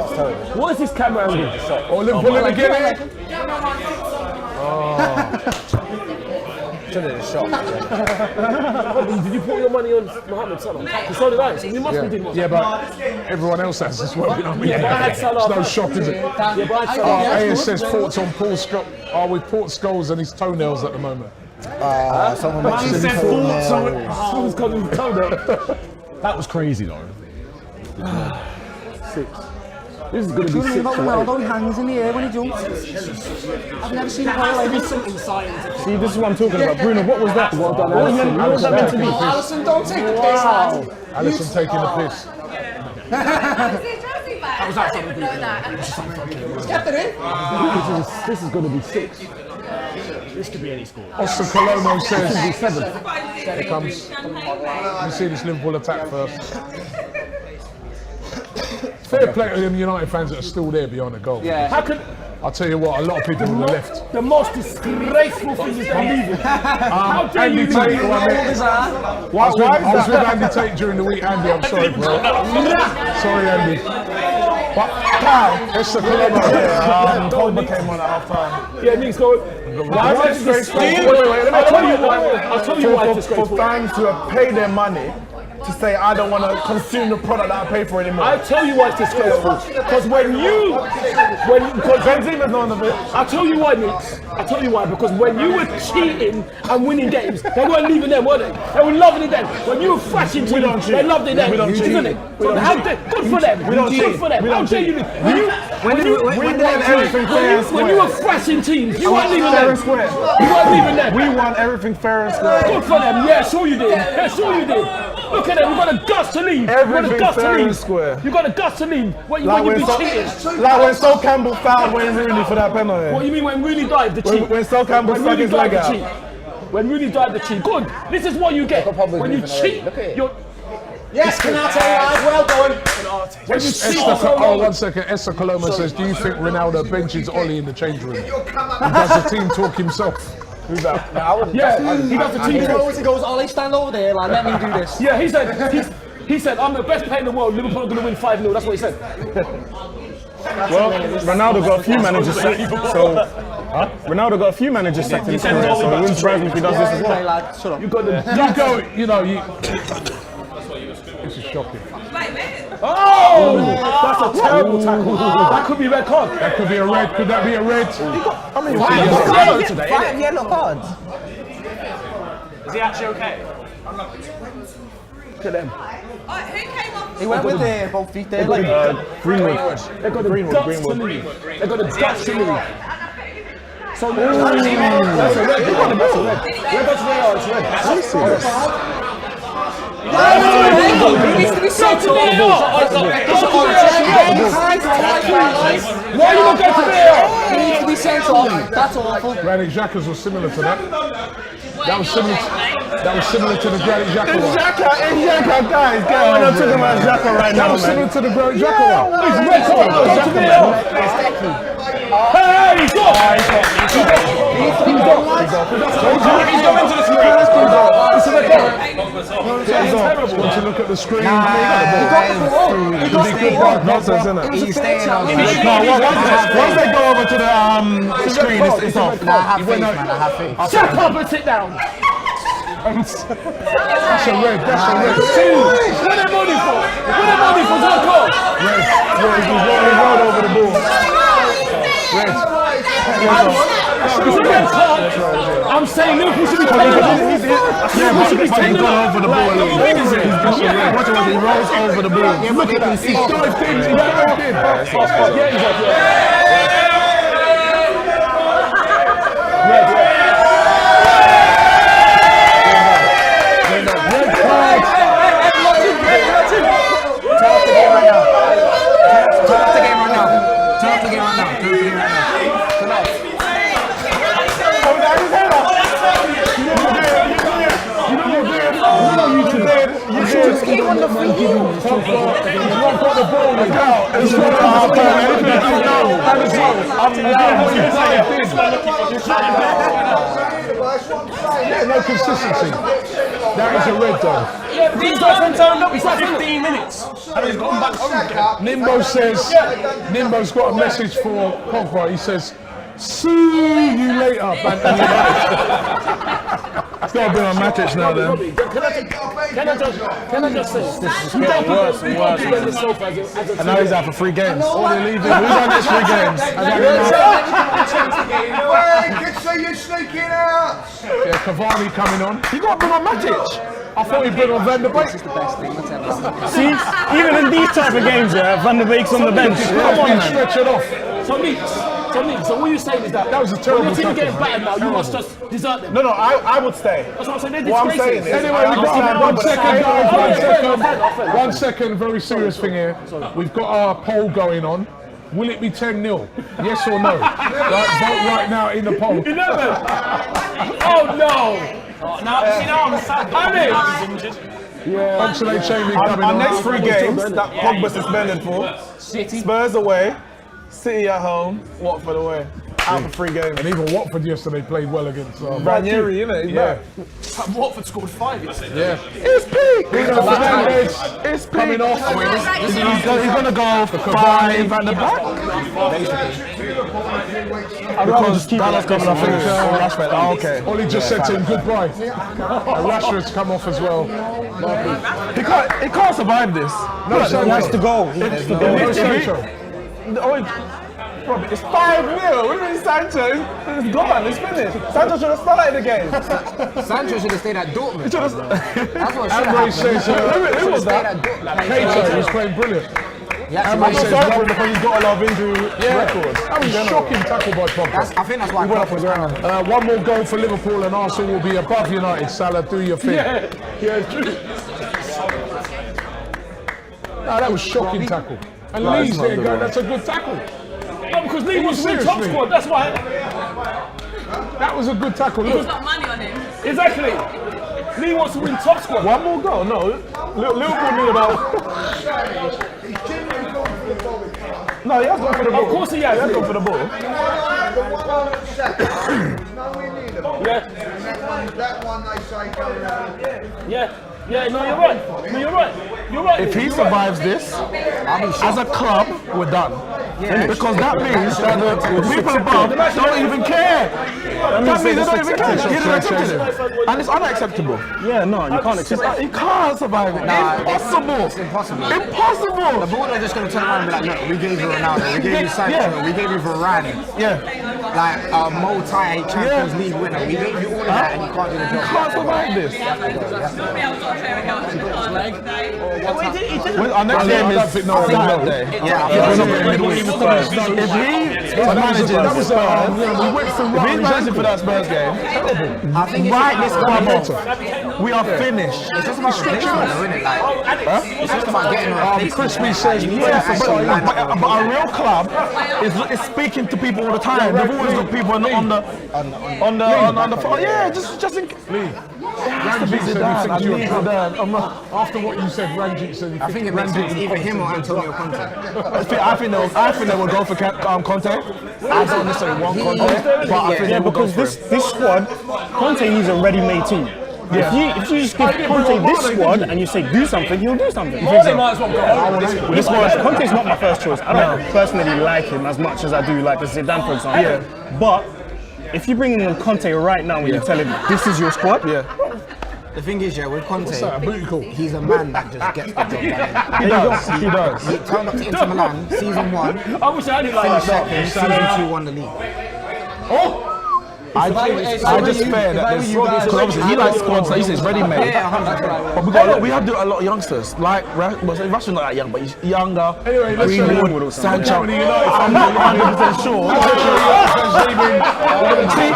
was terrible. What is this camera angle? Oh, Liverpool in again. Should have just shot. Did you put your money on Mohamed Salah? Because so did I. So you must be doing Yeah, but everyone else has as well. You know what I mean? Yeah, but I had Salah. It's no shock, is it? Yeah, but I had Salah. AS says thoughts on Paul Scholes with Port Scholes and his toenails at the moment. Someone mentioned his toenails. Someone's got his toenail. That was crazy though. 6. This is going to be 6 to 8. Ronaldo hangs in the air when he jumps. I've never seen a player like this. See, this is what I'm talking about. Bruno, what was that? Well done, What was that meant to be? Alisson, don't take the piss, lad. Alisson taking the piss. That was outside the boot. Kept it in. This is going to be 6. This could be any score. Oscar Colomo says, This is 7. here comes. Let me see this Liverpool attack first. Fair play to them United fans that are still there behind the goal. Yeah. How can I'll tell you what, a lot of people would have left. the most disgraceful thing is them leaving? How dare Andy you Tate, leave? who I met. I was with Andy Tate during the week. Andy, I'm sorry, bro. Sorry, Andy. But Oscar Colomo. Pogba came on at half time. Yeah, Nick's going. Why is this disgraceful? Wait, let me tell you why. I'll tell you why it's disgraceful. For fans to have paid their money to say I don't want to consume the product that I pay for anymore. I tell you why it's disgraceful. Because because Benzema's not on the bit. I tell you why, Nick. I tell you why. Because when you were cheating and winning games, they weren't leaving them, were they? They were loving it then. When you were thrashing teams, they loved it then. We don't cheat. Isn't it? Good for them. We don't cheat. Good for them. How dare you? When you were thrashing teams, you weren't leaving them. You weren't leaving them. We want everything fair and square. Good for them. Yeah, sure you did. Yeah, sure you did. Look at them. You've got a guts to leave. Everything fair and square. You've got a guts to leave. When you be cheating. Like when Sol Campbell fouled Wayne Rooney for that penalty. What you mean when Rooney dived the cheat? When Sol Campbell stuck his leg out. When Rooney dived the cheat. Good. This is what you get. When you cheat, you're... Yes, Canate, well done. When you cheat... Oh, 1 second. Esther Coloma says, do you think Ronaldo benches Ollie in the change room? He does the team talk himself. Who's that? Yeah, he does the team talk. He goes, Ollie, stand over there, like, let me do this. Yeah, he said, I'm the best player in the world. Liverpool are going to win 5-0. That's what he said. Well, Ronaldo got a few managers sacked, Ronaldo got a few managers sacked in his career, so it wouldn't surprise me if he does this as well. This is shocking. Oh! That's a terrible tackle. That could be a red card. That could be a red. Could that be a red? I mean, 5 yellow cards. Is he actually okay? Look at them. He went with both feet there. Greenwood. They got the guts to leave. They got the guts to leave. So that's a red. That's a red. Where does VAR? It's red. He needs to be sent off. Why are you not going to VAR? He needs to be sent off. That's awful. Granit Xhaka's was similar to that. That was similar to the Granit Xhaka one. Xhaka, guys. We're not talking about Xhaka right now, That was similar to the Granit Xhaka one. It's red card. Go to VAR. Hey, he's got. He's going to the screen. It's a red card. Once you look at the screen, He staying on. Once they go over to the screen, it's off. I have faith, man. I have faith. Shut up and sit down. That's a red. That's a red. What are they money for? What are they money for? Red card. Red. He rolled over the ball. Red. It's a red card. I'm saying Liverpool should be taking it. Yeah, but he's gone over the ball. Watch it, he rolls over the ball. Look at that. He dived in. No consistency. That is a red though. Yeah, these guys been turned up for 15 minutes. And he's gone back home again. Nimbo says, Nimbo's got a message for Pogba. He says, see you later, Bantam United. It's got to be on Matic now then. Can I just say, And now he's out for 3 games. Or they're leaving. Who's on this 3 games? Good to see you sneaking out. Yeah, Cavani coming on. You got to bring on Matic. I thought he'd bring on Van der Beek. See, even in these type of games, Van der Beek's on the bench. Come on, stretch it off. So what you're saying is that was a terrible when your team tackle. getting battered now, you must just desert them. No, I would stay. That's what I'm saying. What I'm saying is, Anyway, we've got 1 second, guys. 1 second, very serious thing here. We've got our poll going on. Will it be 10-0? Yes or no? Right, vote right now in the poll. 11. Oh no! Now I'm sad. Yeah, Oxalate Chamber coming our on. next 3 games that Pogba suspended for: Spurs away, City at home, Watford away. Out for 3 games. And even Watford yesterday played well against Ranieri, innit? He's back. Watford scored 5 yesterday. Yeah. It's peak! Bruno Fernandes It's peak! coming off. He's gonna go for 5 at the back. Because Dallas coming off Rashford. Oh, okay. Ollie just said to him goodbye. And Rashford's come off as well. He can't survive this. No, Look, he has to go. It's 5-0. What do you mean Sancho? It's gone. It's finished. Sancho should have started the game. Sancho should have stayed at Dortmund. That's what should Ambrose have says, happened. who was that? Keita was playing brilliant. Ambrose says, because he's got a lot of injury records. That was a shocking tackle by Pogba. I think that's why He went up Klopp was around. One more goal for Liverpool and Arsenal will be above United. Salah, do your thing. Yeah, it's true. No, that was shocking tackle. And No, Lee's it's not there the going, right. that's a good tackle. No, because Lee wants to win top Seriously. squad, that's why. That was a good tackle. He's Look. got money on him. Exactly. Lee wants to win top squad. One more goal? No. Liverpool need about. No, he has gone for the ball. Of course he has. He has gone for the ball. Yeah, no, you're right. You're right. If he survives this, as a club, we're done. Because that means that the people above don't even care. That means they don't even care. He didn't accept it. And it's unacceptable. Yeah, no, you can't accept it. He can't survive it. Impossible. It's impossible. Impossible. The board are just going to turn around and be like, look, we gave you Ronaldo, we gave you Sancho, we gave you Varane. Yeah. Like a multi-Champions League winner. We gave you all of that and you can't do the job. You can't survive this. Our next game is Gameday. If he's managing for that Spurs game, I think right this club off, we are finished. It's just about replacement, isn't it? Like, it's just about getting a replacement. Crispy says, but a real club is speaking to people all the time. They've always got people on the phone. Yeah, just in case. Ranjit said he thinks you're a club. After what you said, Ranjit said he I think it makes sense, either him or Antonio Conte. I think they will go for Conte. I don't necessarily want Conte, but I think they will go because for this squad, Conte needs a ready-made team. If you just give Conte this squad and you say do something, he'll do something. They might as well go. This squad, Conte's not my first choice. I don't personally like him as much as I do like the Zidane, for example. Yeah. But if you bring in Conte right now and you tell him this is your squad, The thing is, with Conte, he's a man that just gets the job done. He does. He turned up to Inter Milan, season 1, I wish I did like finished that. second, season 2 won the league. I just fear that there's because obviously he likes squads. He says ready-made. But we have a lot of youngsters. Like Rashford's not that young, but he's younger. Anyway, let's Greenwood, Sancho. I'm not 100% sure. See,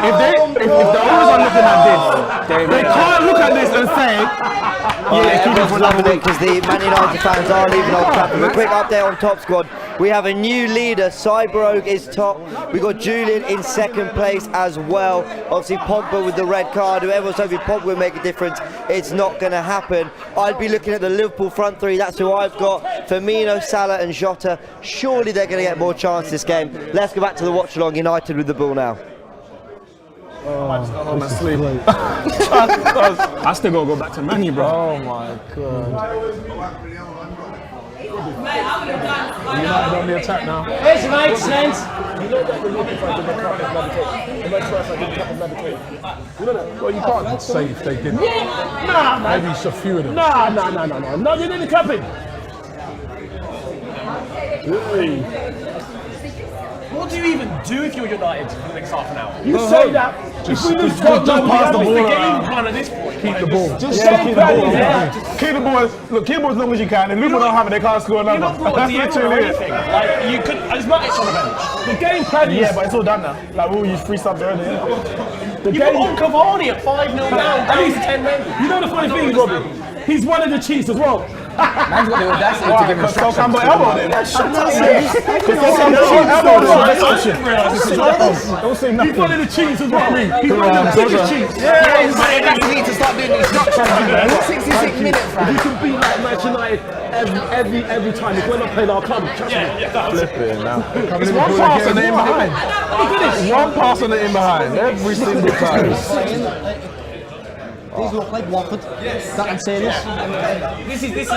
if the owners are looking at this, they can't look at this and say, everyone's loving it because the Man United fans are leaving Old Trafford. A quick update on top squad. We have a new leader. Cyborg is top. We got Julian in second place as well. Obviously Pogba with the red card. Whoever was hoping Pogba would make a difference, it's not going to happen. I'd be looking at the Liverpool front three. That's who I've got. Firmino, Salah and Jota. Surely they're going to get more chance this game. Let's go back to the watch along. United with the ball now. I'm asleep. I still gotta go back to Manny, bro. Oh my god. United on the attack now. This makes sense. Well, you can't say if they didn't. Nah, man. Maybe it's a few of them. No, they didn't clap it. What do you even do if you're United for the next half an hour? You say that. If we lose 12, just pass the ball game around. plan at this point. Keep the ball. Just keep the ball. Keep the ball. Look, keep the ball as long as you can. If Liverpool don't have it, they can't score another. You're not brought That's the or literally anything. it. Like you could. It's not on the bench. The game plan is. Yeah, but it's all done now. Like we'll use 3 subs already. You got on Cavani at 5-0 down. At least 10 men. You know the funny thing, Robbie? He's one of the Chiefs as well. Man's got the audacity to give instructions. Campbell elbowed him. Shut up. Don't say nothing. He's one of the Chiefs as well. He's one of the biggest Chiefs. Yeah, he's got the audacity to start doing instructions. 66 minutes, If you can beat like Manchester United every time, if we're not playing our club, trust me. Flipping now. It's one pass and they're in behind. One pass and they're in behind every single time. These look like Watford. That I'm serious. This is This is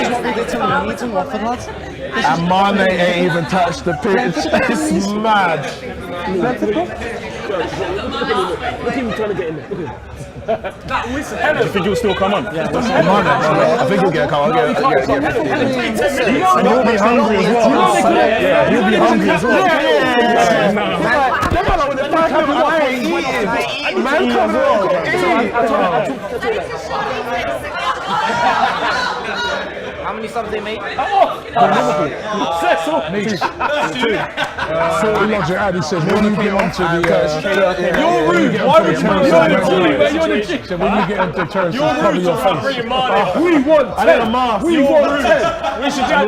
what we did to Leeds and Watford, lads. And Mane ain't even touched the pitch. It's mad. Look at him trying to get in there. Look at him. Do you think he'll still come on? I think he'll get a call. And he'll be hungry as well. Yeah, he'll be hungry as well. How many subs they make? So Logic Addy says when you get onto the You're rude. Why would you tell me you're the chick? so when you get onto terraces, cover your face. We want 10. We want 10. We should jab.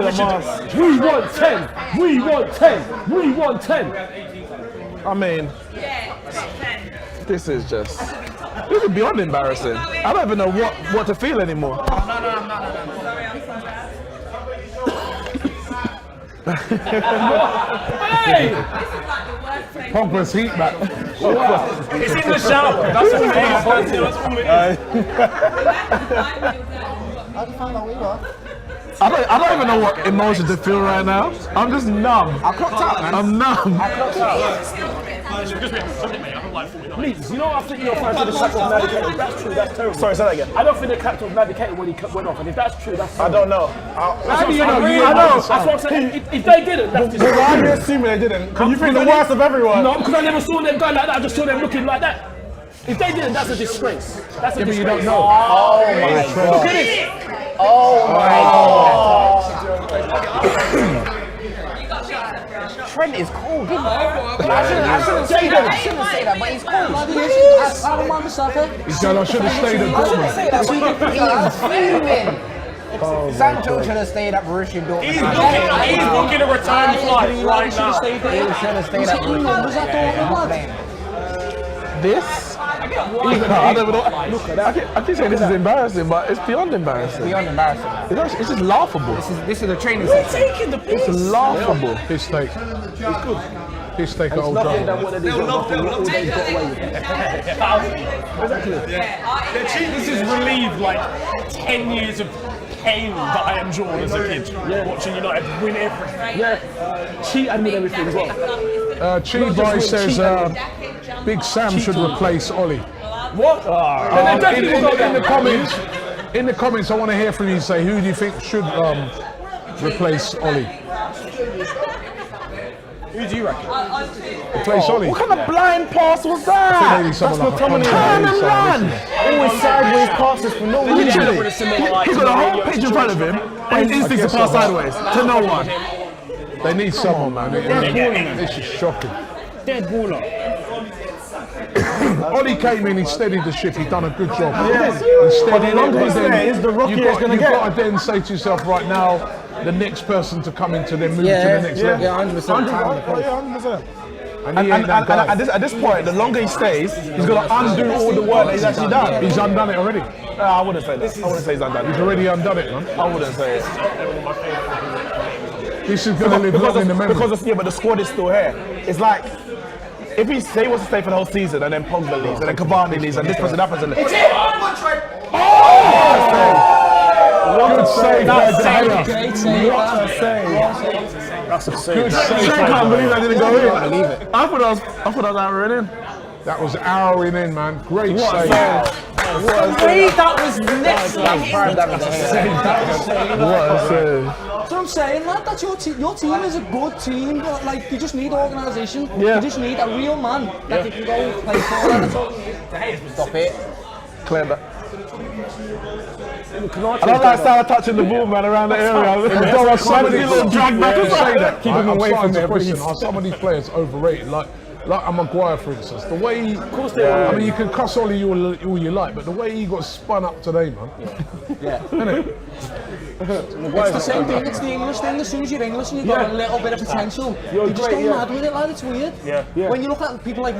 We want 10. We want 10. We want 10. I mean, this is beyond embarrassing. I don't even know what to feel anymore. Hey! Pogba's heat back. It's in the shower. That's all it is. How do you find out we got? I don't even know what emotion to feel right now. I'm just numb. I clocked out, man. I'm numb. I clocked out. Please, you know, I think you're fans of the captain of Navigator. If that's true, that's terrible. Sorry, say that again. I don't think the captain was Navigator when he went off, and if that's true, that's I don't know. How do you know? I know. That's what I'm saying. If they didn't, that's just. Why are you assuming they didn't? Because you think the worst of everyone. No, because I never saw them go like that. I just saw them looking like that. If they didn't, that's a disgrace. That's a disgrace. You don't know. Oh my god. Look at it. Oh my god. Trent is cold, isn't he? I shouldn't say that, but he's cold. He said I should have stayed at Dortmund. He's fuming. Sancho should have stayed at Borussia Dortmund. He's booking a return flight right now. He should have stayed at Borussia Dortmund. This? I don't know. I keep saying this is embarrassing, but it's beyond embarrassing. It's beyond embarrassing. It's just laughable. This is a training session. Taking the piss. It's laughable. Piss take. It's good. Piss take at Old Nothing Trafford. than what they did. All they got away with. Exactly. This is relieved like 10 years of pain that I endured as a kid. Watching United win everything. Yeah. Cheat and win everything as well. Chi Boy says Big Sam should replace Ollie. What? In the comments, I want to hear from you. Say who do you think should replace Ollie? Who do you reckon? Replace Ollie. What kind of blind pass was that? That's McTominay. Always sideways passes for no reason. He's got a whole pitch in front of him, and his instincts to pass sideways to no one. They need someone, man. This is shocking. Dead baller. Ollie came in, he steadied the ship, he done a good job. Yes. He steadied it, but then is the rookie you've going to got get. to then say to yourself right now, the next person to come into then move to the next level. Yeah, 100%. 100%. And he ain't that guy. At this point, the longer he stays, he's going to undo all the work that he's actually done. He's undone it already. I wouldn't say that. I wouldn't say he's undone it. He's already undone it, man. I wouldn't say it. This is going to live long in the memory. But the squad is still here. It's like, if he wants to stay for the whole season, and then Pogba leaves, and then Cavani leaves, and this person, that person. Good save, That's a save. I can't believe that didn't go in. I thought that was arrowing in. That was arrowing in, man. Great save. That was next level. What a save. So I'm saying, lad, that's your team. Your team is a good team, but like you just need organisation. Yeah. You just need a real man that can go play for. That's all. Stop it. Clear that. I don't like Salah touching the ball, man, around the area. Somebody little drag back and say that. Keep him away from there. Are some of these players overrated? Like a Maguire, for instance. The way he, I mean, you can cuss all you like, but the way he got spun up today, man. Yeah. Isn't it? It's the same thing, it's the English thing. As soon as you're English and you've got a little bit of potential, you just go mad with it, lad. It's weird. Yeah. When you look at people like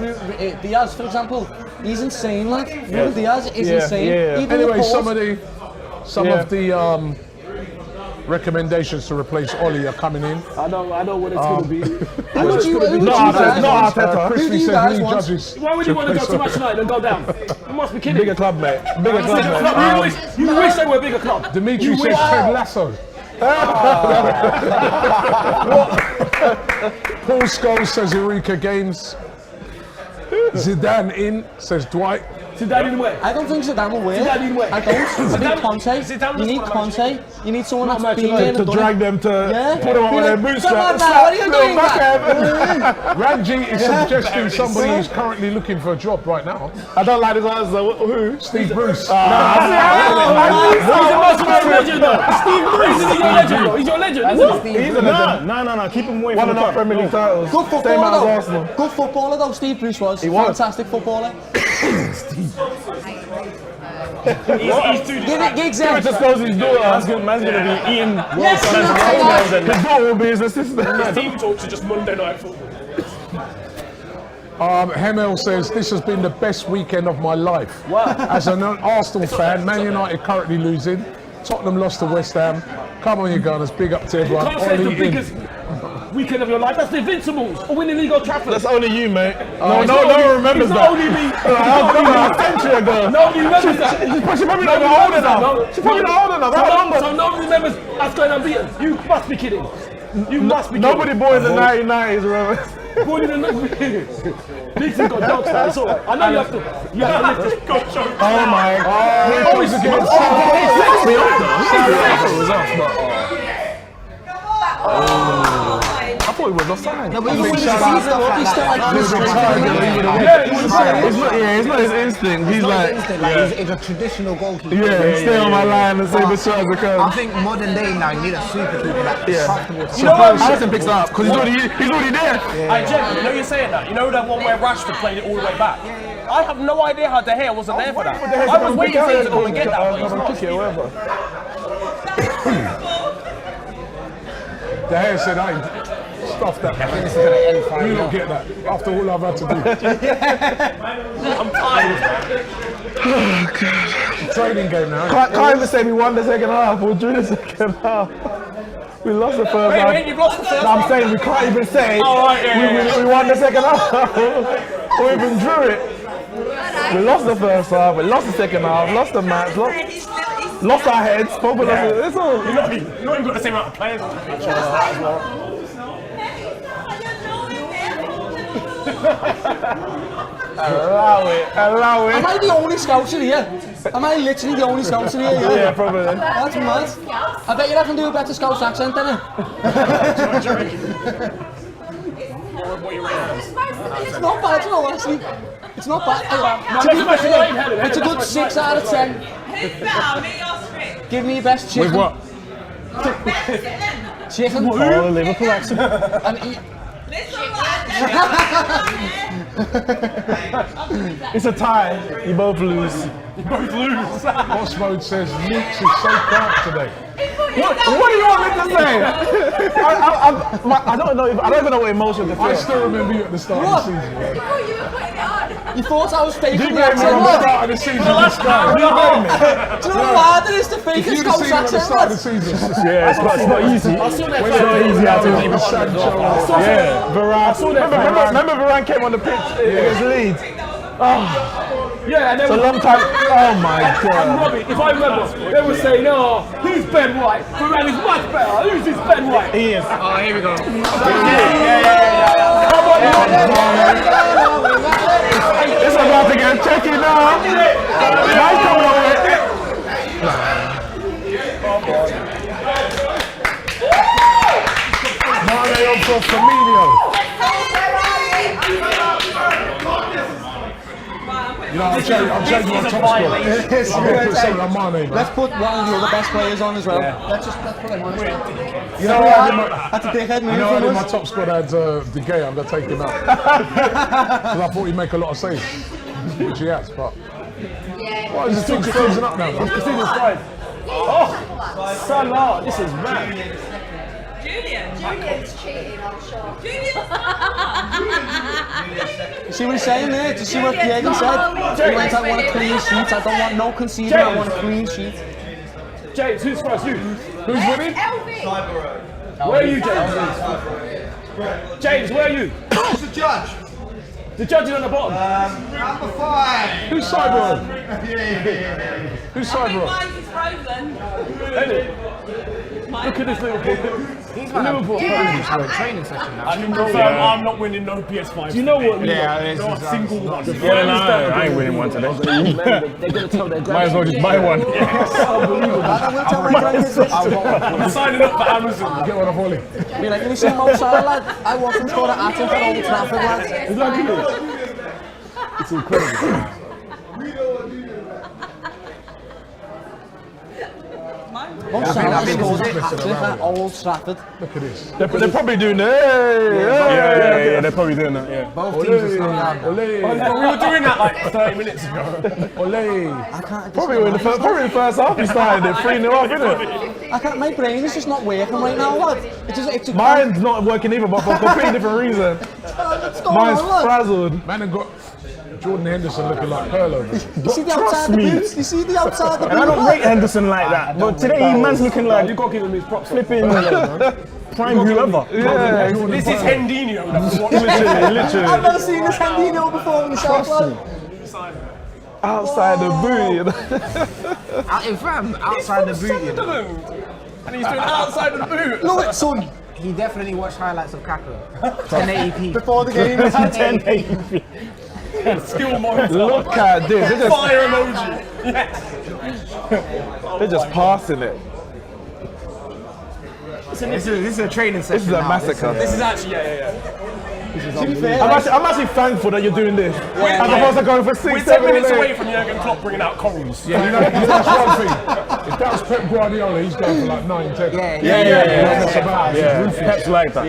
Diaz, for example, he's insane, lad. Ruben Diaz is insane. Even Anyway, the some of the recommendations to replace Ollie are coming in. I know what it's going to be. Not Arteta. Chrisley says he judges. Why would you want to go to Manchester United and go down? You must be kidding. Bigger club, mate. Bigger club, mate. You wish they were a bigger club. Dimitri says Ted Lasso. Paul Scholes says Eureka Games. Zidane in, says Dwight. Zidane in where? I don't think Zidane will win. Zidane in where? I don't. I need Conte. Zidane You need was Conte. You need someone that's been to there and done drag it. them to Yeah. put them on Be their like, bootstraps. come on now, what are you doing? Ranji is suggesting somebody who's currently looking for a job right now. I don't like this answer. Who? Steve Bruce. He's a massive legend though. Steve Bruce is your legend though. He's your legend, isn't he? He's a legend. No. Keep him away Won from the enough club. Premier League titles. Good Same footballer as though. Arsenal. Good footballer though. Steve Bruce was. He was. Fantastic footballer. He's too Gigs He just goes to his daughter. Man's going to be eating Yes, his daughter will be his assistant. Team talks are just Monday night football. Hemel says, this has been the best weekend of my life. Wow. As an Arsenal fan, Man United currently losing. Tottenham lost to West Ham. Come on, you Gunners. Big up to everyone. Can't say it's the Ollie in. biggest weekend of your life. That's the Invincibles or winning League of Trafford. That's only you, mate. No It's one remembers it's that. not only me. A century ago. Nobody remembers that. She's probably not old enough. She's probably not old enough. How long? So nobody remembers us going unbeaten. You must be kidding. You must be kidding. Nobody born in the 1990s remembers. Born in the 1990s. Dixon's got jokes now. It's all right. I know you have to. You have to lift it. Oh my God. He's against I thought he was offside. No, but he's still like this. It's not his instinct. He's like, He's a traditional goalkeeper. stay on my line and save the shot as it I comes. think modern day now you need a super keeper that's comfortable. You know what? Alisson picks it up because he's already there. Hey, Jen, you know you're saying that. You know that one where Rashford played it all the way back? I have no idea how De Gea wasn't there for that. I was waiting for him to go and get that, but he's not. De Gea said, I ain't stuff that. You don't get that after all I've had to do. I'm tired. Oh, God. Training game now. Can't even say we won the second half or drew the second half. We lost the first half. Wait, you've lost the first No, I'm saying we can't even say we won the second half or even drew it. We lost the first half, we lost the second half, lost the match, lost our heads, probably lost it. It's all. You're not even got the same amount of players on the pitch as well. Allow it. Am I the only scout in here? Am I literally the only scout in here? Yeah, probably. That's mad. I bet you I can do a better Scouse accent than it. It's not bad, you know, actually. It's not bad. It's a good 6 out of 10. Give me your best chicken. With what? Chicken. Oh, Liverpool accent. And eat. It's a tie. You both lose. Boss Mode says, Nukes is so quiet today. What do you want me to say? I don't know. I don't even know what emotion to feel. I still remember you at the start of the season. Right? You thought I was faking You the blame me accent? at the start of the season. Do you know how hard it is to fake If a you'd have Scouse seen him at the start of the accent? season. Yeah, it's not easy. I saw that It's not easy at all. Yeah. Varane. Remember Varane came on the pitch against Leeds? Yeah, and It's a then long time. Oh my and God. Robbie, if I remember, they were saying, oh, who's Ben White? Varane is much better. Who's this Ben White? He is. Oh, here we go. Come on, It's about to get tricky now. Nice coming away. Mane on for Firmino. You know, I'm changing my top score. I'm going to put something on Mane, man. Let's put one of the other best players on as well. Let's put him on as well. You know, That's a dickhead move I from had in my us. top squad, I had De Gea. I'm going to take him out. Because I thought he'd make a lot of saves, which he has, but... Why is this thing frozen up now? It's Casino's five. Oh, Salah, this is mad. Julian's cheating, I'm sure. You see what he's saying there? Do you see what Diego said? He went, I want a clean sheet. I don't want no conceding. I want a clean sheet. James, who's first? You. Who's winning? Where are you, James? James, where are you? Who's the judge? The judge is on the bottom. Number 5. Who's Cyber? Mine's Who's Cyber? frozen. Look at this Liverpool. He's like Liverpool. just have a training session now. I can confirm I'm not winning no PS5. Do you know what? Not a single one. Yeah, no, I ain't winning one today. They're gonna tell their Might as well just buy one. I'm signing up for Amazon. Get one off Ollie. Be like, you see Mo Salah, lad? I watched him score at Atten for Old Trafford, lad. It's incredible. Mo Salah scored a hat-trick at Old Trafford. Look at this. They're probably doing that. Yeah, they're probably doing that. Yeah. Both teams are still young. We were doing that like 30 minutes ago. Ole. Probably in the first half he started it 3-0 up, innit? I can't, my brain is just not working right now, lad. It's Mine's not working either, but for a completely different reason. Mine's frazzled. Man, and got Jordan Henderson looking like Perlo. You see the outside the boots? You see the outside the boots? And I don't rate Henderson like that, but today he man's looking like You gotta give him his props. flipping prime whoever. Yeah, This is Hendinho. literally. I've never seen this Hendinho before myself, lad. Outside the boot. Outside the boot, you know. And he's doing outside of the boot. Love it, son. He definitely watched highlights of Kaká. 1080p. Before the game. 1080p. Skill monitor. Look at this. Fire emoji. Yes. They're just passing it. This is a training session. This is a massacre. This is actually, yeah. To be fair, I'm actually thankful that you're doing this. As opposed to going for 6, We're 7 10 minutes away minutes. from Jurgen Klopp bringing out corals. Yeah, you know that's one thing. If that was Pep Guardiola, he's going for like 9, 10. Yeah. Pep's like that.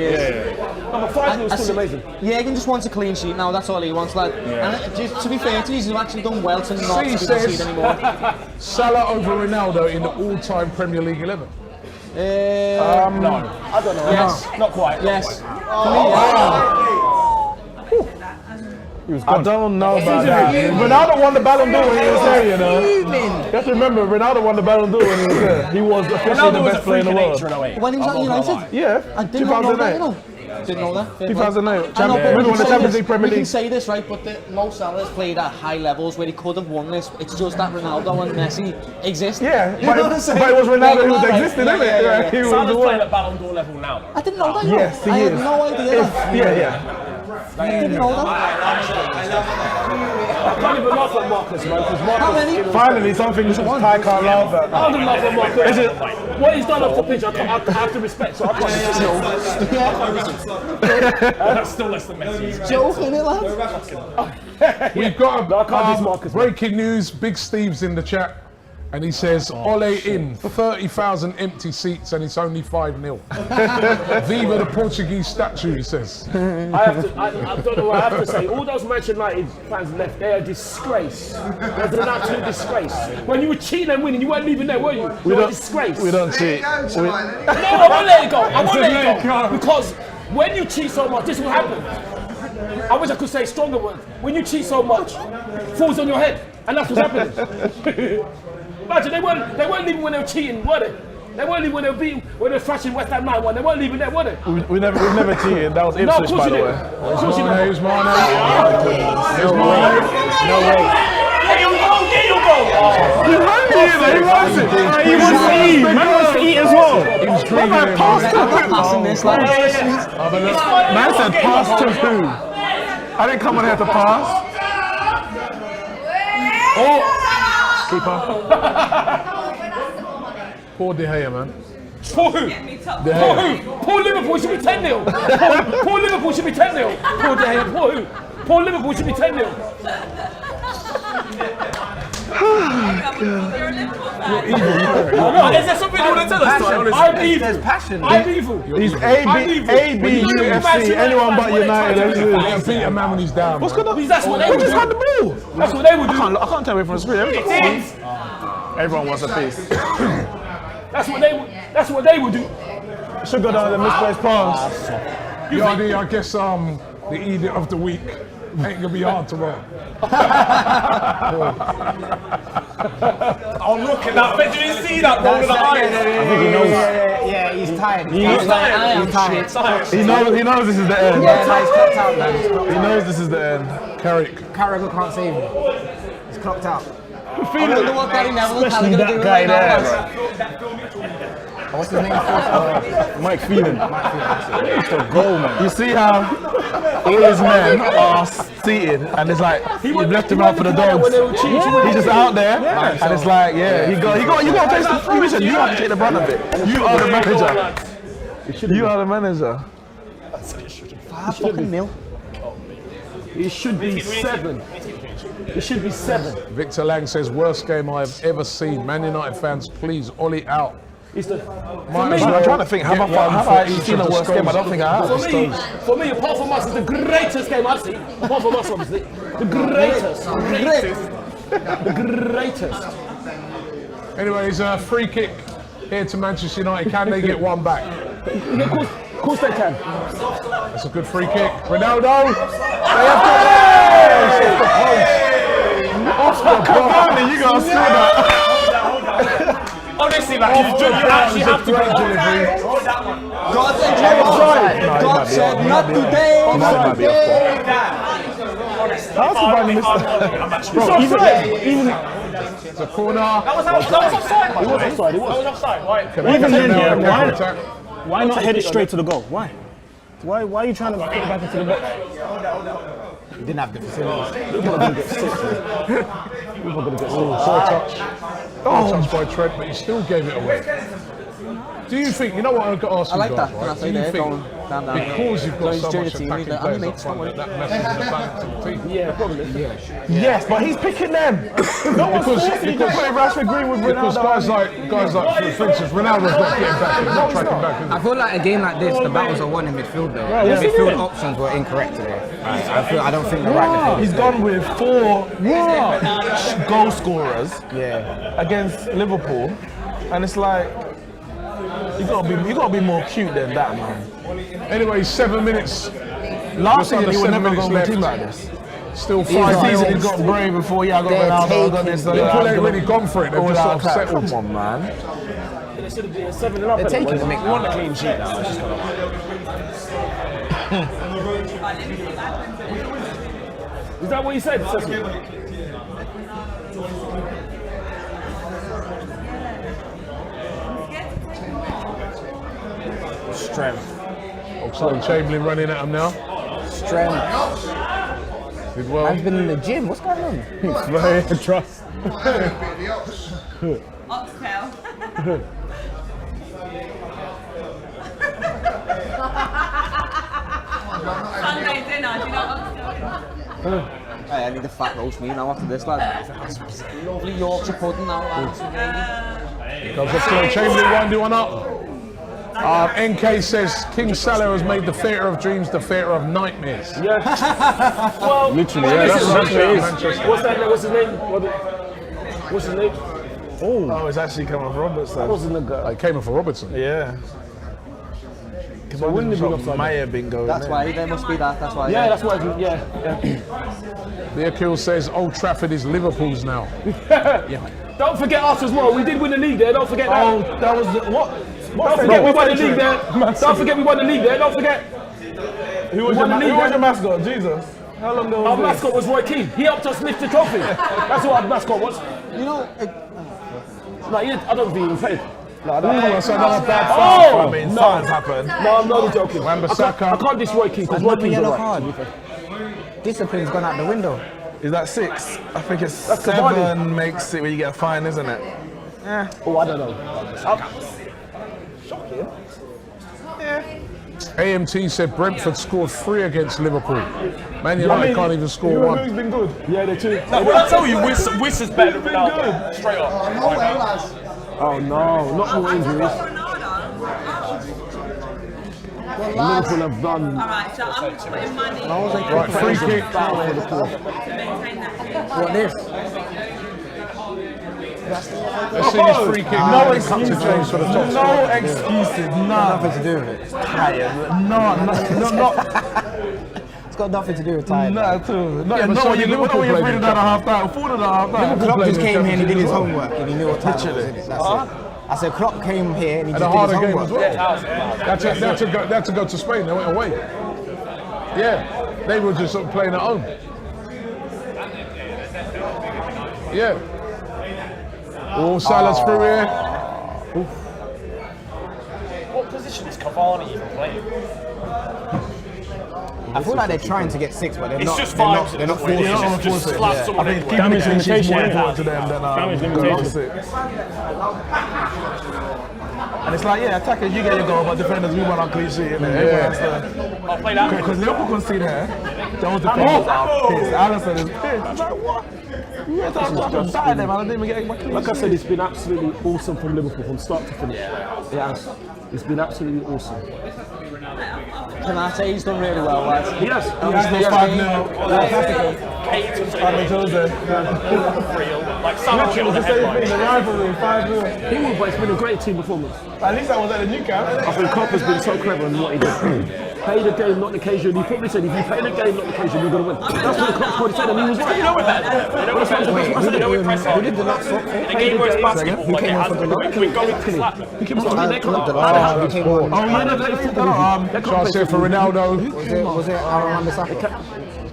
But 5-0 is still amazing. Jurgen just wants a clean sheet now, that's all he wants, lad. And just to be fair to you, he's actually done well to not be conceded anymore. Salah over Ronaldo in the all-time Premier League 11. No, I don't know. Yes. Not quite. Yes. I don't know about that. Ronaldo won the Ballon d'Or when he was there, you know. You have to remember, Ronaldo won the Ballon d'Or when he was there. He was officially the best player in the world. When he was at United? Yeah, I didn't know that, 2008. you know. Didn't know that. 2008. I know, but We we won the can say Champions this- League, Premier We can League. say this, right, but Mo Salah has played at high levels where he could have won this. It's just that Ronaldo and Messi exist. Yeah, You know what I'm saying? but it was Ronaldo who was Right. existing, isn't it? Yeah. He was Salah's the playing one. at Ballon d'Or level now. I didn't know that, you know. Yes, he I had is. no idea. Yeah. I didn't know that. I can't even laugh at Marcus, man, because Marcus. How many? Finally, something Kai can't laugh at. I don't laugh at Marcus. What he's done off the pitch, I have to respect, so I can't That's still less than Messi. Joking it, lads. We've got Marcus, breaking news. Big Steve's in the chat. And he says, Ole in, 30,000 empty seats and it's only 5-0. Viva the Portuguese statue, he says. I don't know what I have to say. All those Manchester United fans left, they're a disgrace. They're an absolute disgrace. When you were cheating and winning, you weren't even there, were you? You're a disgrace. We don't cheat. No, I won't let it go. I won't let it go. Because when you cheat so much, this will happen. I wish I could say stronger words. When you cheat so much, it falls on your head. And that's what's happening. Imagine, they weren't leaving when they were cheating, were they? They weren't leaving when they were beating, when they were thrashing West Ham 9-1. They weren't leaving there, were they? We've never cheated. That was Ipswich, by the way. Where's Mane? No way. Get your goal! Get your goal! He wants it. He wants to eat. Man wants to eat as well. He was I'm not passing this, lad. Man said pass to who? I didn't come on here to pass. Oh! Keeper. Poor De Gea, man. Poor who? Poor who? Poor Liverpool should be 10-0. Poor Liverpool should be 10-0. Poor De Gea. Poor who? Poor Liverpool should be 10-0. You're a Liverpool fan. Is there something you want to tell us? I'm evil. There's passion. I'm evil. He's ABC, anyone but United. He'll beat a man when he's down. What's going on? That's what they We would just do. had the ball. That's what they would do. I can't tell away from the screen. Everyone wants a piece. That's what they would do. Should go down the misplaced pass. Yardy, I guess the edict of the week ain't gonna be hard to roll. Oh, look at that. Did you see that roll of the eyes? I think he knows. Yeah, he's tired. He's tired. He knows this is the end. Yeah, no, he's clocked out, man. He knows this is the end. Carragher can't save him. He's clocked out. I wonder what Gary Neville and Especially Callagher are that doing guy right now, there, lads. What's his name? Mike Phelan. It's a goal, man. You see how all his men are seated, and it's like you've left him out for the dogs. He's just out there, and it's like, you got to face the fusion. You have to take the brunt of it. You are the manager. You are the manager. 5 fucking nil. It should be 7. It should be 7. Victor Lang says, worst game I've ever seen. Man United fans, please, Ollie out. It's the, I'm trying to think, have I actually seen a worse game? I don't think I have. For me, apart from us, it's the greatest game I've seen. Apart from us, obviously. The greatest. Anyways, free kick here to Manchester United. Can they get one back? Yeah, of course they can. That's a good free kick. Ronaldo! They have to Oscar Cavani, you gotta see that. Honestly, like, you actually have to go delivery. God said not today. How's Cavani missed that? It's a corner. That was offside. It was offside. Even then, why not head it straight to the goal? Why are you trying to put it back into the box? He didn't have the facilities. People are going to get sick. People are going to get sick. Touch by Trent, but he still gave it away. Do you think, you know what I've got to ask you guys, right? Do you think, because you've got so much attacking players up front, that messes the balance of the team? Yeah, probably. Yes, but he's picking them. No one's forcing you to play Rashford Green with Ronaldo. Because guys like, for instance, Ronaldo's not getting back, he's not tracking back, is he? I feel like a game like this, the battles are won in midfield though. The midfield options were incorrect today. I don't think the right midfield. He's gone with 4 goal scorers against Liverpool, and it's like you gotta be more cute than that, man. Anyway, 7 minutes. Last season he would never go with a team like this. Still 5 season he got brave before I got Ronaldo, I got this. Liverpool ain't really gone for it. They've just sort of settled. Come on, man. It should be a 7-0. They're taking the We want a clean sheet now. Is that what you said? Strength. Oxlade-Chamberlain running at him now. Strength. Did well. Man's been in the gym. What's going on? It's very trust. Oxtail. Sunday dinner, do you know oxtail? Hey, I need a fat roast me now after this, lad. Lovely Yorkshire pudding now, lads. Comes Oxlade-Chamberlain, 1-1 up. NK says King Salah has made the theatre of dreams the theatre of nightmares. Yeah. Well, literally, that's What's his name? What's his name? Oh, it's actually coming from Robertson. That wasn't the guy. It came off for Robertson. Yeah. So wouldn't it be offside? May have been going. That's why there must be that. That's why. Yeah, that's why. Yeah. The Akil says Old Trafford is Liverpool's now. Don't forget us as well. We did win the league there. Don't forget that. Oh, that was the, what? Don't forget we won the league there. Don't forget we won the league there. Don't forget. Who was your mascot? Jesus. How long ago was Our mascot was Roy Keane. He helped us lift the trophy. That's what our mascot was. You know. No, I don't think he even played. No, that's another bad I mean, something's happened. No, I'm not joking. I can't diss Roy Keane because Roy Keane's alright. Discipline's gone out the window. Is that 6? I think it's That's 7 makes it when you get a fine, isn't it? Yeah. Oh, I don't know. Shocking. AMT said Brentford scored 3 against Liverpool. Man United can't even score 1. Who's been good? Yeah, they too. No, when I tell you, Wiss is better than Ronaldo. Straight up. Oh no, not more injuries. Liverpool have done. Alright, so I'm putting money. Right, free kick. To maintain that. What this? Let's see this free kick. No excuses. James for the top. No excuses. Nothing to do with it. Tired. No. It's got nothing to do with time. No, too. No, Yeah, but no, so you're Liverpool bringing played down a half time, 4 and a half time. Klopp just played came here and he did his Champions homework and he knew what time it was in it. That's it. I said Klopp came here and he And just a did his harder game homework. as well. They had to go to Spain. They went away. Yeah, they were just sort of playing at home. Yeah. Oh, Salah's through here. Cavani even playing? I feel like they're trying to get 6, but they're It's not. just they're vibes. not. They're not It's forcing it. just slap someone I think anyway. damage limitation is more yeah. important to them than Damage going limitation. on 6. And it's like, yeah, attackers, you get your goal, but defenders, we want our clean sheet. And everyone has to. I'll play that. Because Liverpool concede here. Jones defenders are pissed. Alisson is pissed. It's like, what? You had to die them, I didn't even get my clean Like I sheet. said, it's been absolutely awesome from Liverpool from start to finish. It has. It's been absolutely awesome. Konate's done really well, lads. He has. He's 5-0. Kate was Simon Jose. real. Like Salah Literally the same thing, the rivalry, 5-0. He will, but it's been a great team performance. At least I was at the new camp. I think Klopp has been so clever in what he did. Play the game, not the occasion. He probably said, if you play the game, not the occasion, you're going to win. That's what Klopp probably said, and he was right. You know with that? You know with that? You know with press on? In a game where it's basketball, like it has to be going to slap. He came on to the club. Oh, man, they play football. Chance here for Ronaldo. Was it Aaron Wan-Bissaka?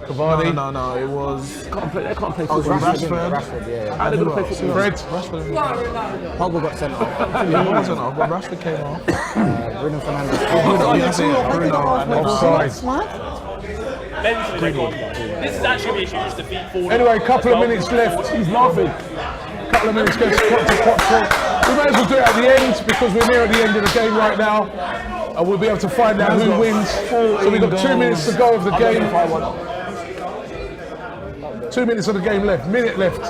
Cavani. No, it was. They can't play Oh, football. Rashford, yeah. How are they going to play football? Fred. Pogba got sent off. He wasn't off, but Rashford came off. Bruno Fernandes. Bruno and Offside. Mentally, they're gone. This is actually going to be a huge defeat for them. Anyway, couple of minutes left. He's laughing. Couple of minutes gets clock to clock. We may as well do it at the end because we're near at the end of the game right now. And we'll be able to find out who wins. So we've got 2 minutes to go of the game. 2 minutes of the game left, minute left.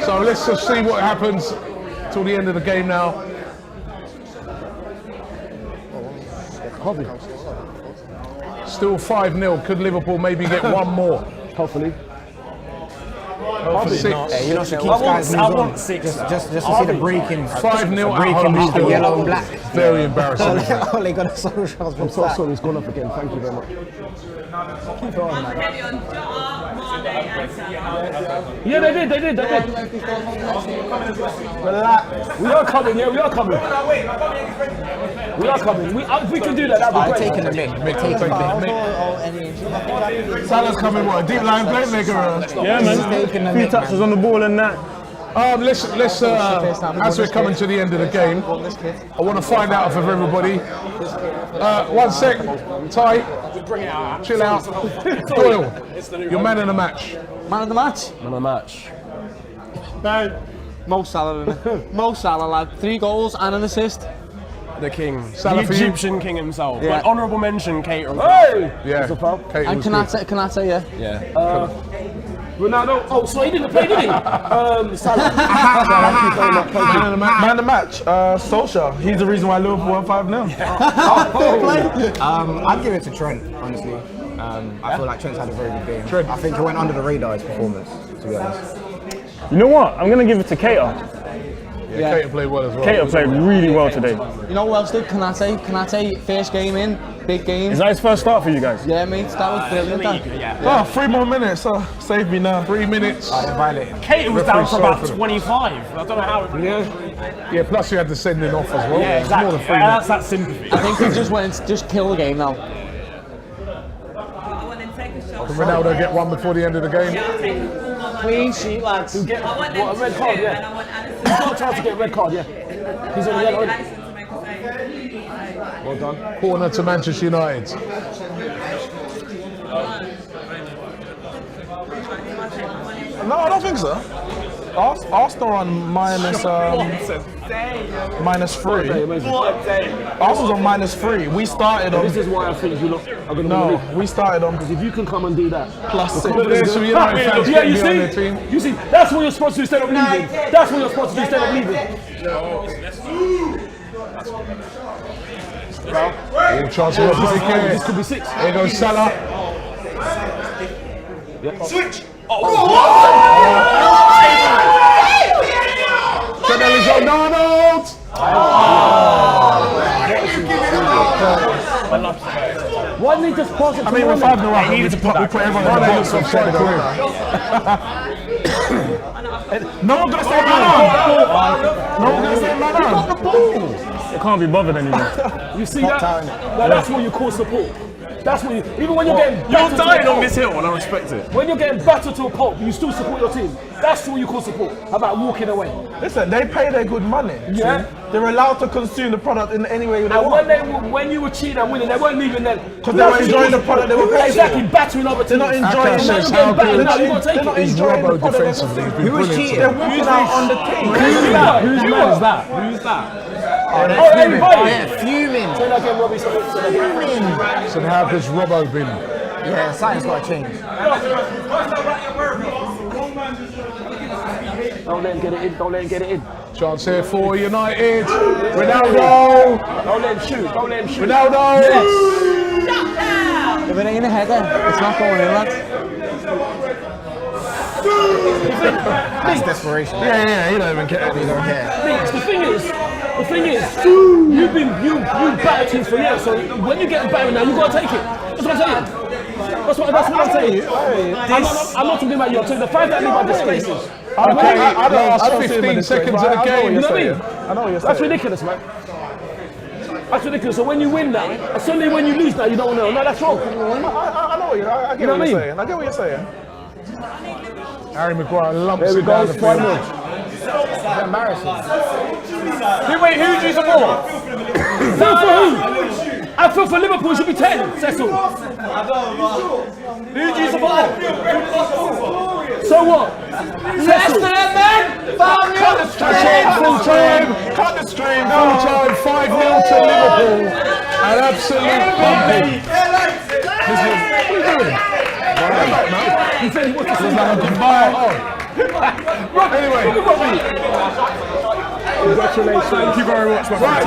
So let's just see what happens till the end of the game now. Still 5-0. Could Liverpool maybe get one more? Hopefully. For 6. Hey, you know, to keep guys I moves want on. 6. Just to see the breaking. 5-0 breaking at the home. yellow and black. Very embarrassing. Ole Gunnar Solskjaer's been I'm so sacked. sorry, it's gone off again. Thank you very much. Yeah, they did. Relax. We are coming, yeah, we are coming. If we can do that, that'd be great. Taking the mick. Salah's coming, what? A deep line playmaker? Yeah, man. Few touches on the ball and that. Let's as we're coming to the end of the game, I want to find out of everybody. 1 sec, Ty, chill out. Doyle, you're man of the match. Man of the match? Man of the match. No. Mo Salah, innit? Mo Salah, lad. 3 goals and an assist. The king. Salah The for you? Egyptian king himself. Yeah. But honourable mention, Kate. Hey! Yeah. Kate And was good. Konate, yeah. Yeah. Ronaldo, oh, so he didn't play, did he? Salah. Man of the match, Solskjaer. He's the reason why Liverpool won 5-0. I'd give it to Trent, honestly. I feel like Trent's had a very good game. I think it went under the radar, his performance, to be honest. You know what? I'm going to give it to Keita. Yeah, Kate played well as well. Keita played really well today. You know who else did? Konate, first game in, big game. Is that his first start for you guys? Yeah, mate, that was brilliant. Oh, 3 more minutes. Save me now. 3 minutes. Kate was down for about 25. I don't know how it Yeah, plus you had the sending off as well. Yeah, It's more than exactly. 3 minutes. That's that sympathy. I think he just went, just kill the game now. Can Ronaldo get one before the end of the game? Clean sheet, lads. What, a red card, yeah. He's got a chance to get a red card, yeah. He's on the yellow. Well done. Corner to Manchester United. No, I don't think so. Arsenal on -3. Arsenal's on -3. We started on. This is why I think you lot are going to No, win. we started on. Because if you can come and do that. +6. There's some United fans Yeah, getting you behind their see? team. You see, that's what you're supposed to do instead of leaving. That's what you're supposed to do instead of leaving. All chance for a break here. This could be 6. Here goes Salah. Switch! Trent Alexander-Arnold. Why didn't he just pass it to I mean, we're 5-0 up. We put everyone in the box and said No one's gonna say man on. No one's gonna say man on. They can't be bothered anymore. You see that? Now that's what you call support. That's what you, even when you're getting You're dying on this hill and I respect it. When you're getting battered to a pulp, you still support your team. That's what you call support. How about walking away? Listen, they pay their good money. Yeah. They're allowed to consume the product in any way they And want. when you were cheating and winning, they weren't leaving then. Because they were enjoying the product they were paying Exactly, for. battering other teams. They're not enjoying Now you're getting battered, now you got to take They're not it. enjoying the product they're defensively. consuming. Who Who's is cheating? They're walking out on the team. Who's that? Who's man is that? Who's that? Oh, everybody! Fuming. Say that again, Robbie. Say that again. So how has Robbo been? Yeah, something's got to change. Don't let him get it in. Don't let him get it in. Chance here for United. Ronaldo. Don't let him shoot. Don't let him shoot. Ronaldo. If it ain't a header, it's not going in, lads. That's desperation. Yeah, you don't even care. You don't care. Mix, the thing is, you battered teams for years. So when you get battered now, you gotta take it. That's what I'm saying. That's what I'm saying. I'm not talking about you. I'm talking the fact that about disgraces. Okay, I last don't see him 15 in this seconds race, of the but I know game. what You know what I you're mean? saying. I know what you're That's saying. ridiculous, man. That's ridiculous. So when you win now, and suddenly when you lose now, you don't know. No, that's wrong. I know what I get what you're saying. I get what you're saying. Harry Maguire lumps There we it go. down the It's field. 5-0. It's embarrassing. Who do you support? Vote for who? I feel for Liverpool should be 10. Cecil. Who do you support? So what? Cecil. Cut the stream. Full time. Cut the stream. Full time. 5-0 to Liverpool. An absolute pumping. What are you doing? He said he wants to see Anyway. Congratulations. Thank you very much, my friend.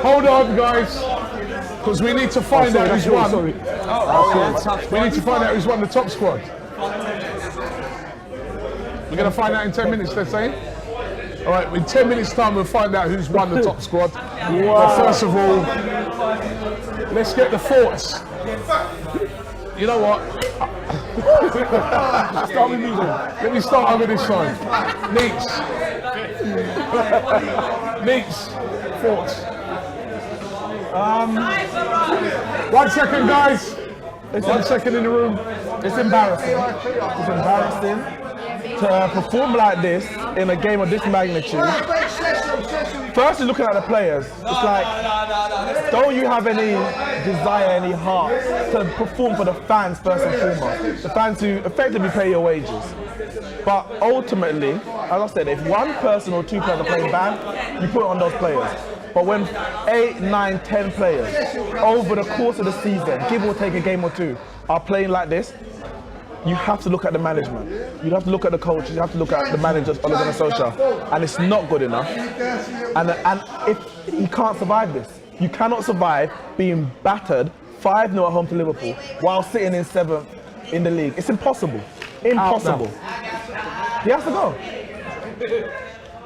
Hold on, guys. Because we need to find out who's won. We need to find out who's won the top squad. We're going to find out in 10 minutes, let's say. All right, in 10 minutes' time, we'll find out who's won the top squad. But first of all, let's get the thoughts. You know what? Start with me then. Let me start over this side. Neeks, thoughts? 1 second, guys. 1 second in the room. It's embarrassing. It's embarrassing to perform like this in a game of this magnitude. Firstly, looking at the players, it's like, don't you have any desire, any heart to perform for the fans first and foremost? The fans who effectively pay your wages. But ultimately, as I said, if one person or two players are playing bad, you put it on those players. But when 8, 9, 10 players over the course of the season, give or take a game or two, are playing like this, you have to look at the management. You have to look at the coaches. You have to look at the managers, Ole Gunnar Solskjaer, and it's not good enough. And if you can't survive this, you cannot survive being battered 5-0 at home to Liverpool while sitting in 7th in the league. It's impossible. Impossible. He has to go.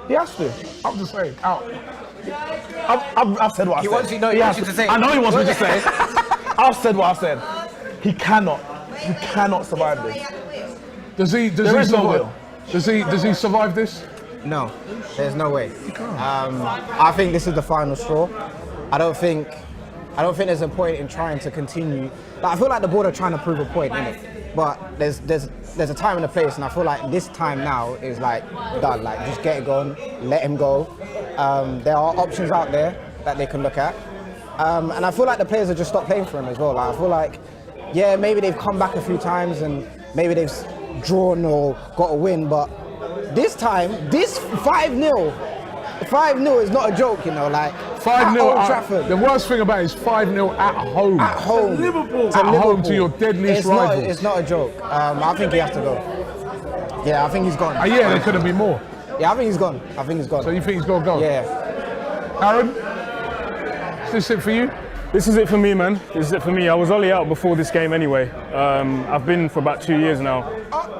He has to. I'm just saying, out. I've said what I said. He wants you to say. I know he wants me to say. I've said what I said. He cannot survive this. Does he survive this? No, there's no way. I think this is the final straw. I don't think there's a point in trying to continue. Like, I feel like the board are trying to prove a point, innit? But there's a time and a place, and I feel like this time now is like done. Like, just get it going, let him go. There are options out there that they can look at, and I feel like the players have just stopped playing for him as well. Like, I feel like, yeah, maybe they've come back a few times and maybe they've drawn or got a win, but this time, this 5-0 is not a joke, you know, like 5-0 Old Trafford. The worst thing about it is 5-0 at home. At home. To Liverpool. To At Liverpool. home to your deadliest rivals. It's not a joke. I think he has to go. Yeah, I think he's gone. Yeah, there could have been more. Yeah, I think he's gone. So you think he's got to go? Yeah. Aaron, is this it for you? This is it for me, man. This is it for me. I was only out before this game anyway. I've been for about 2 years now,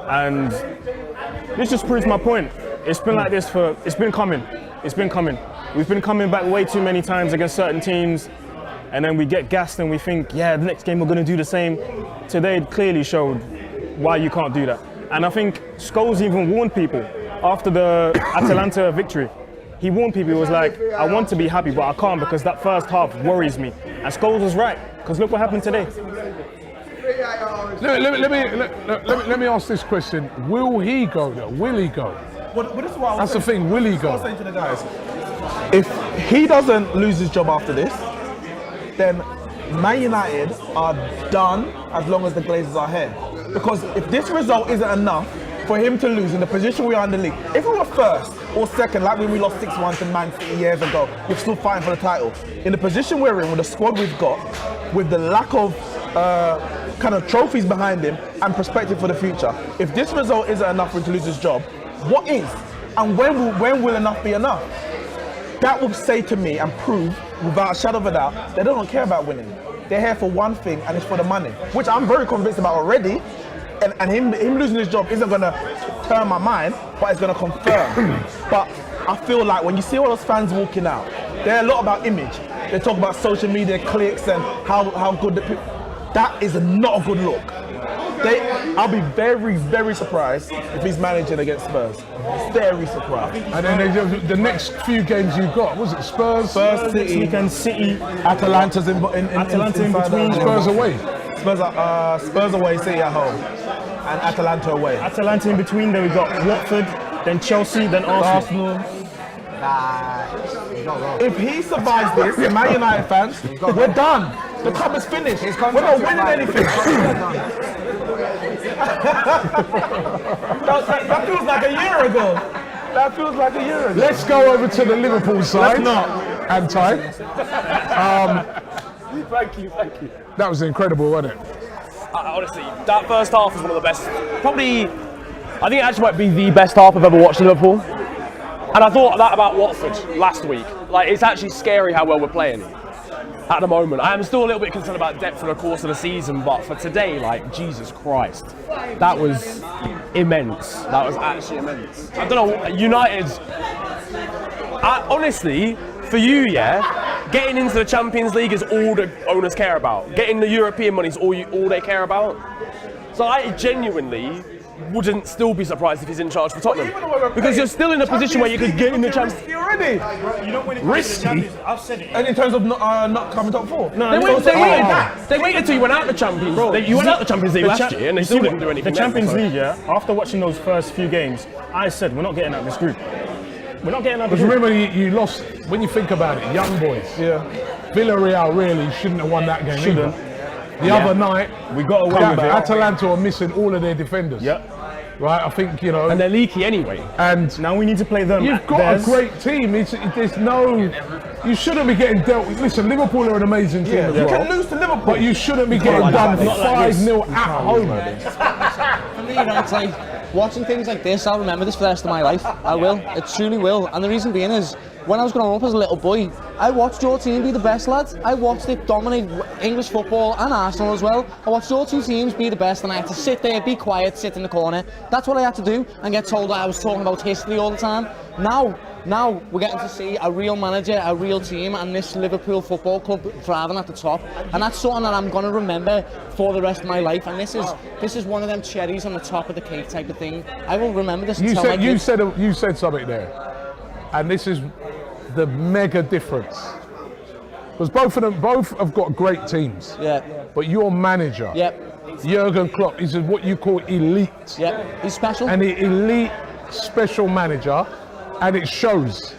and this just proves my point. It's been like this it's been coming. It's been coming. We've been coming back way too many times against certain teams, and then we get gassed and we think, yeah, the next game we're going to do the same. Today clearly showed why you can't do that. And I think Scholes even warned people after the Atalanta victory. He warned people, he was like, I want to be happy, but I can't because that first half worries me. And Scholes was right, because look what happened today. Let me ask this question. Will he go though? Will he go? But this is what I was That's the saying. thing. Will he That's what I go? was saying to the guys. If he doesn't lose his job after this, then Man United are done as long as the Glazers are here. Because if this result isn't enough for him to lose in the position we are in the league, if we were first or second, like when we lost 6-1 to Man City years ago, we're still fighting for the title. In the position we're in, with the squad we've got, with the lack of kind of trophies behind him and perspective for the future, if this result isn't enough for him to lose his job, what is? And when will enough be enough? That would say to me and prove, without a shadow of a doubt, they don't care about winning. They're here for one thing, and it's for the money, which I'm very convinced about already. And him losing his job isn't going to turn my mind, but it's going to confirm. But I feel like when you see all those fans walking out, they're a lot about image. They talk about social media clicks and how good the people. That is not a good look. I'll be very, very surprised if he's managing against Spurs. Very surprised. And then the next few games you've got, was it Spurs? Spurs next weekend, City. Atalanta's in between. Spurs away. Spurs away, City at home. And Atalanta away. Atalanta in between, then we got Watford, then Chelsea, then Arsenal. If he survives this, Man United fans, we're done. The club is finished. We're not winning anything. that feels like a year ago. That feels like a year ago. Let's go over to the Liverpool side. Let's not. Anti. Thank you. That was incredible, wasn't it? Honestly, that first half was one of the best. Probably, I think it actually might be the best half I've ever watched Liverpool. And I thought that about Watford last week. Like, it's actually scary how well we're playing at the moment. I am still a little bit concerned about depth for the course of the season, but for today, like, Jesus Christ, that was immense. That was actually immense. I don't know, United, honestly, for you, getting into the Champions League is all the owners care about. Getting the European money is all they care about. So I genuinely wouldn't still be surprised if he's in charge for Tottenham, because you're still in a position where you could get in the Champions League already. You don't win it. Risky. I've said it. And in terms of not coming top four. No, they waited until you went out the Champions. You went out the Champions League last year, and they still didn't do anything. The Champions League, after watching those first few games, I said we're not getting out of this group. We're not getting out of this Because group. remember, you lost, when you think about it, young boys. Yeah. Villarreal really shouldn't have won that game. Shouldn't. The other night, we got away with it. Atalanta are missing all of their defenders. Yep. Right, I think, you know. And they're leaky anyway. And now we need to play them. You've got a great team. There's no. You shouldn't be getting dealt with. Listen, Liverpool are an amazing team as well. You can lose to Liverpool. But you shouldn't be getting done 5-0 at home. For me, it's like watching things like this, I'll remember this for the rest of my life. I will. It truly will. And the reason being is, when I was growing up as a little boy, I watched your team be the best, lads. I watched it dominate English football and Arsenal as well. I watched your two teams be the best, and I had to sit there, be quiet, sit in the corner. That's what I had to do, and get told that I was talking about history all the time. Now we're getting to see a real manager, a real team, and this Liverpool Football Club thriving at the top. And that's something that I'm going to remember for the rest of my life. And this is one of them cherries on the top of the cake type of thing. I will remember this. You said something there, and this is the mega difference. Because both have got great teams. Yeah. But your manager, Jurgen Klopp, is what you call elite. Yeah. He's special. And the elite special manager, and it shows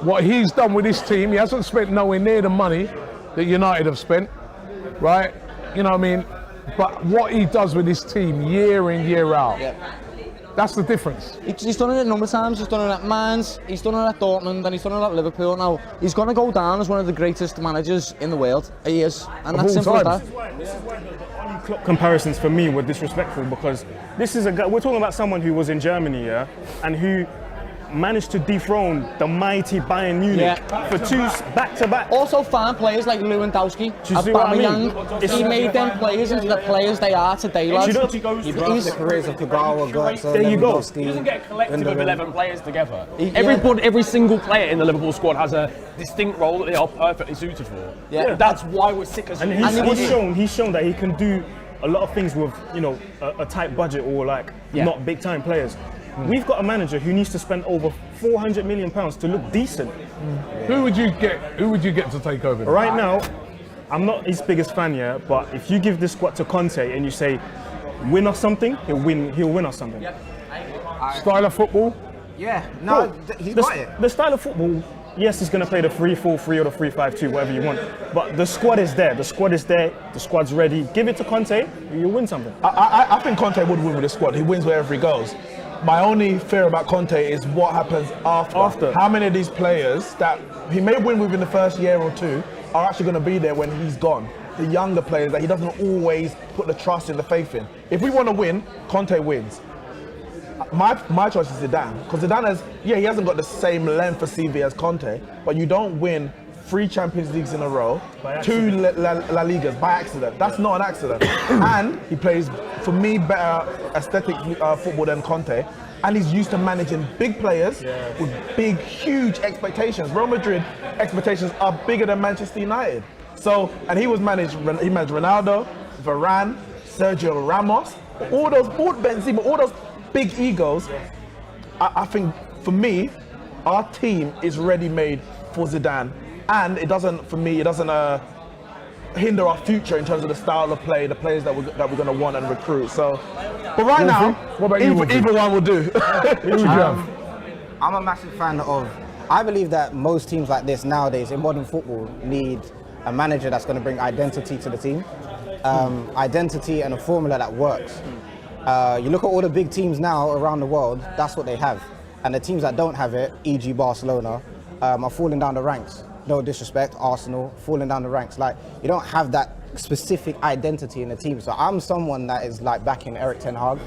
what he's done with this team. He hasn't spent nowhere near the money that United have spent, right? You know what I mean? But what he does with this team year in, year out, that's the difference. He's done it a number of times. He's done it at Mainz, he's done it at Dortmund, and he's done it at Liverpool. Now, he's going to go down as one of the greatest managers in the world. He is. And that's simple as that. This is why the only Klopp comparisons for me were disrespectful, because this is a guy, we're talking about someone who was in Germany, and who managed to dethrone the mighty Bayern Munich for two back-to-back. Also found players like Lewandowski, Aubameyang. He made them players into the players they are today, lads. He brought the careers of Kugawa, Götze, there you go. Lewandowski. He doesn't get a collective of 11 players together. Every single player in the Liverpool squad has a distinct role that they are perfectly suited for. Yeah. That's why we're sick as And he's shown that he can do a lot of things with, you know, a tight budget or like not big time players. We've got a manager who needs to spend over £400 million to look decent. Who would you get to take over? Right now, I'm not his biggest fan yet, but if you give this squad to Conte and you say, win us something, he'll win us something. Style of football? Yeah, no, he's got it. The style of football, yes, he's going to play the 3-4-3 or the 3-5-2, whatever you want. But the squad is there. The squad's ready. Give it to Conte, you'll win something. I think Conte would win with the squad. He wins wherever he goes. My only fear about Conte is what happens after. How many of these players that he may win within the first year or two are actually going to be there when he's gone? The younger players that he doesn't always put the trust and the faith in. If we want to win, Conte wins. My choice is Zidane, because Zidane he hasn't got the same length for CV as Conte, but you don't win 3 Champions Leagues in a row, 2 La Ligas by accident. That's not an accident. And he plays, for me, better aesthetic football than Conte. And he's used to managing big players with big, huge expectations. Real Madrid expectations are bigger than Manchester United. So, and he managed Ronaldo, Varane, Sergio Ramos, all Benzema, all those big egos. I think, for me, our team is ready-made for Zidane. And it doesn't hinder our future in terms of the style of play, the players that we're going to want and recruit. So, but right now, what about you? Either one will do. I'm a massive fan of. I believe that most teams like this nowadays in modern football need a manager that's going to bring identity to the team, identity and a formula that works. You look at all the big teams now around the world. That's what they have, and the teams that don't have it, e.g. Barcelona, are falling down the ranks. No disrespect, Arsenal, falling down the ranks. Like, you don't have that specific identity in the team. So I'm someone that is like backing Erik ten Hag.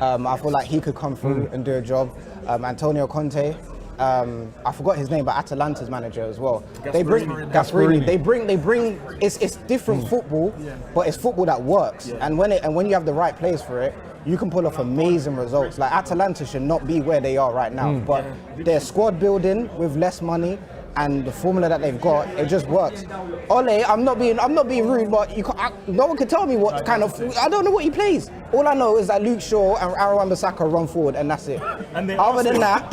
I feel like he could come through and do a job. Antonio Conte, I forgot his name, but Atalanta's manager as well. Gasperini. They bring. It's different football, but it's football that works. And when you have the right players for it, you can pull off amazing results. Like, Atalanta should not be where they are right now, but their squad building with less money and the formula that they've got, it just works. Ole, I'm not being rude, but no one can tell me what kind of. I don't know what he plays. All I know is that Luke Shaw and Aaron Wan-Bissaka run forward, and that's it. Other than that,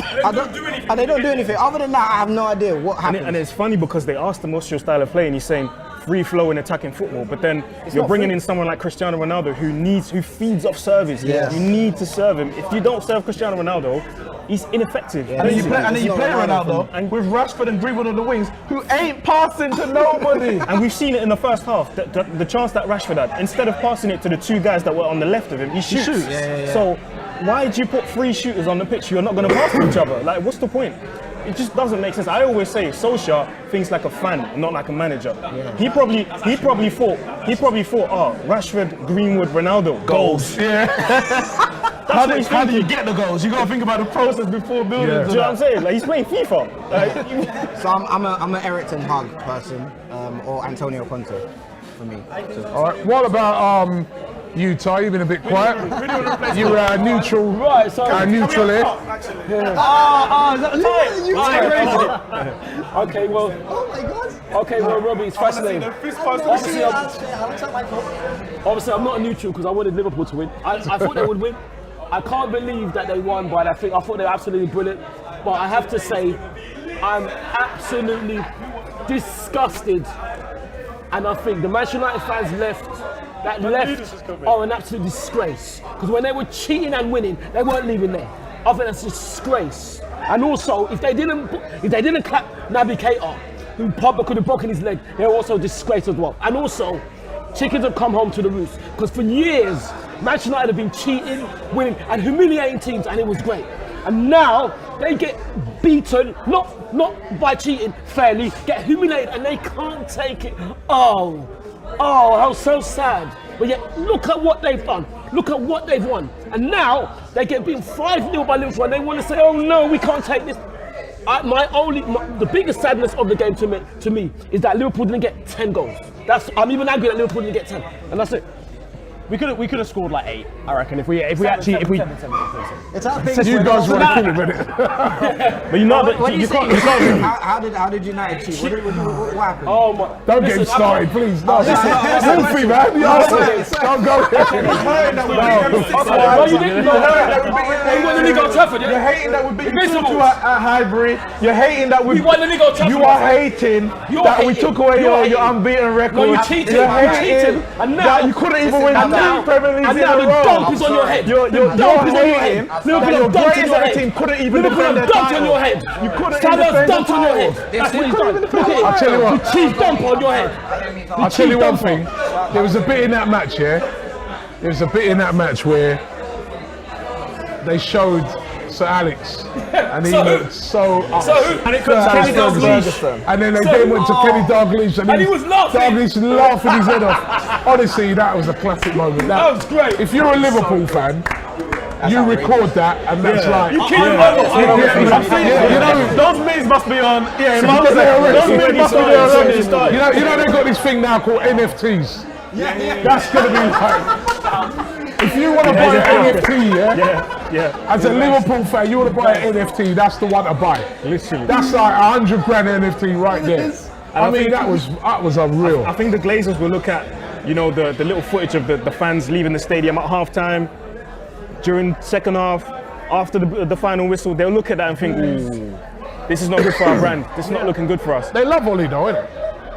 they don't do anything. Other than that, I have no idea what happens. And it's funny because they asked him what's your style of play, and he's saying free-flowing attacking football. But then you're bringing in someone like Cristiano Ronaldo who feeds off service. Yes. You need to serve him. If you don't serve Cristiano Ronaldo, he's ineffective. And then you play Ronaldo and with Rashford and Greenwood on the wings, who ain't passing to nobody. And we've seen it in the first half. The chance that Rashford had, instead of passing it to the 2 guys that were on the left of him, he shoots. So why do you put 3 shooters on the pitch who are not going to pass to each other? Like, what's the point? It just doesn't make sense. I always say Solskjaer thinks like a fan, not like a manager. He probably thought, Rashford, Greenwood, Ronaldo, goals. Yeah. How do you get the goals? You got to think about the process before building. Do you know what I'm saying? Like, he's playing FIFA. So I'm an Erik ten Hag person, or Antonio Conte for me. So. All right. What about you, Ty? You've been a bit quiet. You were neutral. Right. So neutral here. Okay. Well. Oh my God. Okay. Well, Robbie, it's fascinating. Obviously, I'm not a neutral because I wanted Liverpool to win. I thought they would win. I can't believe that they won, but I thought they were absolutely brilliant. But I have to say, I'm absolutely disgusted. And I think the Manchester United fans are an absolute disgrace. Because when they were cheating and winning, they weren't leaving there. I think that's a disgrace. And also, if they didn't clap Naby Keita, who Pogba could have broken his leg, they were also a disgrace as well. And also, chickens have come home to the roost. Because for years, Manchester United have been cheating, winning, and humiliating teams, and it was great. And now they get beaten, not by cheating fairly, get humiliated, and they can't take it. Oh, how so sad. But yet, look at what they've done. Look at what they've won. And now they get beaten 5-0 by Liverpool, and they want to say, oh no, we can't take this. The biggest sadness of the game to me is that Liverpool didn't get 10 goals. I'm even angry that Liverpool didn't get 10, and that's it. We could have scored like 8, I reckon. If we It's our thing. You guys want to kill it, innit? But you can't. How did United cheat? What happened? Oh my! Don't get him started, please. No, Wolfie, man. Don't go there. You're hating that we beat Liverpool at Highbury. You're hating that we won the league on Trafford. You are hating that we took away your unbeaten record. No, you cheated. You're hating that you couldn't even win. now, and now the dump is on your head. You're dump is on your head. Liverpool Liverpool have dumped on your head. team couldn't even Liverpool defend have their dumped on your head. You couldn't Salah defend dumped on your head. the That's what he's done. Look I'll at tell you it. what. The chief dump on your head. I'll tell you one thing. There was a bit in that match, yeah. There was a bit in that match where they showed Sir Alex, and he looked so and it comes to Kenny Dalglish. And then they then went to Kenny Dalglish, and he was laughing. Dalglish laughing his head off. Honestly, that was a classic moment. That was great. If you're a Liverpool fan, you record that, and that's like You kill him. You know, those memes must be on. Yeah, those memes must be on. You know they've got this thing now called NFTs. That's gonna be like. If you want to buy an NFT, as a Liverpool fan, you want to buy an NFT, that's the one to buy. Literally. That's like $100 grand NFT right there. I mean, that was unreal. I think the Glazers will look at, you know, the little footage of the fans leaving the stadium at halftime, during second half, after the final whistle. They'll look at that and think, ooh, this is not good for our brand. This is not looking good for us. They love Oli though, innit?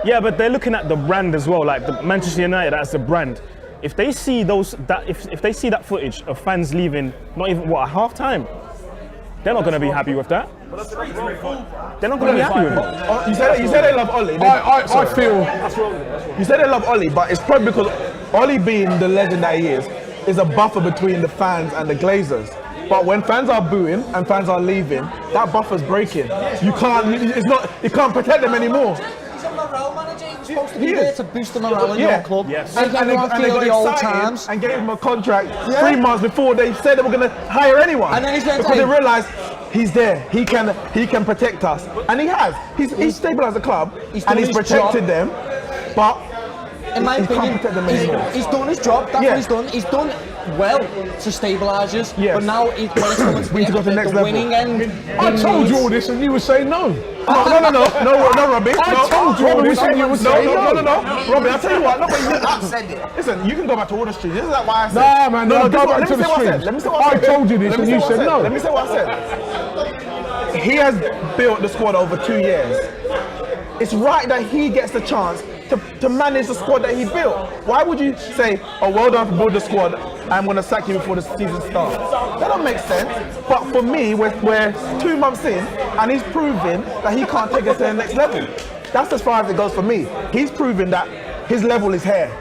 Yeah, but they're looking at the brand as well, like the Manchester United as the brand. If they see if they see that footage of fans leaving, not even at half time, they're not going to be happy with that. They're not going to be happy with it. You said they love Oli. I feel. You said they love Oli, but it's probably because Oli, being the legend that he is a buffer between the fans and the Glazers. But when fans are booing and fans are leaving, that buffer's breaking. You can't protect them anymore. Supposed to be there to boost the morale in your club. Yes. And they got the old excited times. and gave him a contract 3 months before they said they were going to hire anyone. And then he's going because they realised he's there. He can protect us, and he has. He's stabilised the club and he's protected them. But in my opinion, he's done his job. That's what he's done. He's done well to stabilise us. But now when it's coming to the next level, winning end. I told you all this, and you were saying no. No, Robbie. I told you all this, and you were saying no. Robbie, I'll tell you what. Listen, you can go back to all the streams. This is why I said. Nah, man, no, go back to the streams. Let me say what I said. I told you this, and you said no. Let me say what I said. He has built the squad over 2 years. It's right that he gets the chance to manage the squad that he built. Why would you say, oh, well done for building the squad, I'm going to sack you before the season starts? That don't make sense. But for me, we're 2 months in, and he's proving that he can't take us to the next level. That's as far as it goes for me. He's proving that his level is here.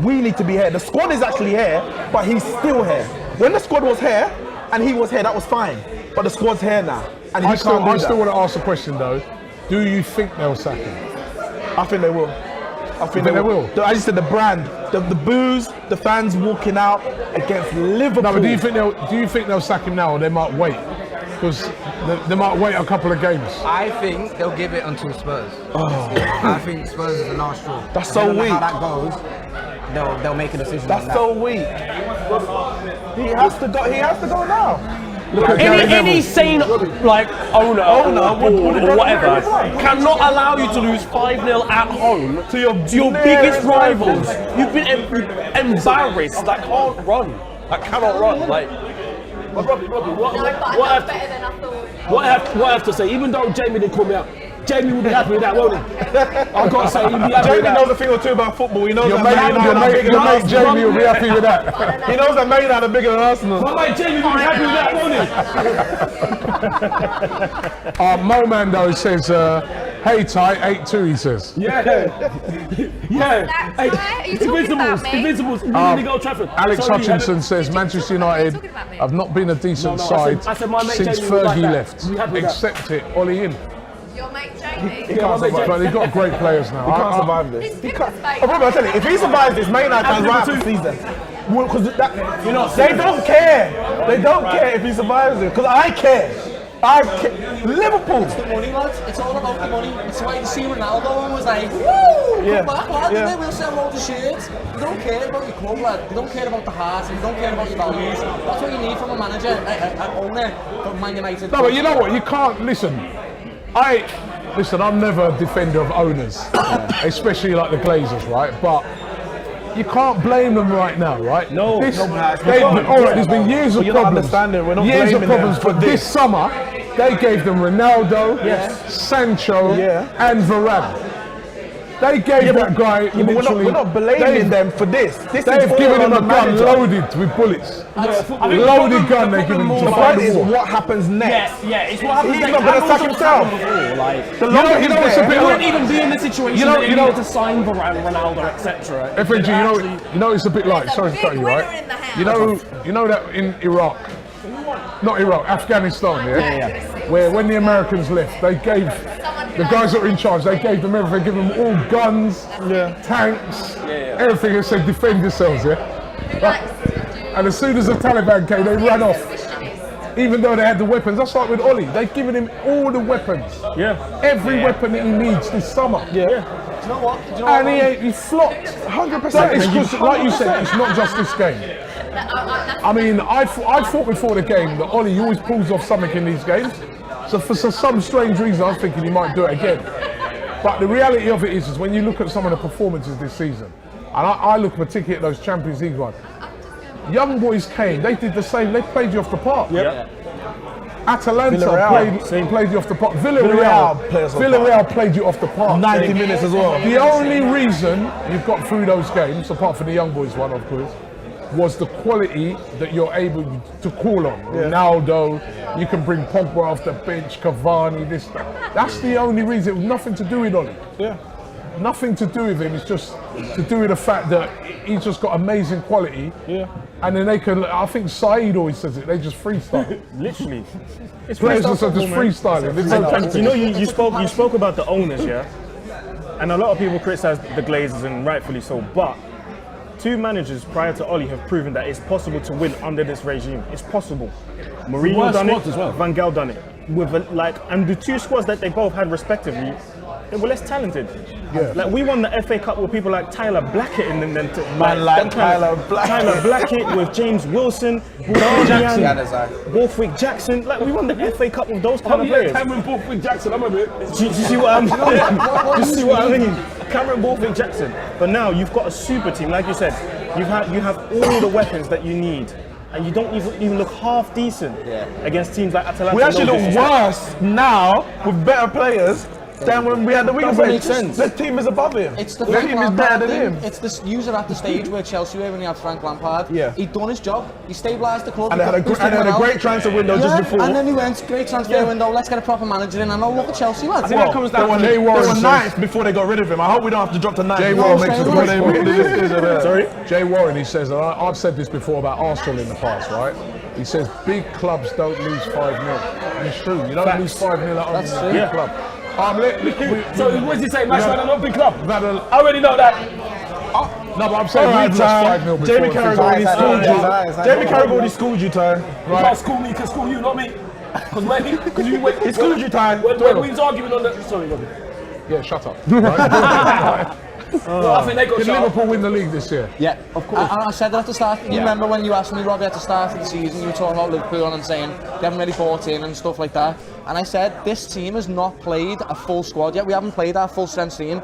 We need to be here. The squad is actually here, but he's still here. When the squad was here, and he was here, that was fine. But the squad's here now, and he can't do that. I still want to ask a question though. Do you think they'll sack him? I think they will. I think they will. I just said the brand, the boos, the fans walking out against Liverpool. No, but do you think they'll sack him now, or they might wait? Because they might wait a couple of games. I think they'll give it until Spurs. I think Spurs is the last straw. That's so weak. How that goes, they'll make a decision. That's so weak. He has to go. He has to go now. Any sane like owner or whatever cannot allow you to lose 5-0 at home to your biggest rivals. You've been embarrassed. That can't run. That cannot run. Like, Robbie, what I have to say, even though Jamie didn't call me out, Jamie will be happy with that, won't he? I've got to say, he'll be happy with that. Jamie knows a thing or two about football. He knows your mate Jamie will be happy with that. He knows that Man United are bigger than Arsenal. My mate Jamie will be happy with that, won't he? Mo Mando says, hey Ty, 8-2 he says. Invincibles, really go Trafford. Alex Hutchinson says Manchester United have not been a decent side since Fergie left. Accept it, Ollie in. Your mate Jamie. He can't survive, but they've got great players now. He can't survive this. Robbie, I'll tell you, if he survives this, Man United fans right after the season. Because they don't care. They don't care if he survives it. Because I care. Liverpool. It's the money, lads. It's all about the money. It's why you see Ronaldo and was like, woo! Come back, lad. We'll sell all the shirts. You don't care about your club, lad. You don't care about the heart. You don't care about your values. That's what you need from a manager, an owner from Man United. No, but you know what? You can't listen. I'm never a defender of owners, especially like the Glazers, right? But you can't blame them right now, right? No, there's been years of problems. Years of problems, but this summer they gave them Ronaldo, Sancho, and Varane. They gave that guy Yeah, but literally. we're not blaming them for this. This They've is all given him on a the gun manager. loaded with bullets. think Loaded gun they give him to The fight point the is war. what happens next. Yeah, it's what happens He's next. not going to And sack also himself. Like, The longer he's what's a there, bit he like- wouldn't even be in the situation You know- that he you know- needed to sign Varane, Ronaldo, etc. FNG, you know it's a bit like, sorry to cut you, right? You know that in Iraq, not Iraq, Afghanistan, yeah? Where when the Americans left, they gave, the guys that were in charge, they gave them everything, gave them all guns, tanks, everything, and said defend yourselves, yeah? And as soon as the Taliban came, they ran off. Even though they had the weapons, that's like with Ollie, they've given him all the weapons. Every weapon that he needs this summer. Do you know what? Do you know And what? he flopped. 100%. It's because, like you said, it's not just this game. I mean, I thought before the game that Ollie always pulls off something in these games. So for some strange reason, I was thinking he might do it again. But the reality of it is when you look at some of the performances this season, and I look particularly at those Champions League ones, young boys came, they did the same, they played you off the park. Atalanta played you off the park. Villarreal played you off the park. 90 minutes as well. The only reason you've got through those games, apart from the young boys one, of course, was the quality that you're able to call on. Ronaldo, you can bring Pogba off the bench, Cavani, this. That's the only reason. It was nothing to do with Ollie. Nothing to do with him. It's just to do with the fact that he's just got amazing quality. And then they can. I think Saeed always says it. They just freestyle. Literally. It's Players just football, man. freestyling. It's so tempting. You know, you spoke about the owners, yeah? And a lot of people criticize the Glazers, and rightfully so, but two managers prior to Ollie have proven that it's possible to win under this regime. It's possible. Mourinho Worst done it, squads as well. Van Gaal done it. With and the two squads that they both had respectively, they were less talented. Like we won the FA Cup with people like Tyler Blackett in them. Tyler Blackett with James Wilson, Borthwick Jackson. Like we won the FA Cup with those kind of players. Cameron Borthwick Jackson, I'm a bit. Do you see what I mean? You see what I mean? Cameron Borthwick Jackson. But now you've got a super team, like you said. You have all the weapons that you need, and you don't even look half decent against teams like Atalanta. We actually look worse now with better players than when we had the wing Doesn't make sense. The team is above him. It's the team Frank is Lampard better than thing. him. It's this user at the stage where Chelsea were when he had Frank Lampard. He'd done his job. He stabilised the club. And they had a great transfer window just before. And then he went, great transfer window, let's get a proper manager in, and I'll look at Chelsea, lads. I think that comes down to they were ninth before they got rid of him. I hope we don't have to drop to ninth. Jay Warren makes a great point. Sorry? Jay Warren, he says, and I've said this before about Arsenal in the past, right? He says big clubs don't lose 5-0. And it's true, you don't lose 5-0 at home in a big club. So what does he say? Match man, not big club. I already know that. No, but I'm saying we've lost 5-0 before. Jamie Carragher already schooled you. Jamie Carragher already schooled you, Ty. You can't school me, he can school you, not me. Because you went. He schooled you, Ty. When we was arguing on the. Sorry, Robbie. Yeah, shut up. Right? Well, I think they got Did Liverpool win the league this year? Yeah, of course. I said that at the start. You remember when you asked me, Robbie, at the start of the season, you were talking about Liverpool and saying they haven't really bought in and stuff like that. And I said, this team has not played a full squad yet. We haven't played our full strength team.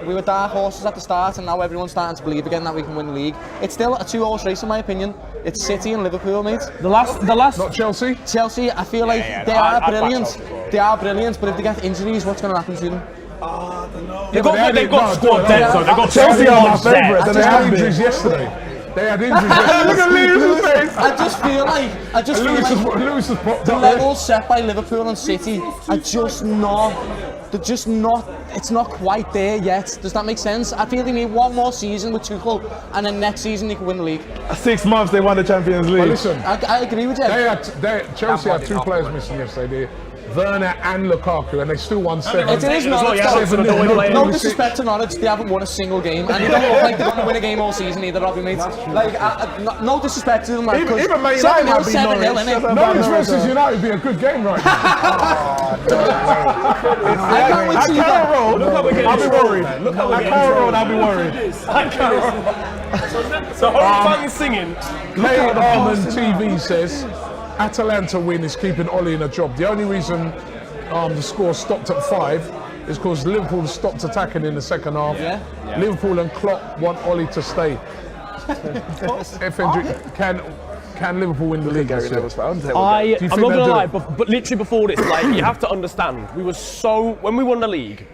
We were dark horses at the start, and now everyone's starting to believe again that we can win the league. It's still a 2-horse race, in my opinion. It's City and Liverpool, mate. The last. Not Chelsea. Chelsea, I feel like they are brilliant. They are brilliant, but if they get injuries, what's going to happen to them? They've got squad depth, so they've got Chelsea are my favourites. They had injuries yesterday. They had injuries yesterday. Look at Lewis's face. I just feel like Lewis has popped the up there. levels set by Liverpool and City are just not. They're just not. It's not quite there yet. Does that make sense? I feel they need one more season with Tuchel, and then next season they can win the league. 6 months they won the Champions League. But listen, I agree with you. Chelsea had 2 players missing yesterday. Werner and Lukaku, and they still won 7. It is Norwich. No disrespect to Norwich, they haven't won a single game, and they don't look like they're going to win a game all season either, Robbie, mate. Like, no disrespect to them, like, even Man United might be 7-0, innit? Norwich versus United would be a good game right now. I can't wait to see that. Look how we're getting. I'll be worried. Look how we're getting. I'll be worried. So Horrifying singing. Lay Armand TV says Atalanta win is keeping Ollie in a job. The only reason the score stopped at 5 is because Liverpool stopped attacking in the second half. Liverpool and Klopp want Ollie to stay. FNG, can Liverpool win the league this year? I'm not gonna lie, but literally before this, like, you have to understand, we were so, when we won the league,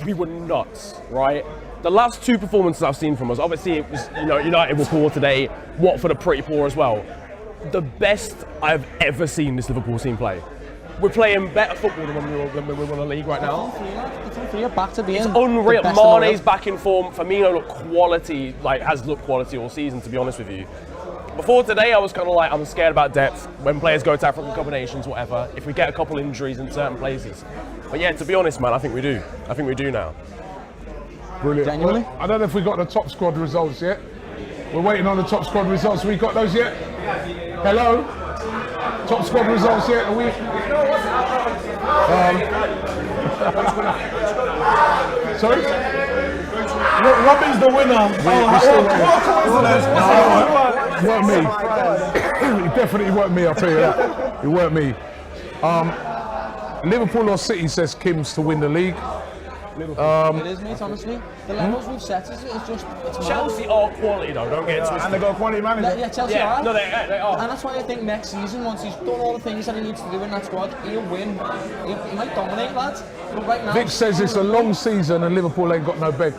we were nuts, right? The last 2 performances I've seen from us, obviously it was, United were poor today, Watford are pretty poor as well. The best I've ever seen this Liverpool team play. We're playing better football than when we won the league right now. It's back to being It's unreal. the best in the Mane's world. back in form. Firmino looked quality, has looked quality all season, to be honest with you. Before today, I was kind of like, I'm scared about depth. When players go to African combinations, whatever. If we get a couple injuries in certain places. But yeah, to be honest, man, I think we do. I think we do now. Brilliant. Genuinely? Well, I don't know if we got the top squad results yet. We're waiting on the top squad results. We got those yet? Hello? Top squad results yet? Are we? Sorry? Robbie's the winner. It weren't me. It definitely weren't me, I'll tell you that. It weren't me. Liverpool or City, says Kim's, to win the league. It is, mate, honestly. The levels we've set is just... It's Chelsea are quality though, don't get it twisted. And they got a quality manager. Yeah, Chelsea are. No, they are. And that's why I think next season, once he's done all the things that he needs to do in that squad, he'll win. He might dominate, lads. But right now... Vic says it's a long season and Liverpool ain't got no bench.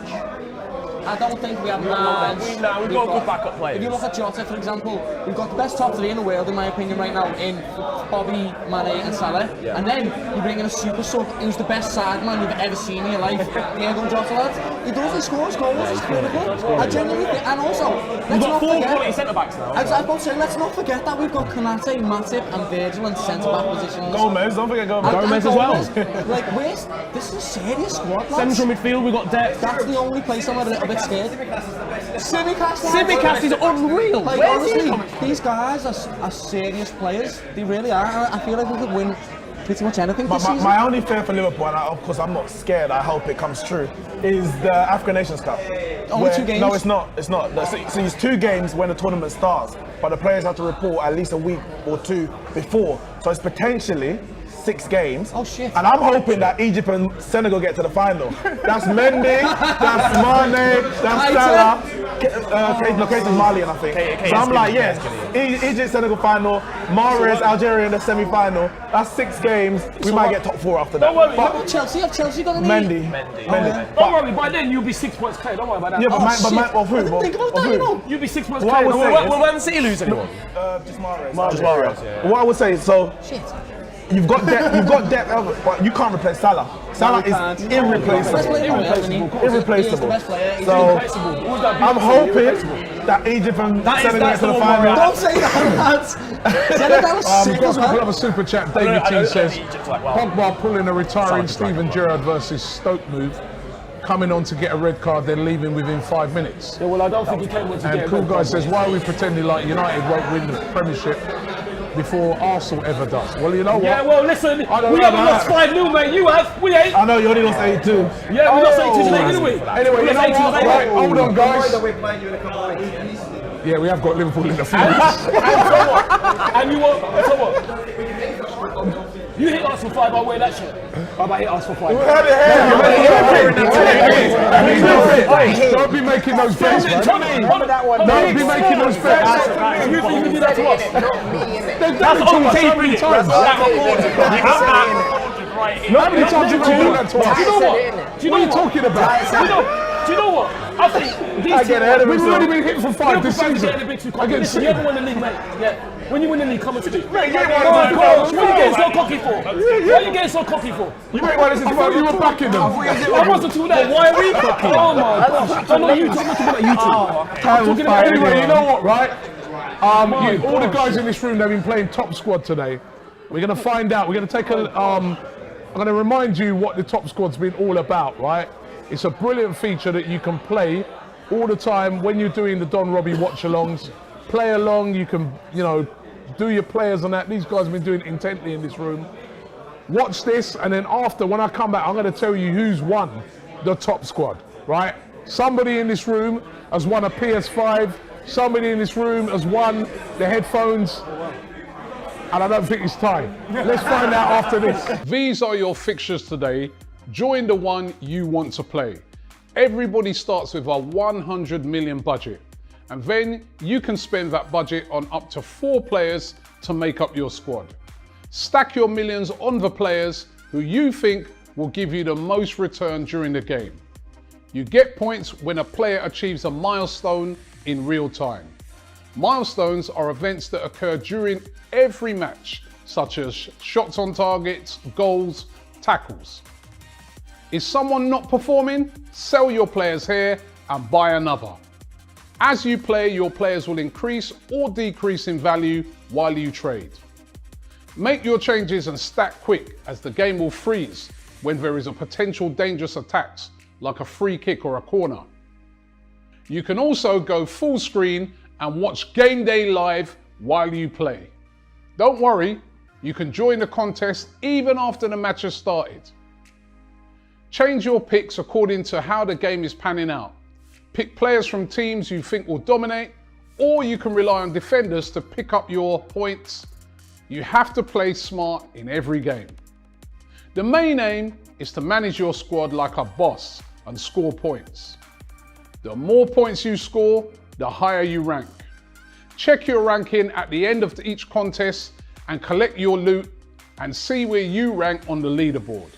I don't think we have no bench. We've got good backup players. If you look at Jota, for example, we've got the best top 3 in the world, in my opinion, right now, in Bobby, Mane and Salah. Yeah. And then you bring in a super sub who's the best side man you've ever seen in your life. Diego Jota, lads. He does, he scores goals, he's critical. I genuinely think, and also, let's not four forget... quality centre-backs now. I was about to say, let's not forget that we've got Konate, Matip and Virgil in centre-back positions. Gomez, don't forget Gomez. And Gomez as well. Like, this is a serious squad, lads. Central midfield, we've got depth. That's the only place I'm a little bit scared. Simicast is unreal. Like, honestly, these guys are serious players. They really are. I feel like we could win pretty much anything this season. My only fear for Liverpool, and of course I'm not scared, I hope it comes true, is the African Nations Cup. Only 2 games? No, it's not. It's not. So it's 2 games when the tournament starts, but the players have to report at least a week or 2 before. So it's potentially 6 games. Oh shit. And I'm hoping that Egypt and Senegal get to the final. That's Mendy, that's Mane, that's Salah. Case's Mali, I think. So I'm like, yes, Egypt, Senegal final, Mahrez, Algeria in the semi-final. That's 6 games. We might get top 4 after that. Don't worry, but Chelsea, have Chelsea got any? Mendy. Don't worry, by then you'll be 6 points clear. Don't worry about that. Yeah, but of who? Think about that, you know. You'll be 6 points What I clear. would say Will Man City lose anyone? Just Mahrez. Mahrez, yeah. What I would say is, so Shit. you've got depth, but you can't replace Salah. Salah is irreplaceable. Irreplaceable. So I'm hoping that Egypt and Senegal get to the final. Don't say that, lads. Senegal was We've sick got as a couple well. of super chat. David T says, Pogba pulling a retiring Steven Gerrard versus Stoke move, coming on to get a red card, then leaving within 5 minutes. Yeah, well, I don't think he came on to And get a Cool red Guy card, says, mate. why are we pretending like United won't win the Premiership before Arsenal ever does? Well, you know what? Yeah, well, listen, we I don't know haven't lost that. 5-0, mate. You have. We ain't. I know you only lost 8-2. Yeah, we lost 8-2 today, didn't we? Anyway, you know what? Right, hold on, guys. We're playing you in a couple of weeks. Yeah, we have got Liverpool in the field. And so what? And you what? So what? You hit us for 5, I'll wear that shit. I hit us for 5. Don't be making those bets, man. Don't be making those bets. You think you can do that to us? That's on tape. How many times? How many times have you done that to us? Do you know what? What are you talking about? Do you know what? I think I get ahead of We've myself. already been hit for 5 this season. Against you ever won the league, mate? Yeah. When you win the league, come and to me. Mate, you ain't Oh, won God, it. what are you getting so cocky for? What are you getting so cocky for? You ain't won it since I thought you were backing them. I wasn't too late. Why are we cocky? Oh my gosh. I'm not YouTube. I'm not talking about YouTube. Anyway, you know what, right? All the guys in this room, they've been playing Top Squad today. We're going to find out. We're going to take a... I'm going to remind you what the Top Squad's been all about, right? It's a brilliant feature that you can play all the time when you're doing the Don Robbie watch-alongs. Play along, you can, do your players and that. These guys have been doing it intently in this room. Watch this, and then after, when I come back, I'm going to tell you who's won the Top Squad, right? Somebody in this room has won a PS5. Somebody in this room has won the headphones. And I don't think it's time. Let's find out after this. These are your fixtures today. Join the one you want to play. Everybody starts with a 100 million budget. And then you can spend that budget on up to 4 players to make up your squad. Stack your millions on the players who you think will give you the most return during the game. You get points when a player achieves a milestone in real time. Milestones are events that occur during every match, such as shots on targets, goals, tackles. Is someone not performing? Sell your players here and buy another. As you play, your players will increase or decrease in value while you trade. Make your changes and stack quick, as the game will freeze when there is a potential dangerous attack, like a free kick or a corner. You can also go full screen and watch Gameday live while you play. Don't worry, you can join the contest even after the match has started. Change your picks according to how the game is panning out. Pick players from teams you think will dominate, or you can rely on defenders to pick up your points. You have to play smart in every game. The main aim is to manage your squad like a boss and score points. The more points you score, the higher you rank. Check your ranking at the end of each contest and collect your loot and see where you rank on the leaderboard.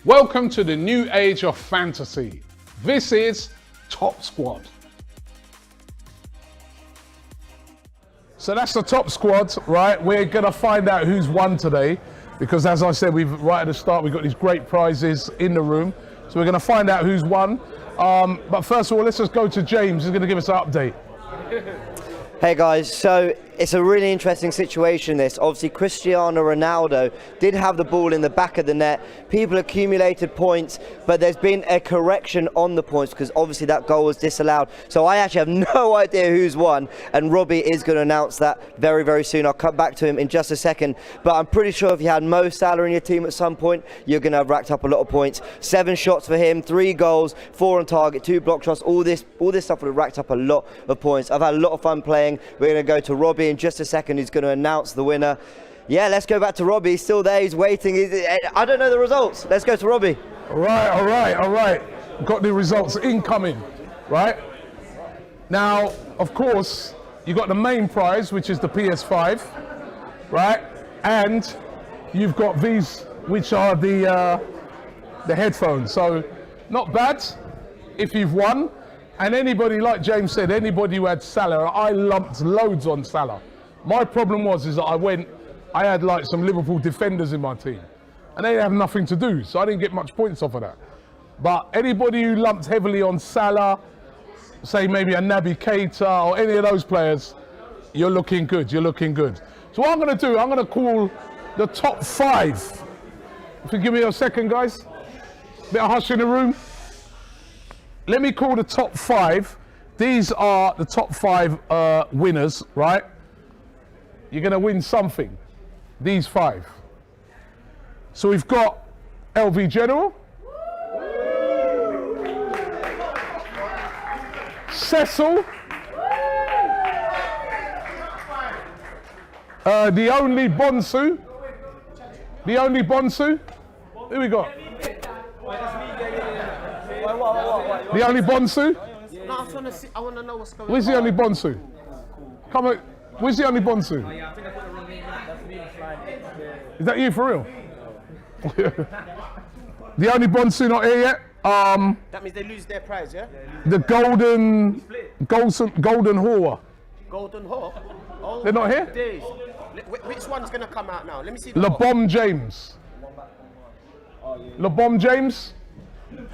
Welcome to the new age of fantasy. This is Top Squad. So that's the top squad, right? We're gonna find out who's won today, because as I said, right at the start, we've got these great prizes in the room. So we're gonna find out who's won. But first of all, let's just go to James, who's gonna give us an update. Hey guys, so it's a really interesting situation this. Obviously Cristiano Ronaldo did have the ball in the back of the net. People accumulated points, but there's been a correction on the points because obviously that goal was disallowed. So I actually have no idea who's won, and Robbie is going to announce that very, very soon. I'll come back to him in just a second, but I'm pretty sure if you had Mo Salah in your team at some point, you're going to have racked up a lot of points. 7 shots for him, 3 goals, 4 on target, 2 block shots. All this stuff would have racked up a lot of points. I've had a lot of fun playing. We're going to go to Robbie in just a second. He's going to announce the winner. Yeah, let's go back to Robbie. He's still there. He's waiting. I don't know the results. Let's go to Robbie. All right. Got the results incoming, right? Now, of course, you got the main prize, which is the PS5, right? And you've got these, which are the headphones. So, not bad if you've won. And anybody, like James said, anybody who had Salah, I lumped loads on Salah. My problem is that I had like some Liverpool defenders in my team, and they have nothing to do, so I didn't get much points off of that. But anybody who lumped heavily on Salah, say maybe a Naby Keita or any of those players, you're looking good. So what I'm going to do, I'm going to call the top 5. If you give me a second, guys. Bit of hush in the room. Let me call the top 5. These are the top 5 winners, right? You're going to win something. These 5. So we've got LV General, Cecil, the only Bonsu. Who we got? The only Bonsu? No, I want to know what's going on. Where's the only Bonsu? Come on, where's the only Bonsu? Is that you for real? The only Bonsu not here yet. That means they lose their prize, yeah? The golden Haw. Golden Hawk? Oh, They're not here? Days. Which one's going to come out now? Let me see. LeBom James. LeBom James? You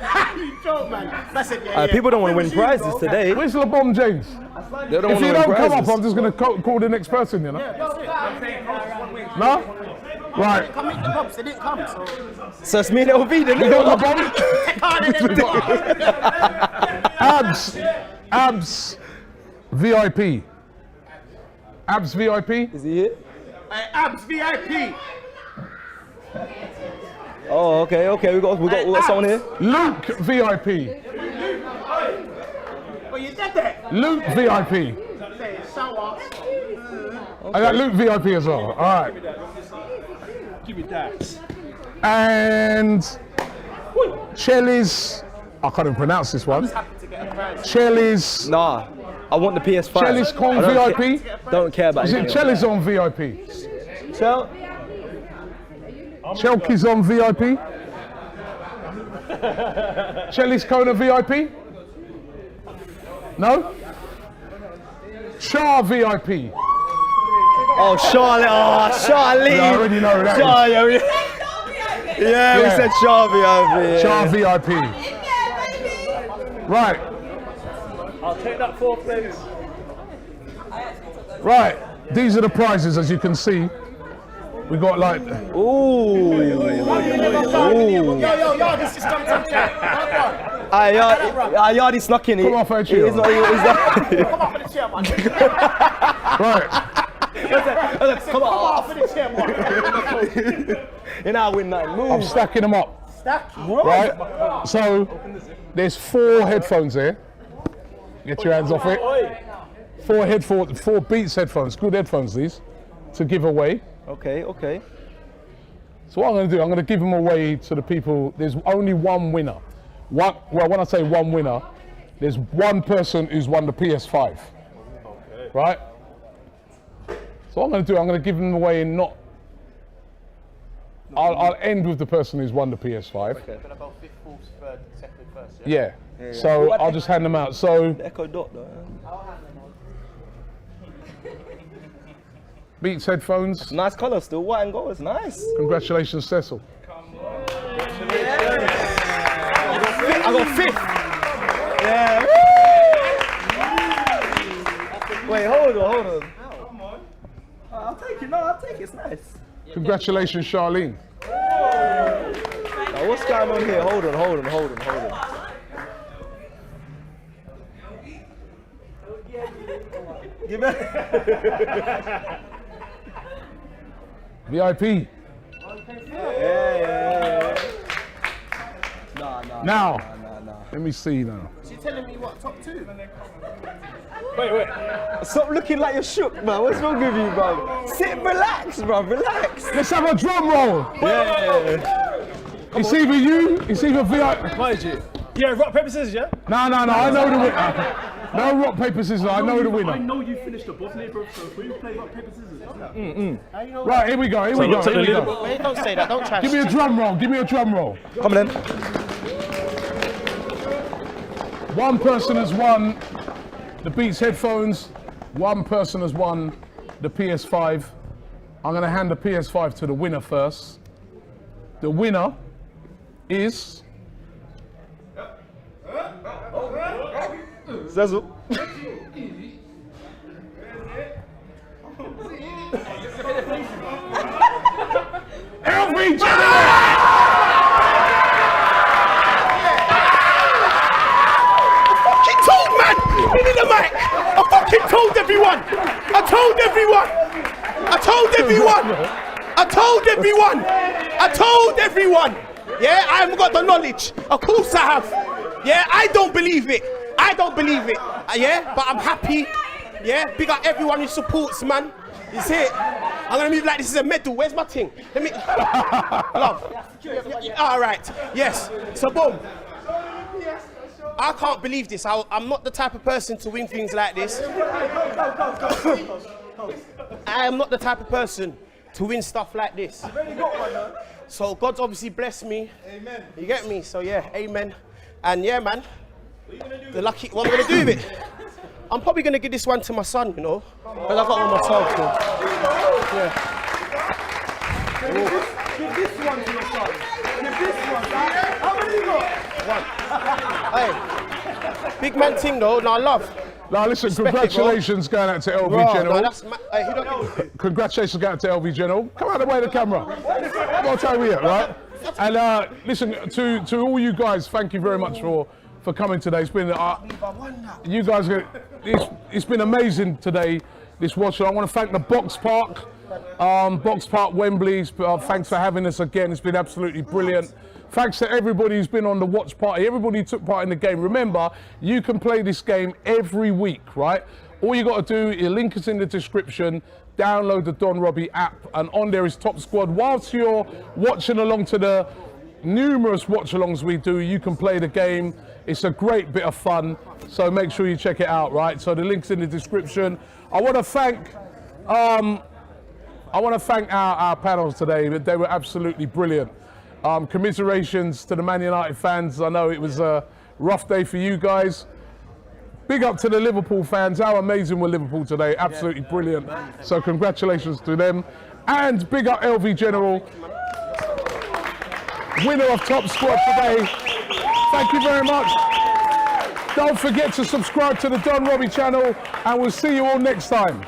joke, man. That's it, People don't want to win prizes today. Where's LeBom James? They don't if you win don't come prizes. up, I'm just going to call the next person, you know? No? Right. They didn't come, So it's me and LV, then. We got LeBom. Abs VIP. Abs VIP. Is he here? Abs VIP. Oh, okay. We got someone here. Luke VIP. Well, you did that. Luke VIP. I got Luke VIP as well. All right. Give me that. And Chelly's. I can't even pronounce this one. Chelly's. Nah, I want the PS5. Chelly's Con VIP. Don't care about it. Is it Chelly's on VIP? Chelky's on VIP. Chelly's Kona VIP? No? Char VIP? Oh, Charlotte. Oh, Charlie. I already know that. Yeah, we said Char VIP. Char VIP. Right. I'll take that 4th place. Right. These are the prizes, as you can see. We got like. Ooh. This is Untitled Chapter. Yardy snuck in it. Come off, He's not. Come off of the chair, man. Right. Come off of the chair, man. You're not winning nothing. Move. I'm stacking them up. Right. So there's 4 headphones here. Get your hands off it. 4 Beats headphones. Good headphones, these, to give away. Okay. So what I'm going to do, I'm going to give them away to the people. There's only one winner. Well, when I say one winner, there's one person who's won the PS5. Okay. Right? So what I'm going to do, I'm going to give them away in not... I'll end with the person who's won the PS5. Okay. Gonna go 5th, 4th, 3rd, 2nd, 1st. Yeah. So I'll just hand them out. So Echo Dot though. Beats headphones. Nice colour still, white and gold. It's nice. Congratulations, Cecil. I got 5th. Yeah. Wait, hold on. Come on. I'll take it. No, I'll take it. It's nice. Congratulations, Charlene. Now, what's going on here? Hold on. Give me. VIP. Yeah. Now, let me see now. She's telling me what, top 2? Wait. Stop looking like you're shook, man. What's wrong with you, bro? Sit, relax, bro. Relax. Let's have a drum roll. Yeah. It's either you, it's either VIP. Mind you. Yeah, rock, paper, scissors, yeah? No, I know the winner. No rock, paper, scissors, I know the winner. I know you finished above Leaderboard, so we play rock, paper, scissors. Right, here we go. Wait, don't say that, don't trash. Give me a drum roll, Come on then. One person has won the Beats headphones. One person has won the PS5. I'm going to hand the PS5 to the winner first. The winner is... Zazzle. LV Give me the mic! I fucking told everyone! I told everyone! Yeah, I haven't got the knowledge. Of course I have. Yeah, I don't believe it. Yeah, but I'm happy. Yeah, big up everyone who supports, man. You see it? I'm gonna move like this is a medal. Where's my thing? Let me. Love. All right. Yes. So boom. I can't believe this. I'm not the type of person to win things like this. I am not the type of person to win stuff like this. So God's obviously blessed me. Amen. You get me? So yeah, amen. And yeah, man. The lucky. What am I gonna do with it? I'm probably gonna give this one to my son, you know, because I got one myself. So. Yeah. Give this one to your son. Give this one. How many you got? One. Hey, big man thing though. Now love. Now listen, respect congratulations going out to LV bro, General. No, hey, who don't Congratulations going out to LV General. Come out of the way of the camera. I'll tell you, right? And listen, to all you guys, thank you very much for coming today. It's been you guys. It's been amazing today. This watch. I want to thank the Box Park Wembley. Thanks for having us again. It's been absolutely brilliant. Thanks to everybody who's been on the watch party, everybody who took part in the game. Remember, you can play this game every week, right? All you got to do, your link is in the description, download the Don Robbie app, and on there is Top Squad. Whilst you're watching along to the numerous watch-alongs we do, you can play the game. It's a great bit of fun, so make sure you check it out, right? So the link's in the description. I want to thank our panels today. They were absolutely brilliant. Commiserations to the Man United fans. I know it was a rough day for you guys. Big up to the Liverpool fans. How amazing were Liverpool today? Absolutely brilliant. So congratulations to them. And big up LV General, winner of Top Squad today. Thank you very much. Don't forget to subscribe to the Don Robbie channel, and we'll see you all next time.